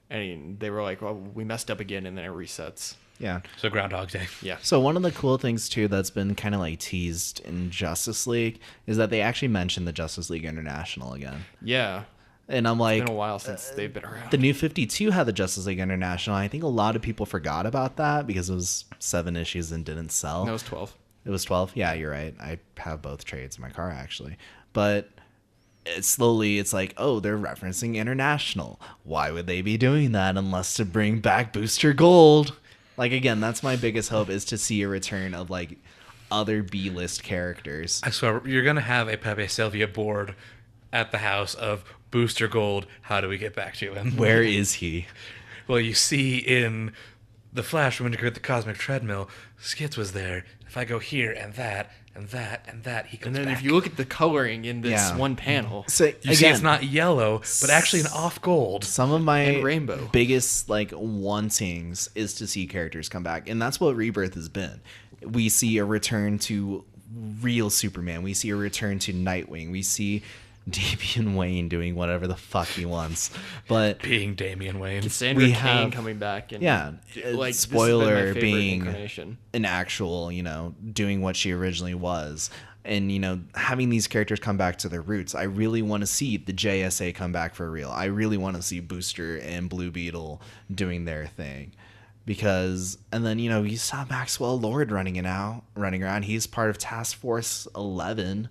and they were like, "Well, we messed up again," and then it resets. Yeah. So Groundhog Day. Yeah. So one of the cool things too that's been kind of like teased in Justice League is that they actually mentioned the Justice League International again. Yeah. And I'm like, It's been a while since they've been around. the New 52 had the Justice League International. I think a lot of people forgot about that because it was 7 issues and didn't sell. That was 12. It was 12. Yeah, you're right. I have both trades in my car actually. But it's like, oh, they're referencing International. Why would they be doing that unless to bring back Booster Gold? Like, again, that's my biggest hope, is to see a return of like other B-list characters. I swear, you're going to have a Pepe Sylvia board at the house of Booster Gold. How do we get back to him? Where is he? Well, you see in The Flash, when you go at the Cosmic Treadmill, Skits was there. If I go here and that and that and that, he comes And then back. if you look at the coloring in this Yeah. one panel, So You see it's not yellow, but actually an off gold. Some of my And rainbow. biggest like wantings is to see characters come back, and that's what Rebirth has been. We see a return to real Superman. We see a return to Nightwing. We see Damian Wayne doing whatever the fuck he wants. But Being Damian Wayne. Sandra we Kane have- coming back and yeah, like this has been my spoiler favorite being incarnation. an actual, doing what she originally was. And, having these characters come back to their roots. I really want to see the JSA come back for real. I really want to see Booster and Blue Beetle doing their thing. Because, and then, you saw Maxwell Lord running around. He's part of Task Force 11.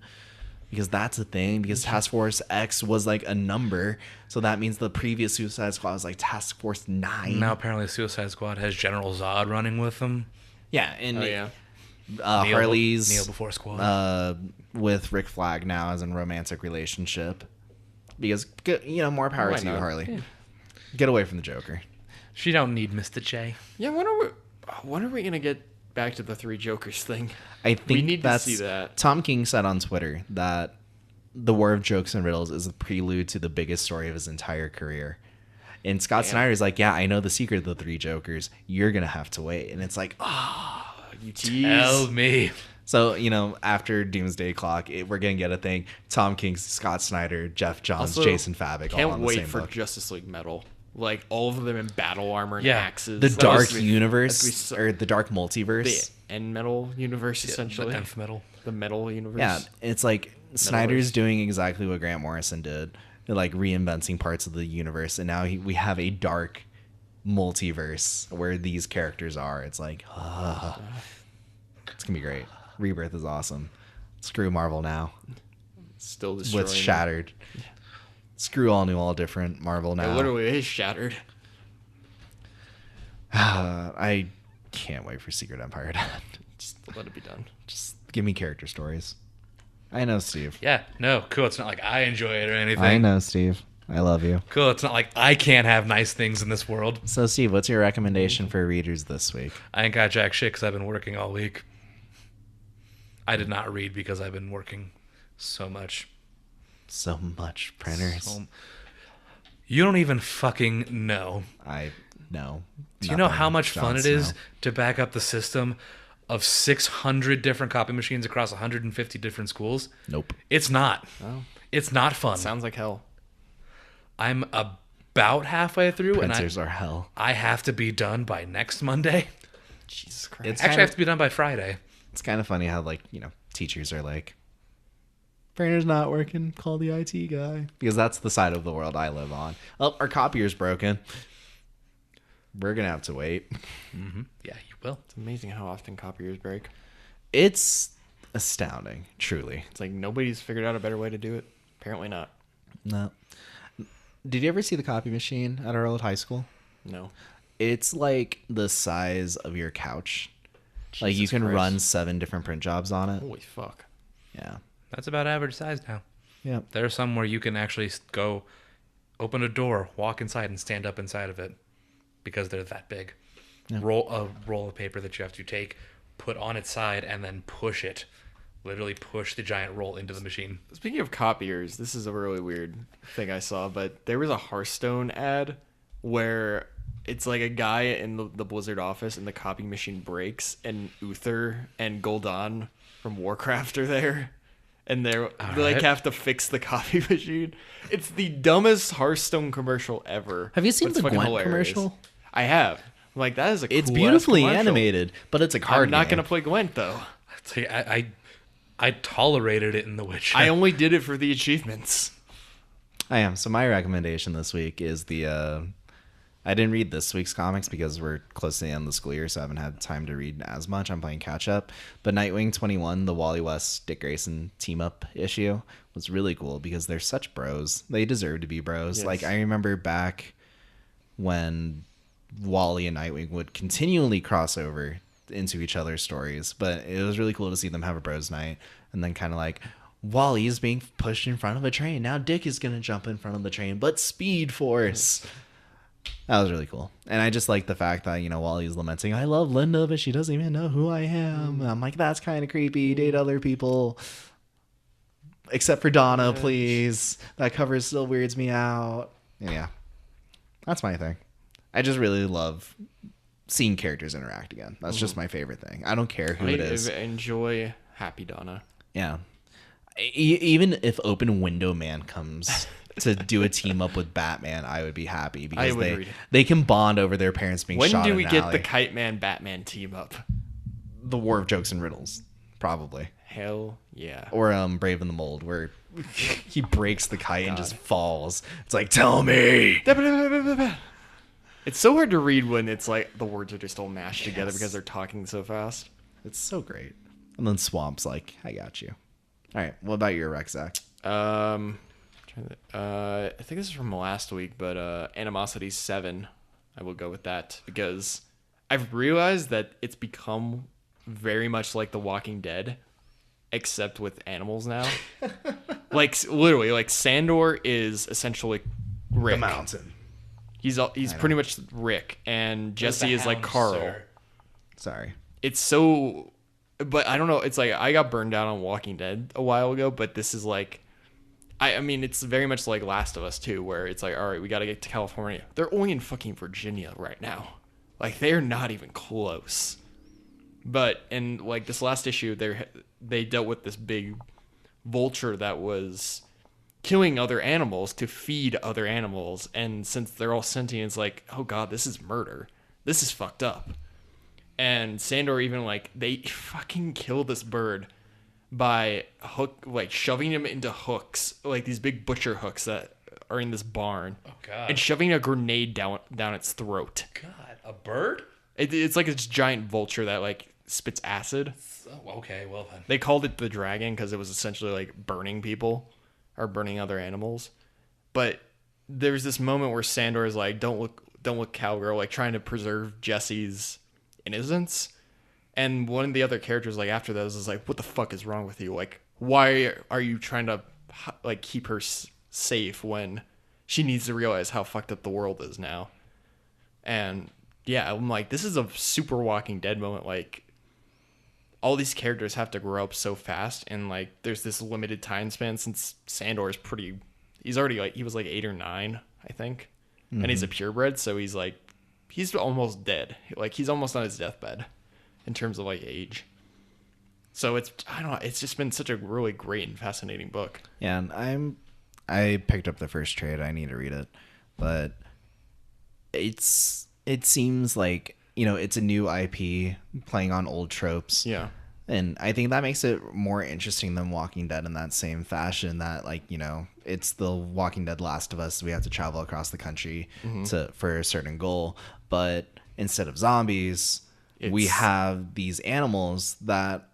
Because that's a thing. Because Task Force X was like a number. So that means the previous Suicide Squad was like Task Force 9. Now apparently Suicide Squad has General Zod running with them. Yeah, and Oh yeah. Harley's Neil before Squad. with Rick Flag now as a romantic relationship. Because, more power Why to you, not? Harley. Yeah. Get away from the Joker. She don't need Mr. J. Yeah, when are we gonna get back to the Three Jokers thing? I think need to that's, see that. Tom King said on Twitter that the War of Jokes and Riddles is a prelude to the biggest story of his entire career. And Scott Snyder's like, yeah, I know the secret of the Three Jokers. You're going to have to wait. And it's like, oh. You tease. Tell me. So, after Doomsday Clock, we're going to get a thing. Tom King, Scott Snyder, Jeff Johns, Also, Jason Fabik, all Can't on the wait same for book. Justice League Metal. Like all of them in battle armor and Yeah. axes. The That Dark was Universe, that's gonna be or the Dark Multiverse. the end metal universe essentially. The Nth Metal. The metal universe. Yeah, it's like Snyder's doing exactly what Grant Morrison did. They're like reinventing parts of the universe, and now we have a dark multiverse where these characters are. It's like, it's gonna be great. Rebirth is awesome. Screw Marvel now Still destroying. with Shattered. Screw all new, all different Marvel It now. literally is shattered. I can't wait for Secret Empire to end. Just let it be done. Just give me character stories. I know, Steve. Yeah, no, cool. It's not like I enjoy it or anything. I know, Steve. I love you. Cool. It's not like I can't have nice things in this world. So, Steve, what's your recommendation for readers this week? I ain't got jack shit because I've been working all week. I did not read because I've been working so much. So much printers. You don't even fucking know. I know. Do you know nothing. how much Jon fun it is Snow. to back up the system of 600 different copy machines across 150 different schools? Nope. It's not. Oh, It's not fun. sounds like hell. I'm about halfway through, Printers and are hell. I have to be done by next Monday. Jesus Christ. It's Actually, I kind have of, to be done by Friday. it's kind of funny how teachers are like, printer's not working. Call the IT guy, because that's the side of the world I live on. Oh, our copier's broken. We're gonna have to wait. Yeah, you will. It's amazing how often copiers break. It's astounding, truly. It's like nobody's figured out a better way to do it. Apparently not. No. Did you ever see the copy machine at our old high school? No. It's like the size of your couch. Like you Jesus can Christ. run 7 different print jobs on it. Holy fuck. Yeah. That's about average size now. Yeah. There are some where you can actually go open a door, walk inside, and stand up inside of it because they're that big. Yeah. Roll of paper that you have to take, put on its side, and then push it. Literally push the giant roll into the machine. Speaking of copiers, this is a really weird thing I saw, but there was a Hearthstone ad where it's like a guy in the Blizzard office and the copy machine breaks and Uther and Gul'dan from Warcraft are there. And they like right. have to fix the copy machine. It's the dumbest Hearthstone commercial ever. Have you seen but it's the fucking Gwent hilarious. commercial? I have. I'm like, that is a It's cool-ass beautifully commercial. animated, but it's a card I'm not game. gonna play Gwent though. It's like, I tolerated it in The Witcher. I only did it for the achievements. I am. So my recommendation this week is the I didn't read this week's comics because we're close to the end of the school year, so I haven't had time to read as much. I'm playing catch up. But Nightwing 21, the Wally West, Dick Grayson team up issue was really cool because they're such bros. They deserve to be bros. Yes. Like I remember back when Wally and Nightwing would continually cross over into each other's stories, but it was really cool to see them have a bros night. And then kind of like Wally is being pushed in front of a train, now Dick is gonna jump in front of the train, but Speed Force. That was really cool. And I just like the fact that, you know, Wally's lamenting, I love Linda, but she doesn't even know who I am. And I'm like, that's kind of creepy. Date other people except for Donna, please. That cover still weirds me out. And yeah, that's my thing. I just really love seeing characters interact again. That's just my favorite thing. I don't care who it is. I enjoy Happy Donna. Yeah. Even if Open Window Man comes to do a team up with Batman, I would be happy because would read it. they can bond over their parents being When shot do in we an get alley. the Kite Man Batman team up? The War of Jokes and Riddles, probably. Hell yeah. Or Brave in the Mold, where he breaks the kite and just falls. It's like, tell me. It's so hard to read when it's like the words are just all mashed together Yes. because they're talking so fast. It's so great. And then Swamp's like, I got you. All right, what about your rec, Zach? I think this is from last week, but Animosity 7. I will go with that because I've realized that it's become very much like The Walking Dead, except with animals now. Like literally, like Sandor is essentially Rick. Mountain. He's pretty much Rick, and Jesse is like Carl. Sorry. It's so, but I don't know. It's like I got burned out on Walking Dead a while ago, but this is like, I mean, it's very much like Last of Us too, where it's like, all right, we got to get to California. They're only in fucking Virginia right now. Like they're not even close. But in like this last issue, they dealt with this big vulture that was killing other animals to feed other animals, and since they're all sentient, it's like, oh god, this is murder. This is fucked up. And Sandor even like they fucking kill this bird by shoving him into hooks, like these big butcher hooks that are in this barn. Oh god. And shoving a grenade down its throat. God, a bird? It's like this giant vulture that like spits acid. Oh, okay, well then. They called it the dragon because it was essentially like burning people or burning other animals. But there's this moment where Sandor is like, don't look cowgirl, like trying to preserve Jesse's innocence. And one of the other characters like after this is like, what the fuck is wrong with you? Like, why are you trying to like keep her safe when she needs to realize how fucked up the world is now? And yeah, I'm like, this is a super Walking Dead moment. Like, all these characters have to grow up so fast, and like there's this limited time span since Sandor is he's already like, he was like 8 or 9, I think. And he's a purebred, so he's almost dead. Like he's almost on his deathbed in terms of like age. So it's just been such a really great and fascinating book. Yeah, and I picked up the first trade. I need to read it. But it seems like, you know, it's a new IP playing on old tropes. Yeah. And I think that makes it more interesting than Walking Dead in that same fashion that, like, you know, it's the Walking Dead Last of Us. We have to travel across the country for a certain goal. But instead of zombies, we have these animals that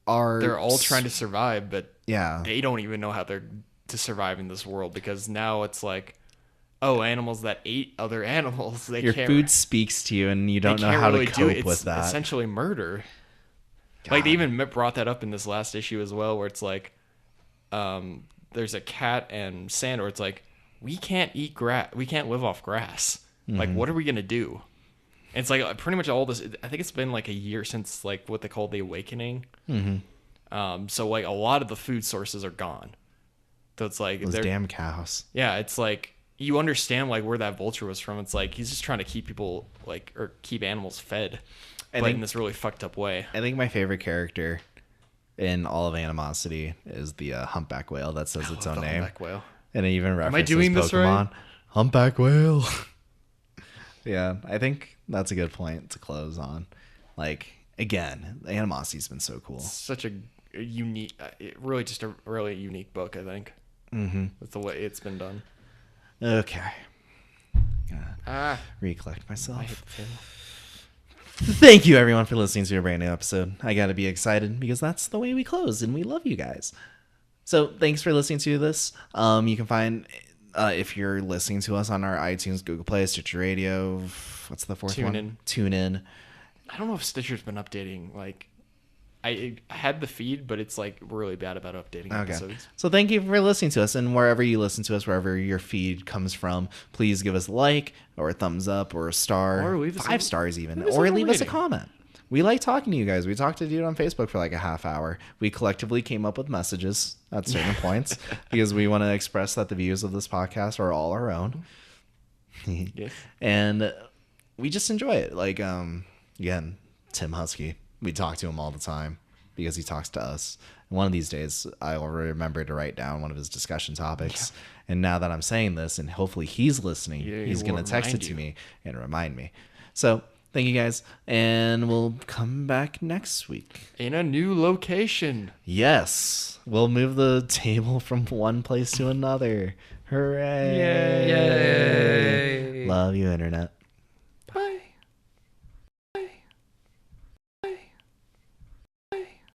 they're all trying to survive, but yeah, they don't even know how they're to survive in this world, because now it's like, oh, animals that ate other animals. Your food speaks to you, and you don't know how to cope with that. It's essentially murder. God. Like, they even brought that up in this last issue as well, where it's like, there's a cat and Sandor. It's like, we can't eat grass. We can't live off grass. Like, what are we gonna do? And it's like pretty much all this. I think it's been like a year since like what they call the Awakening. So like a lot of the food sources are gone. So it's like those damn cows. Yeah, it's like you understand like where that vulture was from. It's like he's just trying to keep people like, or keep animals fed, but in this really fucked up way. I think my favorite character in all of Animosity is the humpback whale that says its own name. Humpback whale. And it even references Am I doing this Pokemon. right? Humpback whale. Yeah, I think that's a good point to close on. Like, again, Animosity's been so cool. Such a unique, really just a really unique book, I think. With the way it's been done. Okay. Gotta recollect myself. I hit the table. Thank you, everyone, for listening to a brand new episode. I gotta be excited because that's the way we close, and we love you guys. So thanks for listening to this. You can find, if you're listening to us on our iTunes, Google Play, Stitcher Radio, what's the fourth one? TuneIn. I don't know if Stitcher's been updating. Like, I had the feed, but it's like really bad about updating episodes. So thank you for listening to us, and wherever you listen to us, wherever your feed comes from, please give us a like or a thumbs up or a star, or leave us 5 stars even, or leave us a comment. We like talking to you guys. We talked to a dude on Facebook for like a half hour. We collectively came up with messages at certain points because we want to express that the views of this podcast are all our own. Yes. And we just enjoy it. Like, again, Tim Husky. We talk to him all the time because he talks to us. And one of these days, I will remember to write down one of his discussion topics. Yeah. And now that I'm saying this, and hopefully he's listening, he's going to text it to me and remind me. So thank you guys, and we'll come back next week. In a new location. Yes. We'll move the table from one place to another. Hooray. Yay. Love you, Internet.